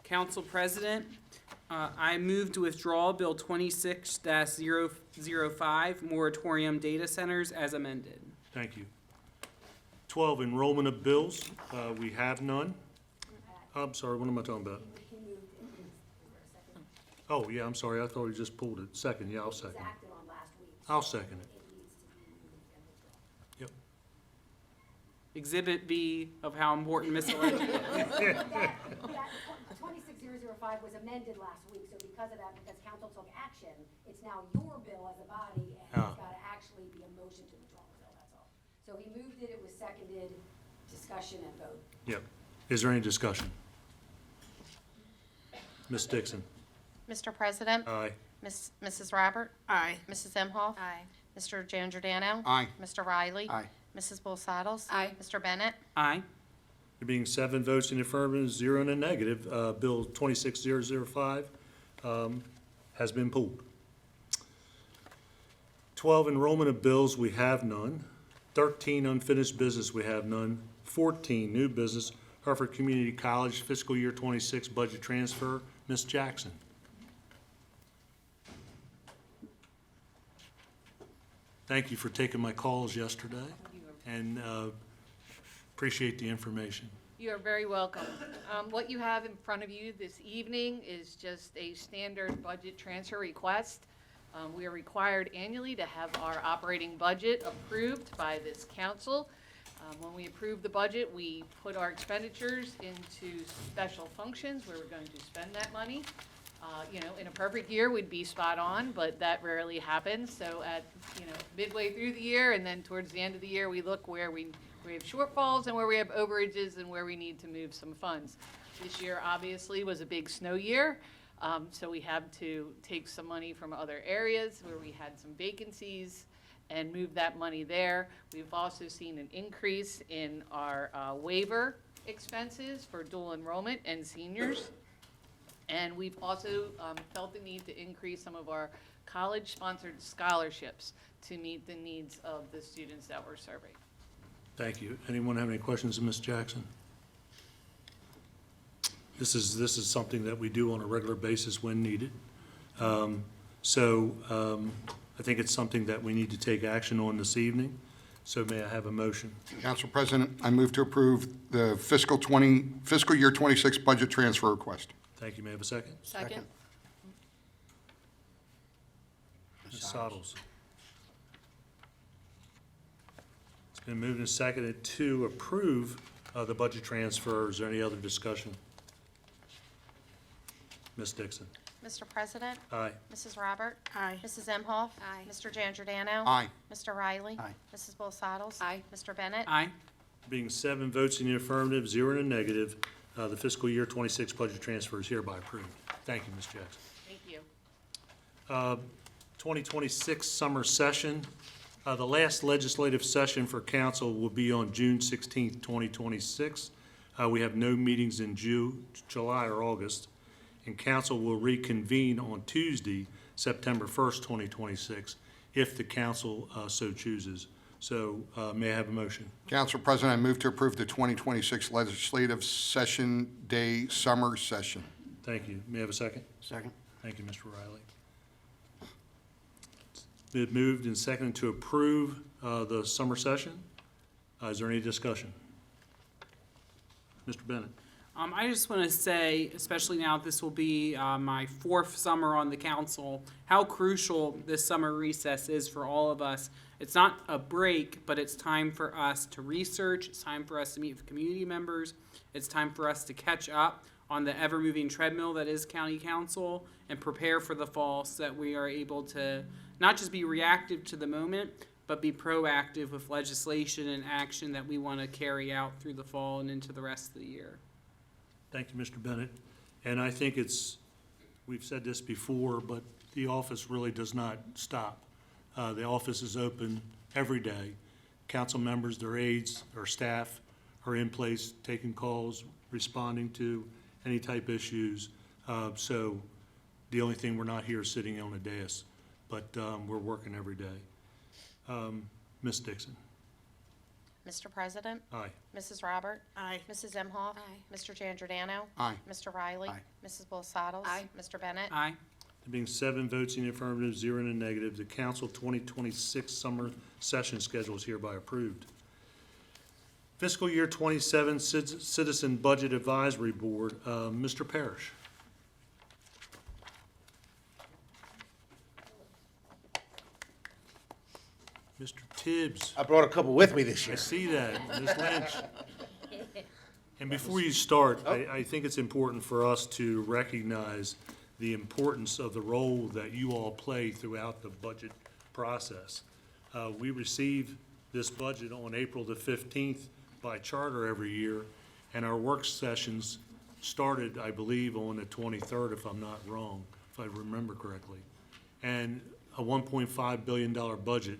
Council President, I move to withdraw Bill 26-005, moratorium data centers as amended. Thank you. 12, enrollment of bills. We have none. I'm sorry, what am I talking about? Oh, yeah, I'm sorry. I thought we just pulled it. Second, yeah, I'll second it. I'll second it. Yep. Exhibit B of how important Ms. Alegi is. 26005 was amended last week, so because of that, because council took action, it's now your bill as a body, and it's got to actually be a motion to withdraw the bill, that's all. So he moved it, it was seconded, discussion and vote. Yep. Is there any discussion? Ms. Dixon? Mr. President? Aye. Mrs. Robert? Aye. Mrs. Imhoff? Aye. Mr. Jan Giordano? Aye. Mr. Riley? Aye. Mrs. Will Saddles? Aye. Mr. Bennett? Aye. There being 7 votes in the affirmative, 0 in the negative, Bill 26005 has been pulled. 12, enrollment of bills, we have none. 13, unfinished business, we have none. 14, new business, Harford Community College fiscal year 26 budget transfer. Ms. Jackson. Thank you for taking my calls yesterday, and appreciate the information. You are very welcome. What you have in front of you this evening is just a standard budget transfer request. We are required annually to have our operating budget approved by this council. When we approve the budget, we put our expenditures into special functions where we're going to spend that money. In a perfect year, we'd be spot on, but that rarely happens. So at, midway through the year and then towards the end of the year, we look where we have shortfalls and where we have overages and where we need to move some funds. This year, obviously, was a big snow year. So we had to take some money from other areas where we had some vacancies and move that money there. We've also seen an increase in our waiver expenses for dual enrollment and seniors. And we've also felt the need to increase some of our college-sponsored scholarships to meet the needs of the students that we're serving. Thank you. Anyone have any questions of Ms. Jackson? This is something that we do on a regular basis when needed. I think it's something that we need to take action on this evening. So may I have a motion? Council President, I move to approve the fiscal year 26 budget transfer request. Thank you. May I have a second? Second. Ms. Sottles. It's been moved and seconded to approve the budget transfer. Is there any other discussion? Ms. Dixon. Mr. President? Aye. Mrs. Robert? Aye. Mrs. Imhoff? Aye. Mr. Giangiordano? Aye. Mr. Riley? Aye. Mrs. Bolsados? Aye. Mr. Bennett? Aye. Being 7 votes in the affirmative, 0 in the negative, the fiscal year 26 budget transfer is hereby approved. Thank you, Ms. Jackson. Thank you. 2026 summer session. The last legislative session for council will be on June 16th, 2026. We have no meetings in July or August, and council will reconvene on Tuesday, September 1st, 2026, if the council so chooses. So may I have a motion? Council President, I move to approve the 2026 legislative session day summer session. Thank you. May I have a second? Second. Thank you, Mr. Riley. It's been moved and seconded to approve the summer session. Is there any discussion? Mr. Bennett. I just want to say, especially now this will be my 4th summer on the council, how crucial this summer recess is for all of us. It's not a break, but it's time for us to research. It's time for us to meet with community members. It's time for us to catch up on the ever-moving treadmill that is county council and prepare for the fall so that we are able to not just be reactive to the moment, but be proactive with legislation and action that we want to carry out through the fall and into the rest of the year. Thank you, Mr. Bennett. And I think we've said this before, but the office really does not stop. The office is open every day. Council members, their aides, or staff are in place, taking calls, responding to any type issues. So the only thing, we're not here sitting on a dais, but we're working every day. Ms. Dixon. Mr. President? Aye. Mrs. Robert? Aye. Mrs. Imhoff? Aye. Mr. Giangiordano? Aye. Mr. Riley? Aye. Mrs. Bolsados? Aye. Mr. Bennett? Aye. There being 7 votes in the affirmative, 0 in the negative, the council 2026 summer session schedule is hereby approved. Fiscal year 27 Citizen Budget Advisory Board, Mr. Parrish. Mr. Tibbs. I brought a couple with me this I year. see that, Ms. Lynch. And before you start, I think it's important for us to recognize the importance of the role that you all play throughout the budget process. We receive this budget on April the 15th by charter every year, and our work sessions started, I believe, on the 23rd, if I'm not wrong, if I remember correctly. And a $1.5 billion budget,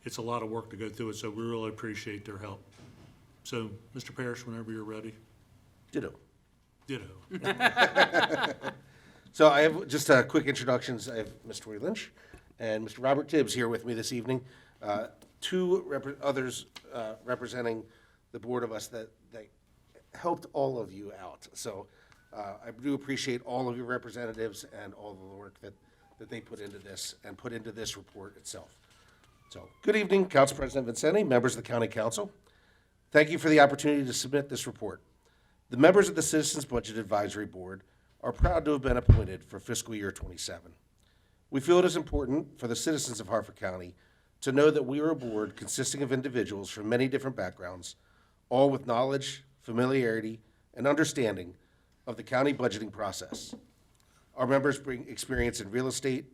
it's a lot of work to go through it, so we really appreciate their help. So, Mr. Parrish, whenever you're ready. Ditto. Ditto. So I have just quick introductions. I have Mr. Roy Lynch and Mr. Robert Tibbs here with me this evening. Two others representing the board of us that helped all of you out. So I do appreciate all of your representatives and all of the work that they put into this and put into this report itself. So good evening, Council President Vincenti, members of the County Council. Thank you for the opportunity to submit this report. The members of the Citizens Budget Advisory Board are proud to have been appointed for fiscal year 27. We feel it is important for the citizens of Harford County to know that we are a board consisting of individuals from many different backgrounds, all with knowledge, familiarity, and understanding of the county budgeting process. Our members bring experience in real estate,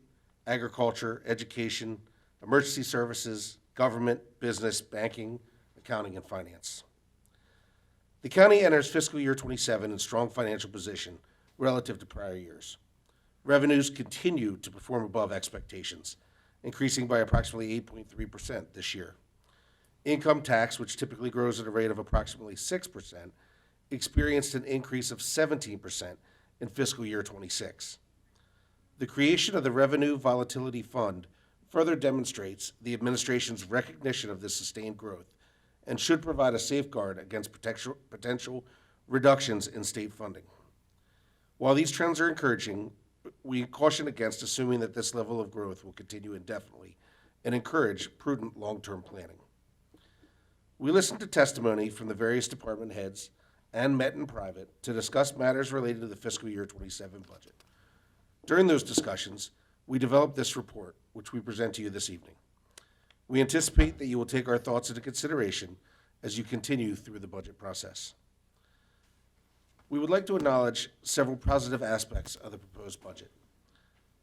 agriculture, education, emergency services, government, business, banking, accounting, and finance. The county enters fiscal year 27 in strong financial position relative to prior years. Revenues continue to perform above expectations, increasing by approximately 8.3% this year. Income tax, which typically grows at a rate of approximately 6%, experienced an increase of 17% in fiscal year 26. The creation of the Revenue Volatility Fund further demonstrates the administration's recognition of this sustained growth and should provide a safeguard against potential reductions in state funding. While these trends are encouraging, we caution against assuming that this level of growth will continue indefinitely and encourage prudent long-term planning. We listened to testimony from the various department heads and met in private to discuss matters related to the fiscal year 27 budget. During those discussions, we developed this report, which we present to you this evening. We anticipate that you will take our thoughts into consideration as you continue through the budget process. We would like to acknowledge several positive aspects of the proposed budget.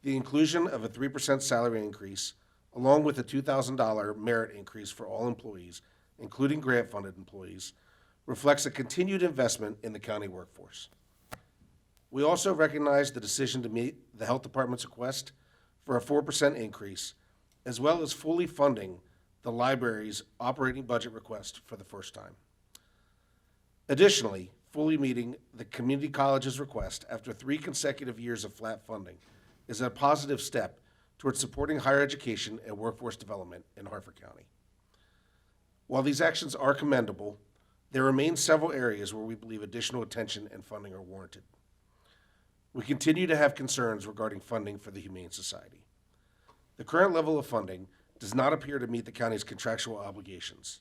The inclusion of a 3% salary increase, along with a $2,000 merit increase for all employees, including grant-funded employees, reflects a continued investment in the county workforce. We also recognize the decision to meet the Health Department's request for a 4% increase, as well as fully funding the library's operating budget request for the first time. Additionally, fully meeting the community college's request after 3 consecutive years of flat funding is a positive step towards supporting higher education and workforce development in Harford County. While these actions are commendable, there remain several areas where we believe additional attention and funding are warranted. We continue to have concerns regarding funding for the Humane Society. The current level of funding does not appear to meet the county's contractual obligations.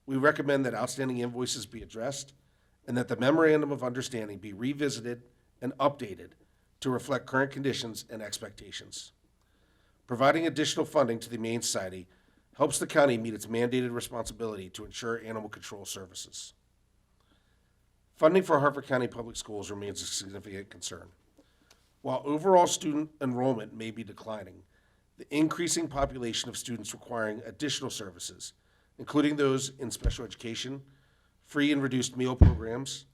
We recommend that outstanding invoices be addressed and that the memorandum of understanding be revisited and updated to reflect current conditions and expectations. Providing additional funding to the Humane Society helps the county meet its mandated responsibility to ensure animal control services. Funding for Harford County Public Schools remains a significant concern. While overall student enrollment may be declining, the increasing population of students requiring additional services, including those in special education, free and reduced meal programs,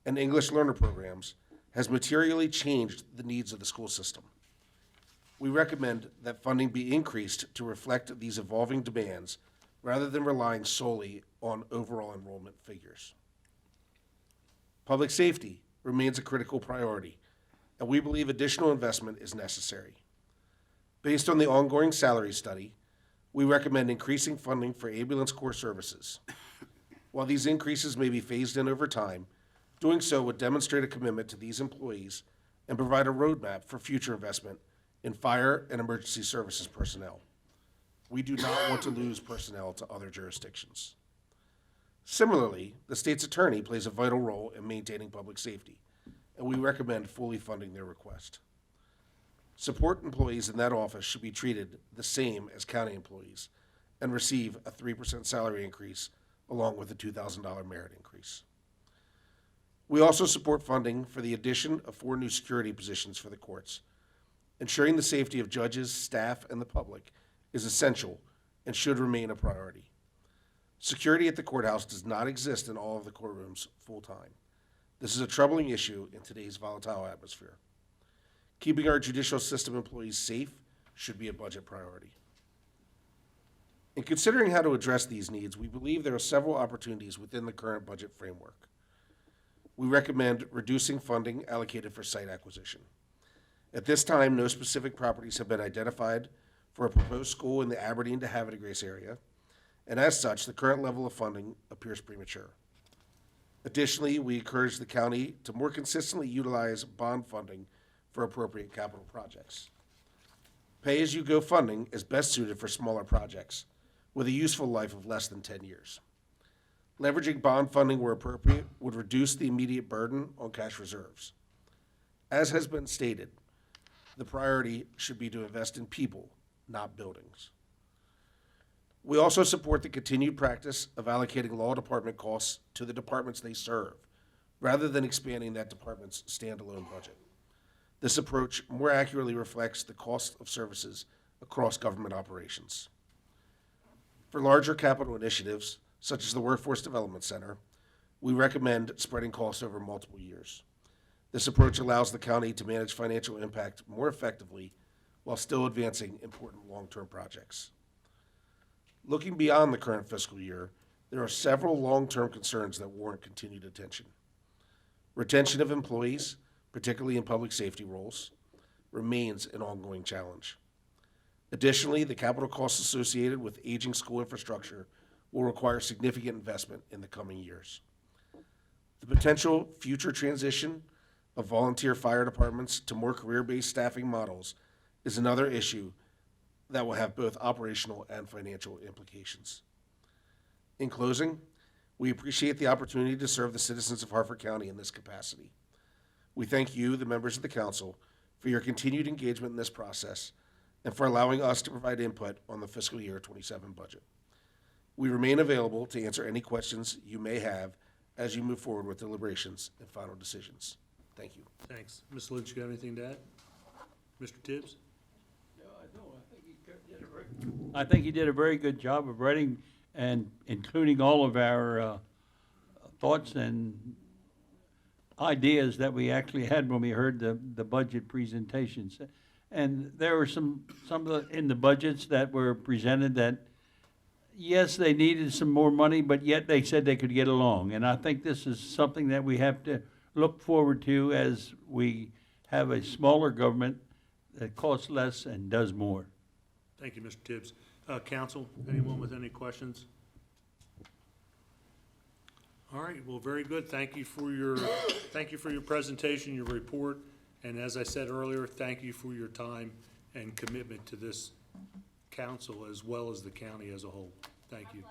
and English learner programs, has materially changed the needs of the school system. We recommend that funding be increased to reflect these evolving demands rather than relying solely on overall enrollment figures. Public safety remains a critical priority, and we believe additional investment is necessary. Based on the ongoing salary study, we recommend increasing funding for ambulance corps services. While these increases may be phased in over time, doing so would demonstrate a commitment to these employees and provide a roadmap for future investment in fire and emergency services personnel. We do not want to lose personnel to other jurisdictions. Similarly, the state's attorney plays a vital role in maintaining public safety, and we recommend fully funding their request. Support employees in that office should be treated the same as county employees and receive a 3% salary increase along with a $2,000 merit increase. We also support funding for the addition of 4 new security positions for the courts. Ensuring the safety of judges, staff, and the public is essential and should remain a priority. Security at the courthouse does not exist in all of the courtrooms full-time. This is a troubling issue in today's volatile atmosphere. Keeping our judicial system employees safe should be a budget priority. In considering how to address these needs, we believe there are several opportunities within the current budget framework. We recommend reducing funding allocated for site acquisition. At this time, no specific properties have been identified for a proposed school in the Aberdeen to Havre de Grace area, and as such, the current level of funding appears premature. Additionally, we encourage the county to more consistently utilize bond funding for appropriate capital projects. Pay-as-you-go funding is best suited for smaller projects with a useful life of less than 10 years. Leveraging bond funding where appropriate would reduce the immediate burden on cash reserves. As has been stated, the priority should be to invest in people, not buildings. We also support the continued practice of allocating law department costs to the departments they serve, rather than expanding that department's standalone budget. This approach more accurately reflects the cost of services across government operations. For larger capital initiatives, such as the Workforce Development Center, we recommend spreading costs over multiple years. This approach allows the county to manage financial impact more effectively while still advancing important long-term projects. Looking beyond the current fiscal year, there are several long-term concerns that warrant continued attention. Retention of employees, particularly in public safety roles, remains an ongoing challenge. Additionally, the capital costs associated with aging school infrastructure will require significant investment in the coming years. The potential future transition of volunteer fire departments to more career-based staffing models is another issue that will have both operational and financial implications. In closing, we appreciate the opportunity to serve the citizens of Harford County in this capacity. We thank you, the members of the council, for your continued engagement in this process and for allowing us to provide input on the fiscal year 27 budget. We remain available to answer any questions you may have as you move forward with deliberations and final decisions. Thank you. Thanks. Ms. Lynch, you got anything to add? Mr. Tibbs? No, I don't. I think he did a very good job of writing and including all of our thoughts and ideas that we actually had when we heard the budget presentations. And there were some of the, in the budgets that were presented that, yes, they needed some more money, but yet they said they could get along. And I think this is something that we have to look forward to as we have a smaller government that costs less and does more. Thank you, Mr. Tibbs. Council, anyone with any questions? All right, well, very good. Thank you for your presentation, your report, and as I said earlier, thank you for your time and commitment to this council as well as the county as a whole. Thank you.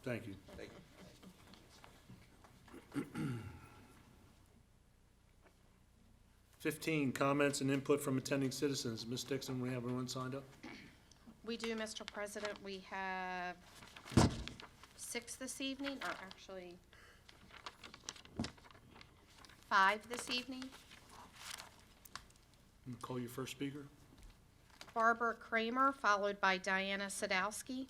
Thank you. Thank you. 15, comments and input from attending citizens. Ms. Dixon, we have everyone signed up? We do, Mr. President. We have 6 this evening, or actually 5 this evening. Call your first speaker. Barbara Kramer, followed by Diana Sadowski.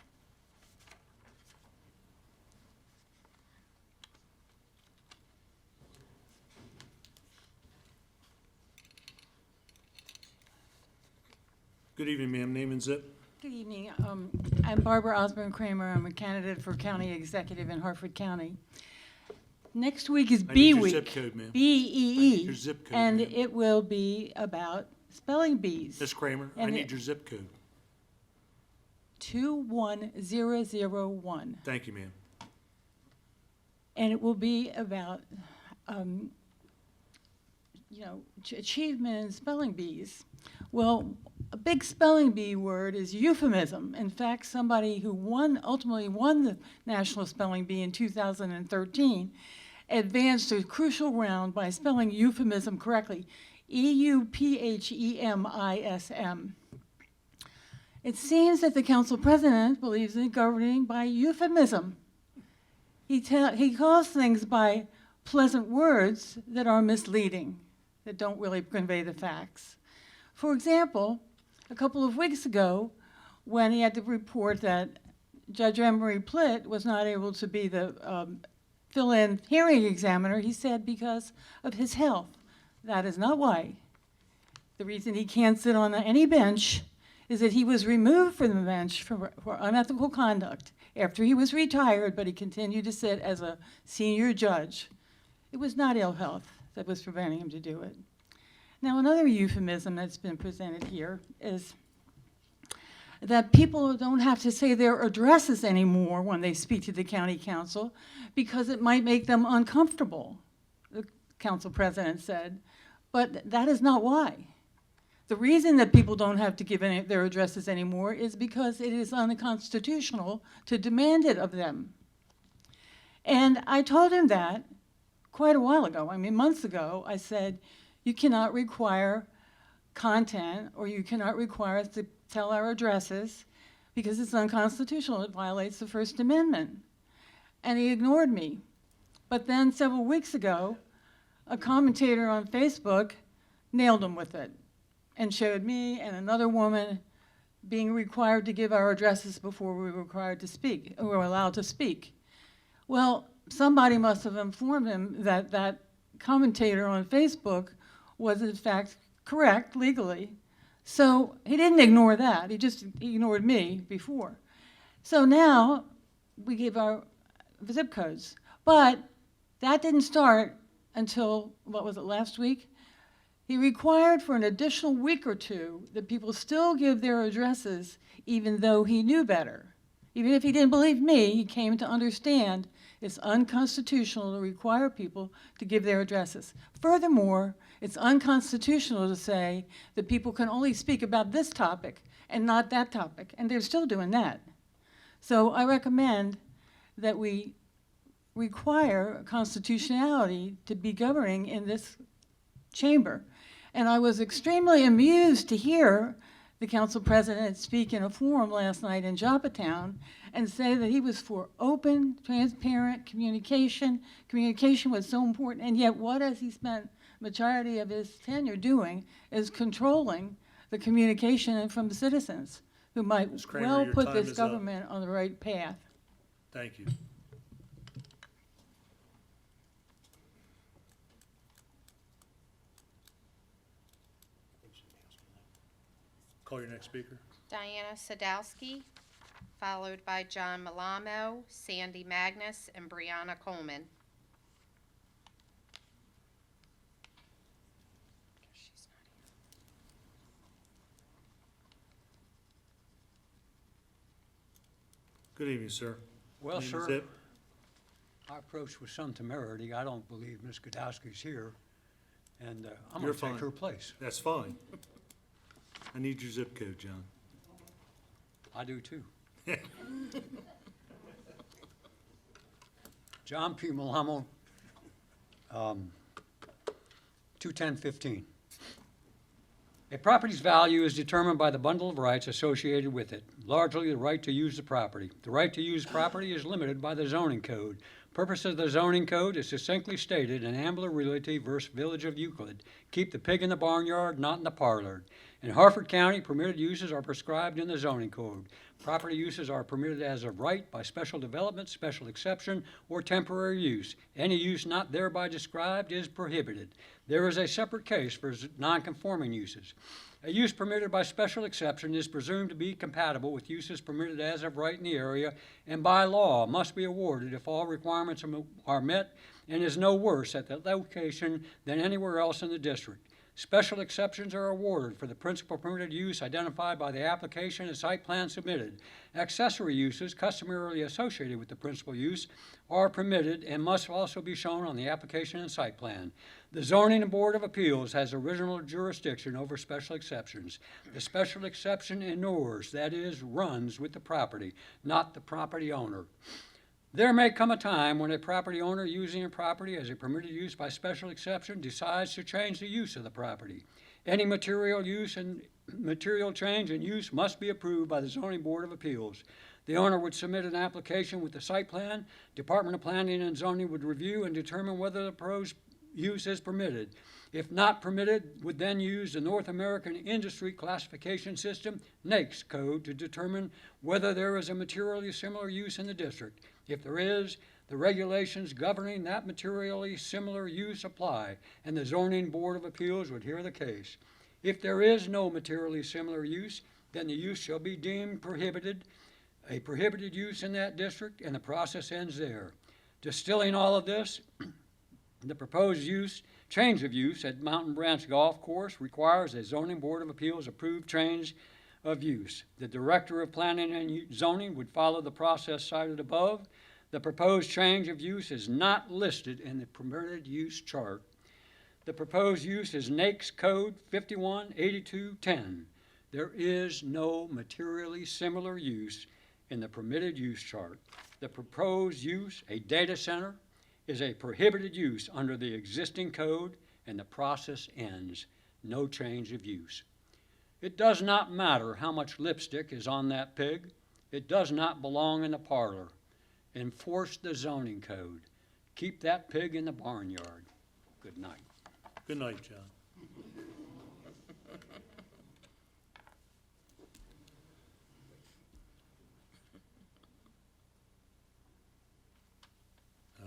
Good evening, ma'am. Name and zip. Good evening. I'm Barbara Osborne Kramer. I'm a candidate for county executive in Harford County. Next week is I B need your week. zip code, ma'am. B-E-E. Your zip code, And ma'am. it will be about spelling bees. Ms. Kramer, I And need it- your zip code. 21001. Thank you, ma'am. And it will be about, achievement in spelling bees. Well, a big spelling bee word is euphemism. In fact, somebody who ultimately won the National Spelling Bee in 2013 advanced a crucial round by spelling euphemism correctly. E-U-P-H-E-M-I-S-M. It seems that the council president believes in governing by euphemism. He calls things by pleasant words that are misleading, that don't really convey the facts. For example, a couple of weeks ago, when he had to report that Judge Emery Plitt was not able to be the fill-in hearing examiner, he said because of his health. That is not why. The reason he can't sit on any bench is that he was removed from the bench for unethical conduct after he was retired, but he continued to sit as a senior judge. It was not ill health that was preventing him to do it. Now, another euphemism that's been presented here is that people don't have to say their addresses anymore when they speak to the county council because it might make them uncomfortable, the council president said. But that is not why. The reason that people don't have to give their addresses anymore is because it is unconstitutional to demand it of them. And I told him that quite a while ago. I mean, months ago, I said, you cannot require content, or you cannot require us to tell our addresses because it's unconstitutional. It violates the First Amendment. And he ignored me. But then several weeks ago, a commentator on Facebook nailed him with it and showed me and another woman being required to give our addresses before we were required to speak, or were allowed to speak. Well, somebody must have informed him that that commentator on Facebook was in fact correct legally. So he didn't ignore that. He just ignored me before. So now we give our zip codes. But that didn't start until, what was it, last week? He required for an additional week or two that people still give their addresses even though he knew better. Even if he didn't believe me, he came to understand it's unconstitutional to require people to give their addresses. Furthermore, it's unconstitutional to say that people can only speak about this topic and not that topic, and they're still doing that. So I recommend that we require constitutionality to be governing in this chamber. And I was extremely amused to hear the council president speak in a forum last night in Joppatown and say that he was for open, transparent communication. Communication was so important, and yet what has he spent majority of his tenure doing is controlling the communication from the citizens who might Ms. Kramer, well your put time this is up. government on the right path. Thank you. Call your next speaker. Diana Sadowski, followed by John Malamo, Sandy Magnus, and Brianna Coleman. Good evening, sir. Well, Name is sir, it? I approached with some temerity. I don't believe Ms. Godowski's here, and I'm You're going to take fine. her place. That's fine. I need your zip code, John. I do too. John P. Malamo, 21015. A property's value is determined by the bundle of rights associated with it, largely the right to use the property. The right to use property is limited by the zoning code. Purpose of the zoning code is succinctly stated in Ambler Realty versus Village of Euclid. Keep the pig in the barnyard, not in the parlor. In Harford County, permitted uses are prescribed in the zoning code. Property uses are permitted as of right by special development, special exception, or temporary use. Any use not thereby described is prohibited. There is a separate case for non-conforming uses. A use permitted by special exception is presumed to be compatible with uses permitted as of right in the area, and by law must be awarded if all requirements are met and is no worse at the location than anywhere else in the district. Special exceptions are awarded for the principal permitted use identified by the application and site plan submitted. Accessory uses customarily associated with the principal use are permitted and must also be shown on the application and site plan. The Zoning Board of Appeals has original jurisdiction over special exceptions. The special exception inures, that is, runs with the property, not the property owner. There may come a time when a property owner using a property as a permitted use by special exception decides to change the use of the property. Any material use and material change in use must be approved by the Zoning Board of Appeals. The owner would submit an application with the site plan. Department of Planning and Zoning would review and determine whether the proposed use is permitted. If not permitted, would then use the North American Industry Classification System, NAICS code, to determine whether there is a materially similar use in the district. If there is, the regulations governing that materially similar use apply, and the Zoning Board of Appeals would hear the case. If there is no materially similar use, then the use shall be deemed prohibited, a prohibited use in that district, and the process ends there. Distilling all of this, the proposed change of use at Mountain Branch Golf Course requires a Zoning Board of Appeals approved change of use. The Director of Planning and Zoning would follow the process cited above. The proposed change of use is not listed in the permitted use chart. The proposed use is NAICS Code 518210. There is no materially similar use in the permitted use chart, the proposed use, a data center, is a prohibited use under the existing code, and the process ends. No change of use. It does not matter how much lipstick is on that pig. It does not belong in the parlor. Enforce the zoning code. Keep that pig in the barnyard. Good night. Good night, John.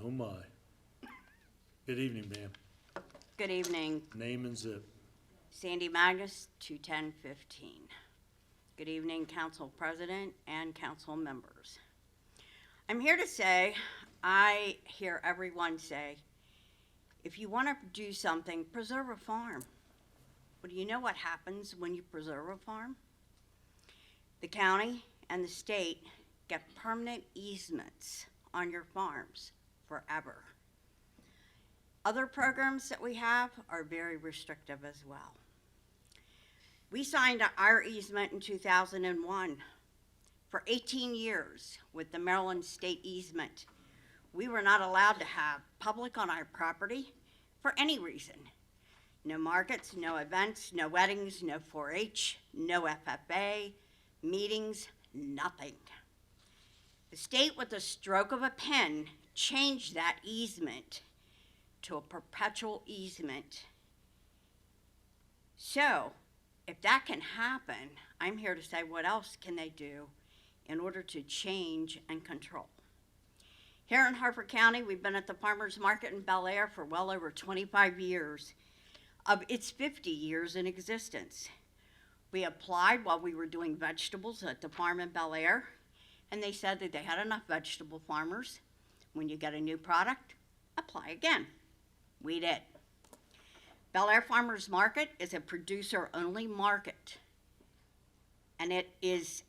Oh, my. Good evening, ma'am. Good evening, Name and zip. Sandy Magnus, 21015. Good evening, Council President and council members. I'm here to say, I hear everyone say, if you want to do something, preserve a farm. But do you know what happens when you preserve a farm? The county and the state get permanent easements on your farms forever. Other programs that we have are very restrictive as well. We signed our easement in 2001 for 18 years with the Maryland State easement. We were not allowed to have public on our property for any reason. No markets, no events, no weddings, no 4-H, no FFA, meetings, nothing. The state, with a stroke of a pen, changed that easement to a perpetual easement. So, if that can happen, I'm here to say, what else can they do in order to change and control? Here in Harford County, we've been at the farmers market in Bel Air for well over 25 years of its 50 years in existence. We applied while we were doing vegetables at the farm in Bel Air, and they said that they had enough vegetable farmers. When you get a new product, apply again. We did. Bel Air Farmers Market is a producer-only market, and it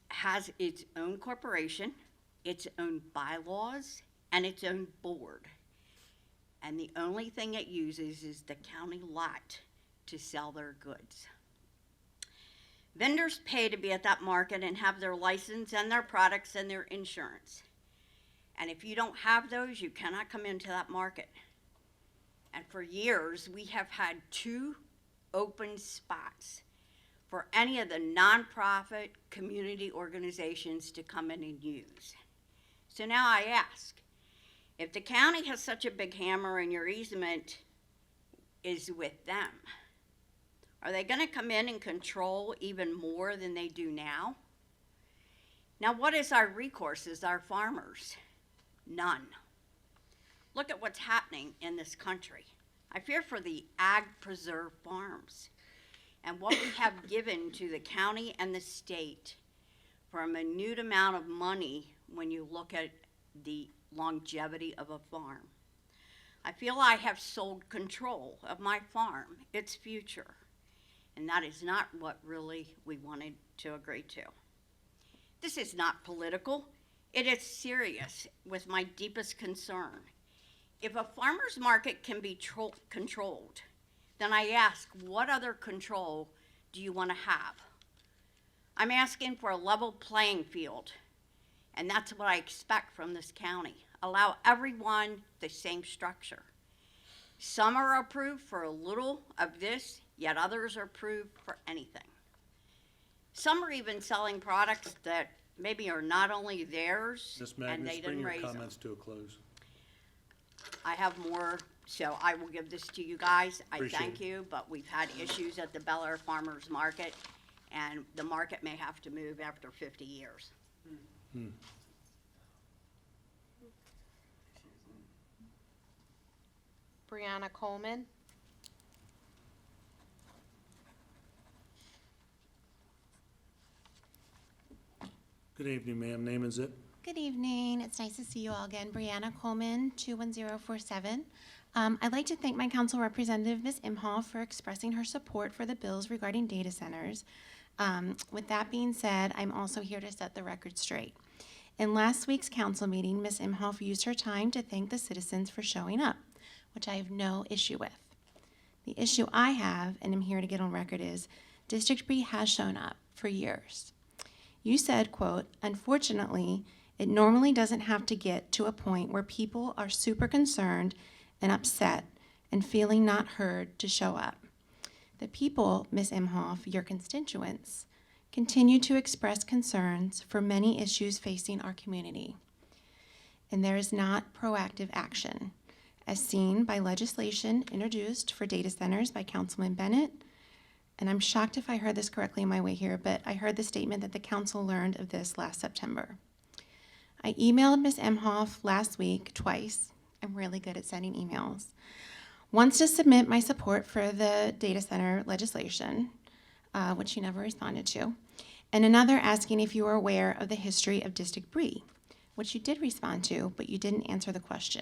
has its own corporation, its own bylaws, and its own board. And the only thing it uses is the county lot to sell their goods. Vendors pay to be at that market and have their license and their products and their insurance. And if you don't have those, you cannot come into that market. And for years, we have had 2 open spots for any of the nonprofit community organizations to come in and use. So now I ask, if the county has such a big hammer and your easement is with them, are they going to come in and control even more than they do now? Now, what is our recourse as our farmers? None. Look at what's happening in this country. I fear for the ag preserve farms and what we have given to the county and the state for a minute amount of money when you look at the longevity of a farm. I feel I have sold control of my farm, its future, and that is not what really we wanted to agree to. This is not political. It is serious with my deepest concern. If a farmer's market can be controlled, then I ask, what other control do you want to have? I'm asking for a level playing field, and that's what I expect from this county. Allow everyone the same structure. Some are approved for a little of this, yet others are approved for anything. Some are even selling products that maybe are not only theirs, Ms. and Magnus, they bring didn't your raise them. comments to a close. I have more, so I will give this to you guys. I Appreciate thank it. you, but we've had issues at the Bel Air Farmers Market, and the market may have to move after 50 years. Brianna Coleman. Good evening, ma'am. Name and zip. Good evening. It's nice to see you all again. Brianna Coleman, 21047. I'd like to thank my council representative, Ms. Imhoff, for expressing her support for the bills regarding data centers. With that being said, I'm also here to set the record straight. In last week's council meeting, Ms. Imhoff used her time to thank the citizens for showing up, which I have no issue with. The issue I have, and I'm here to get on record, is District B has shown up for years. You said, quote, "Unfortunately, it normally doesn't have to get to a point where people are super concerned and upset and feeling not heard to show up. The people, Ms. Imhoff, your constituents, continue to express concerns for many issues facing our community. And there is not proactive action, as seen by legislation introduced for data centers by Councilman Bennett. And I'm shocked if I heard this correctly on my way here, but I heard the statement that the council learned of this last September. I emailed Ms. Imhoff last week twice. I'm really good at sending emails. Once to submit my support for the data center legislation, which she never responded to, and another asking if you were aware of the history of District B, which you did respond to, but you didn't answer the question.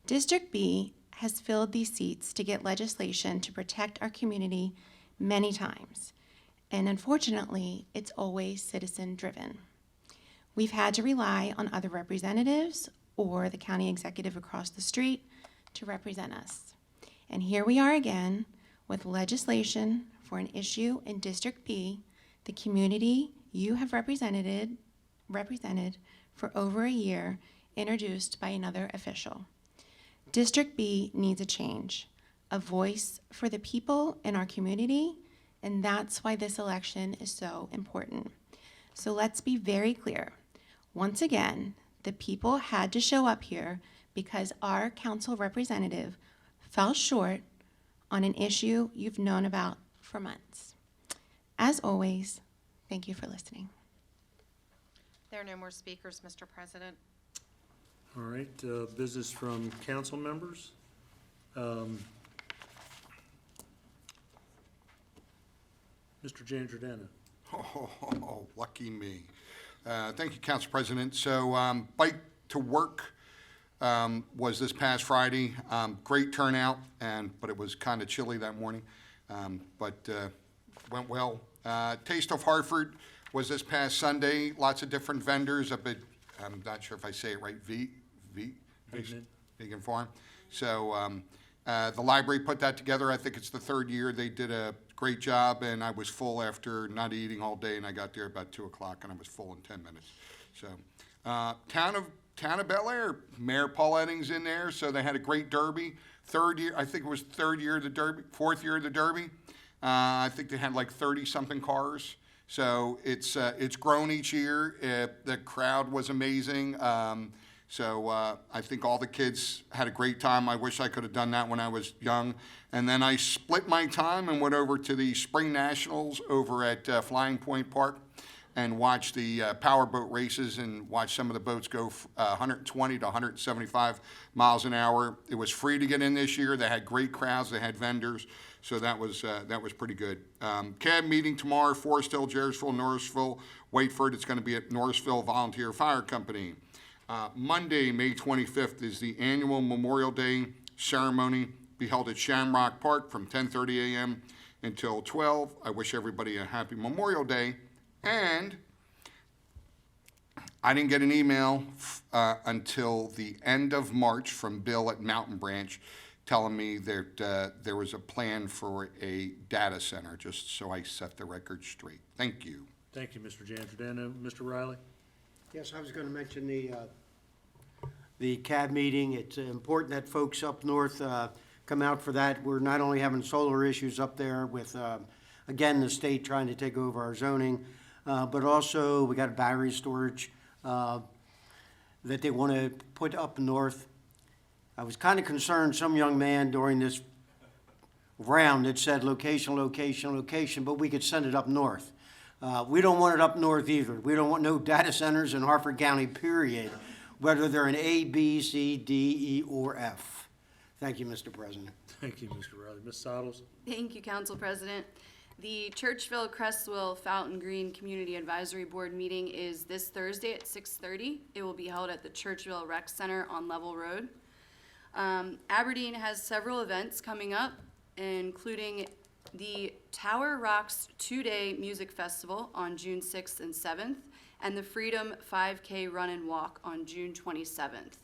District B has filled these seats to get legislation to protect our community many times, and unfortunately, it's always citizen-driven. We've had to rely on other representatives or the county executive across the street to represent us. And here we are again with legislation for an issue in District B, the community you have represented for over a year, introduced by another official. District B needs a change, a voice for the people in our community, and that's why this election is so important. So let's be very clear. Once again, the people had to show up here because our council representative fell short on an issue you've known about for months. As always, thank you for listening. There are no more speakers, Mr. President. All right, business from council members. Mr. Giangiordano. Oh, lucky me. Thank you, Council President. So, Bike to Work was this past Friday. Great turnout, but it was kind of chilly that morning, but went well. Taste of Harford was this past Sunday. Lots of different vendors up at, I'm not sure if I say it right, Vegan Farm. So the library put that together. I think it's the third year. They did a great job, and I was full after not eating all day, and I got there about 2 o'clock, and I was full in 10 minutes. So Town of Bel Air, Mayor Paul Eddings in there, so they had a great derby. Third year, I think it was third year of the derby, fourth year of the derby. I think they had like 30-something cars. So it's grown each year. The crowd was amazing. So I think all the kids had a great time. I wish I could have done that when I was young. And then I split my time and went over to the Spring Nationals over at Flying Point Park and watched the powerboat races and watched some of the boats go 120 to 175 miles an hour. It was free to get in this year. They had great crowds. They had vendors. So that was pretty good. CAB meeting tomorrow, Forest Hill, Jarrettsville, Norrisville, Whiteford. It's going to be at Norrisville Volunteer Fire Company. Monday, May 25th, is the annual Memorial Day ceremony, be held at Shamrock Park from 10:30 a.m. until 12. I wish everybody a happy Memorial Day. And I didn't get an email until the end of March from Bill at Mountain Branch telling me that there was a plan for a data center, just so I set the record straight. Thank you. Thank you, Mr. Giangiordano. Mr. Riley? Yes, I was going to mention the CAB meeting. It's important that folks up north come out for that. We're not only having solar issues up there with, again, the state trying to take over our zoning, but also we got battery storage that they want to put up north. I was kind of concerned, some young man during this round that said location, location, location, but we could send it up north. We don't want it up north either. We don't want no data centers in Harford County, period, whether they're in A, B, C, D, E, or F. Thank you, Mr. President. Thank you, Mr. Riley. Ms. Sottles? Thank you, Council President. The Churchville-Crestwell Fountain Green Community Advisory Board meeting is this Thursday at 6:30. It will be held at the Churchville Rec Center on Level Road. Aberdeen has several events coming up, including the Tower Rocks 2-day music festival on June 6th and 7th, and the Freedom 5K Run and Walk on June 27th.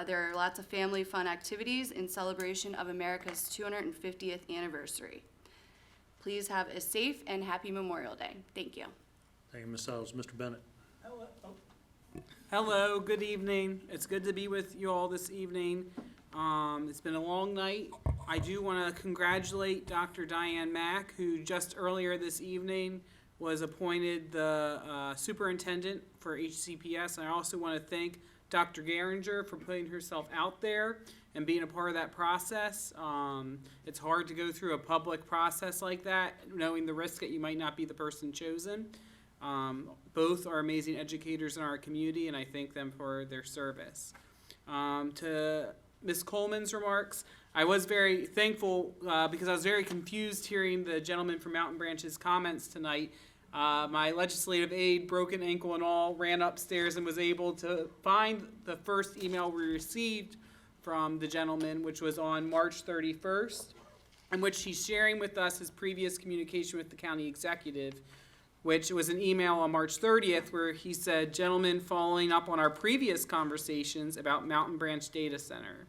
There are lots of family fun activities in celebration of America's 250th anniversary. Please have a safe and happy Memorial Day. Thank you. Thank you, Ms. Stiles. Mr. Bennett? Hello, good evening. It's good to be with you all this evening. It's been a long night. I do want to congratulate Dr. Diane Mack, who just earlier this evening was appointed the superintendent for HCPS. And I also want to thank Dr. Geringer for putting herself out there and being a part of that process. It's hard to go through a public process like that, knowing the risk that you might not be the person chosen. Both are amazing educators in our community, and I thank them for their service. To Ms. Coleman's remarks, I was very thankful because I was very confused hearing the gentleman from Mountain Branch's comments tonight. My legislative aide, broken ankle and all, ran upstairs and was able to find the first email we received from the gentleman, which was on March 31st, in which he's sharing with us his previous communication with the county executive, which was an email on March 30th where he said, "Gentlemen, following up on our previous conversations about Mountain Branch Data Center."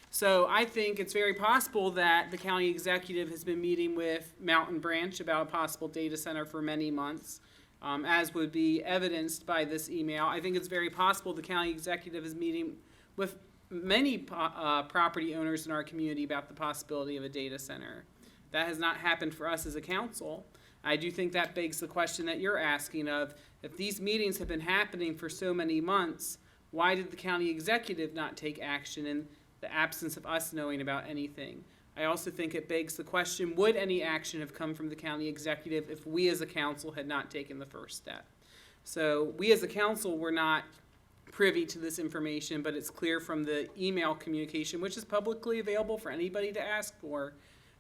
So I think it's very possible that the county executive has been meeting with Mountain Branch about a possible data center for many months, as would be evidenced by this email. I think it's very possible the county executive is meeting with many property owners in our community about the possibility of a data center. That has not happened for us as a council. I do think that begs the question that you're asking of, if these meetings have been happening for so many months, why did the county executive not take action in the absence of us knowing about anything? I also think it begs the question, would any action have come from the county executive if we as a council had not taken the first step? So we as a council were not privy to this information, but it's clear from the email communication, which is publicly available for anybody to ask for,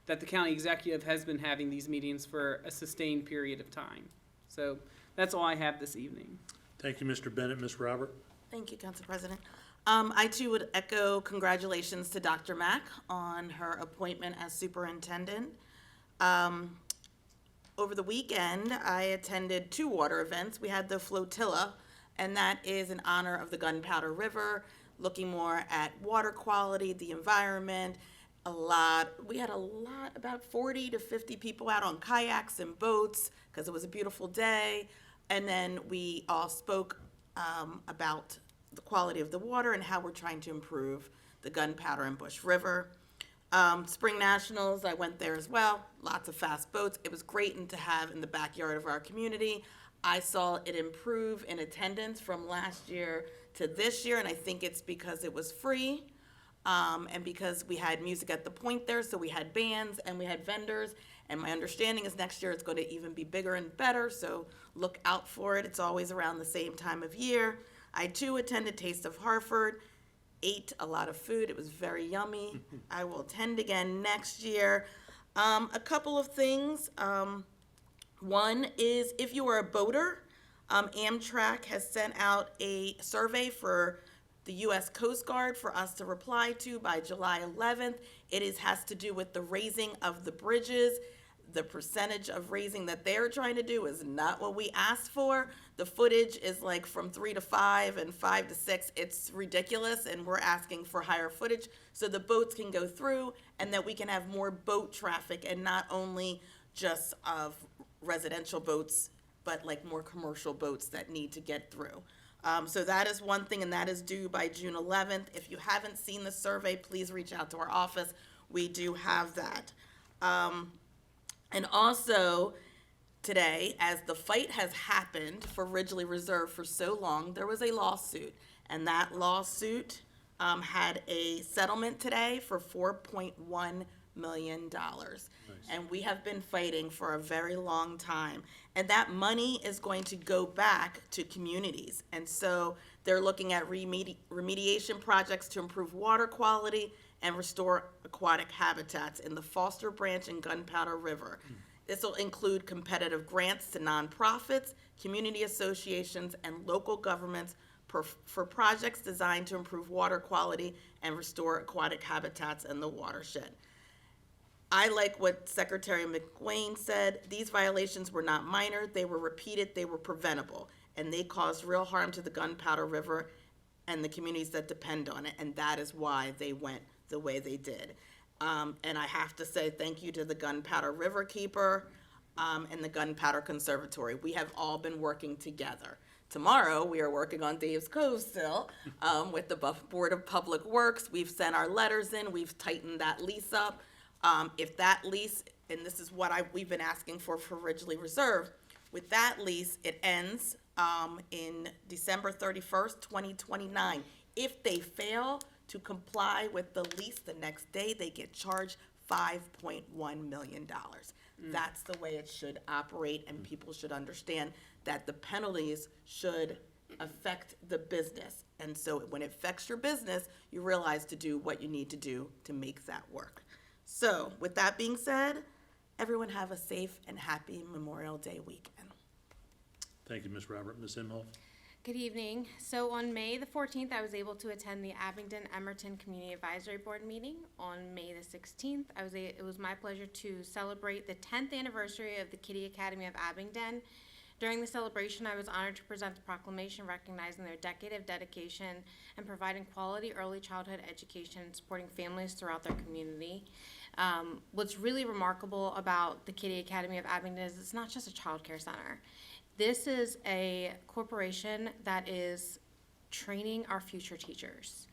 that the county executive has been having these meetings for a sustained period of time. So that's all I have this evening. Thank you, Mr. Bennett. Ms. Robert? Thank you, Council President. I too would echo congratulations to Dr. Mack on her appointment as superintendent. Over the weekend, I attended 2 water events. We had the flotilla, and that is in honor of the Gunpowder River, looking more at water quality, the environment. We had a lot, about 40 to 50 people out on kayaks and boats because it was a beautiful day. And then we all spoke about the quality of the water and how we're trying to improve the Gunpowder and Bush River. Spring Nationals, I went there as well. Lots of fast boats. It was great to have in the backyard of our community. I saw it improve in attendance from last year to this year, and I think it's because it was free. And because we had music at the point there, so we had bands and we had vendors, and my understanding is next year it's going to even be bigger and better, so look out for it. It's always around the same time of year. I too attended Taste of Harford, ate a lot of food. It was very yummy. I will attend again next year. A couple of things. One is, if you are a boater, Amtrak has sent out a survey for the U.S. Coast Guard for us to reply to by July 11th. It has to do with the raising of the bridges. The percentage of raising that they're trying to do is not what we asked for. The footage is like from 3 to 5 and 5 to 6. It's ridiculous, and we're asking for higher footage so the boats can go through and that we can have more boat traffic, and not only just of residential boats, but like more commercial boats that need to get through. So that is one thing, and that is due by June 11th. If you haven't seen the survey, please reach out to our office. We do have that. And also today, as the fight has happened for Ridgely Reserve for so long, there was a lawsuit, and that lawsuit had a settlement today for $4.1 million. Nice. And we have been fighting for a very long time. And that money is going to go back to communities. And so they're looking at remediation projects to improve water quality and restore aquatic habitats in the Foster Branch and Gunpowder River. This will include competitive grants to nonprofits, community associations, and local governments for projects designed to improve water quality and restore aquatic habitats in the watershed. I like what Secretary McWane said. These violations were not minor, they were repeated, they were preventable, and they caused real harm to the Gunpowder River and the communities that depend on it, and that is why they went the way they did. And I have to say thank you to the Gunpowder River Keeper. and the Gunpowder Conservatory. We have all been working together. Tomorrow, we are working on Dave's Cove still with the Board of Public Works. We've sent our letters in. We've tightened that lease up. If that lease, and this is what we've been asking for Ridgely Reserve, with that lease, it ends in December 31st, 2029. If they fail to comply with the lease the next day, they get charged $5.1 million. That's the way it should operate, and people should understand that the penalties should affect the business. And so when it affects your business, you realize to do what you need to do to make that work. So with that being said, everyone have a safe and happy Memorial Day weekend. Thank you, Ms. Robert. Ms. Imhoff? Good evening. So on May the 14th, I was able to attend the Abingdon-Emerton Community Advisory Board meeting. On May the 16th, it was my pleasure to celebrate the 10th anniversary of the Kitty Academy of Abingdon. During the celebration, I was honored to present the proclamation recognizing their decade of dedication and providing quality early childhood education and supporting families throughout their community. What's really remarkable about the Kitty Academy of Abingdon is it's not just a child care center. This is a corporation that is training our future teachers.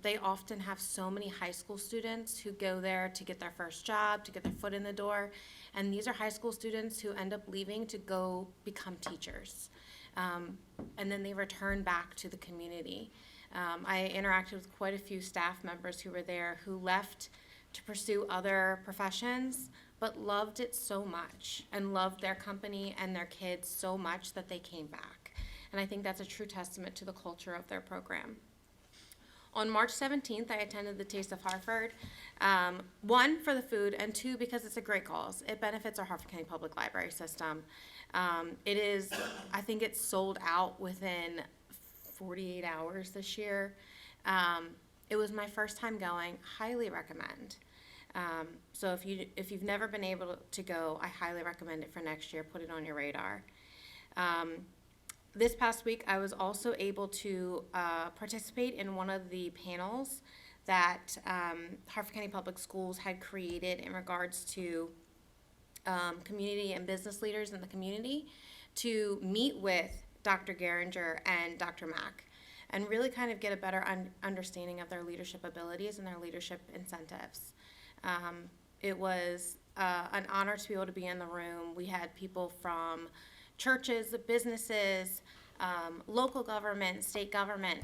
They often have so many high school students who go there to get their first job, to get their foot in the door, and these are high school students who end up leaving to go become teachers. And then they return back to the community. I interacted with quite a few staff members who were there who left to pursue other professions, but loved it so much and loved their company and their kids so much that they came back. And I think that's a true testament to the culture of their program. On March 17th, I attended the Taste of Harford, one, for the food, and two, because it's a great cause. It benefits our Harford County Public Library system. I think it's sold out within 48 hours this year. It was my first time going. Highly recommend. So if you've never been able to go, I highly recommend it for next year. Put it on your radar. This past week, I was also able to participate in one of the panels that Harford County Public Schools had created in regards to community and business leaders in the community to meet with Dr. Geringer and Dr. Mack and really kind of get a better understanding of their leadership abilities and their leadership incentives. It was an honor to be able to be in the room. We had people from churches, businesses, local government, state government,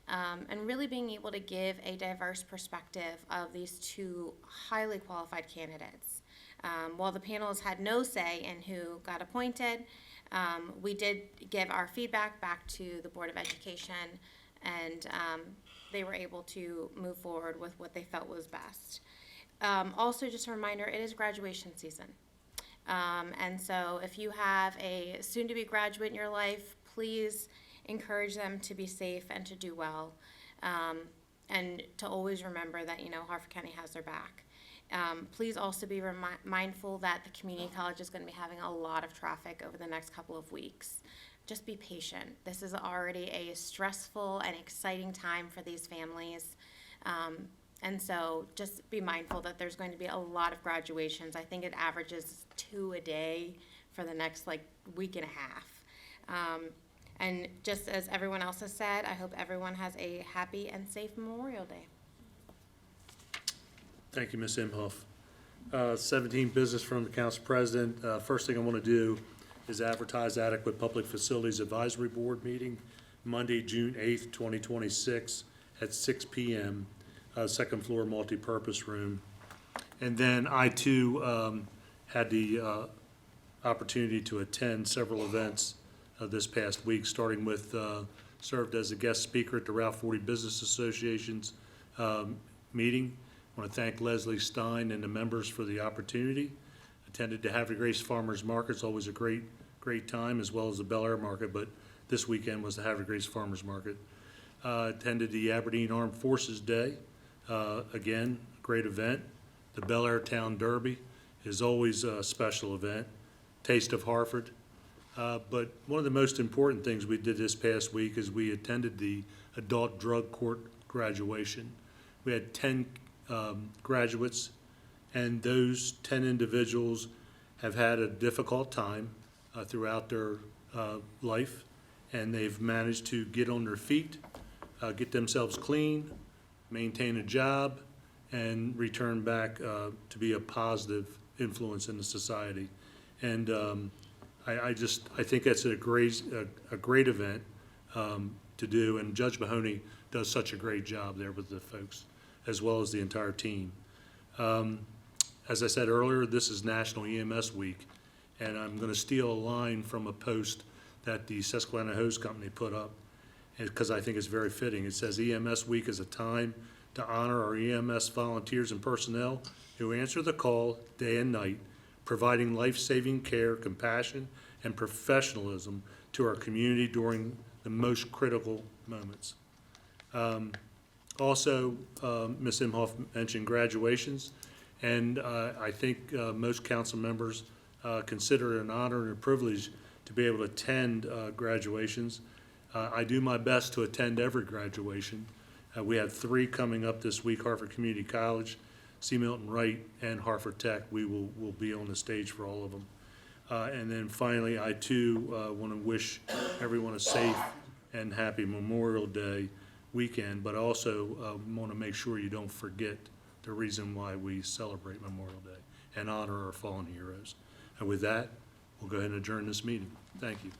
and really being able to give a diverse perspective of these two highly qualified candidates. While the panels had no say in who got appointed, we did give our feedback back to the Board of Education, and they were able to move forward with what they felt was best. Also, just a reminder, it is graduation season. And so if you have a soon-to-be graduate in your life, please encourage them to be safe and to do well, and to always remember that, Harford County has their back. Please also be mindful that the community college is going to be having a lot of traffic over the next couple of weeks. Just be patient. This is already a stressful and exciting time for these families. And so just be mindful that there's going to be a lot of graduations. I think it averages 2 a day for the next week and a half. And just as everyone else has said, I hope everyone has a happy and safe Memorial Day. Thank you, Ms. Imhoff. 17, business from the council president. First thing I want to do is advertise adequate public facilities advisory board meeting Monday, June 8th, 2026 at 6 p.m. Second floor multipurpose room. And then I too had the opportunity to attend several events this past week, starting with served as a guest speaker at the Route 40 Business Association's meeting. I want to thank Leslie Stein and the members for the opportunity. Attended the Havre de Grace Farmers Market. It's always a great time, as well as the Bel Air Market, but this weekend was the Havre de Grace Farmers Market. Attended the Aberdeen Armed Forces Day. Again, great event. The Bel Air Town Derby is always a special event. Taste of Harford. But one of the most important things we did this past week is we attended the adult drug court graduation. We had 10 graduates, and those 10 individuals have had a difficult time throughout their life, and they've managed to get on their feet, get themselves clean, maintain a job, and return back to be a positive influence in the society. And I think that's a great event to do, and Judge Mahoney does such a great job there with the folks, as well as the entire team. As I said earlier, this is National EMS Week, and I'm going to steal a line from a post that the Susquehanna Hose Company put up, because I think it's very fitting. It says, EMS Week is a time to honor our EMS volunteers and personnel who answer the call day and night, providing life-saving care, compassion, and professionalism to our community during the most critical moments. Also, Ms. Imhoff mentioned graduations, and I think most council members consider it an honor and a privilege to be able to attend graduations. I do my best to attend every graduation. We have 3 coming up this week: Harford Community College, C. Milton Wright, and Harford Tech. We will be on the stage for all of them. And then finally, I too want to wish everyone a safe and happy Memorial Day weekend, but also want to make sure you don't forget the reason why we celebrate Memorial Day and honor our fallen heroes. And with that, we'll go ahead and adjourn this meeting. Thank you.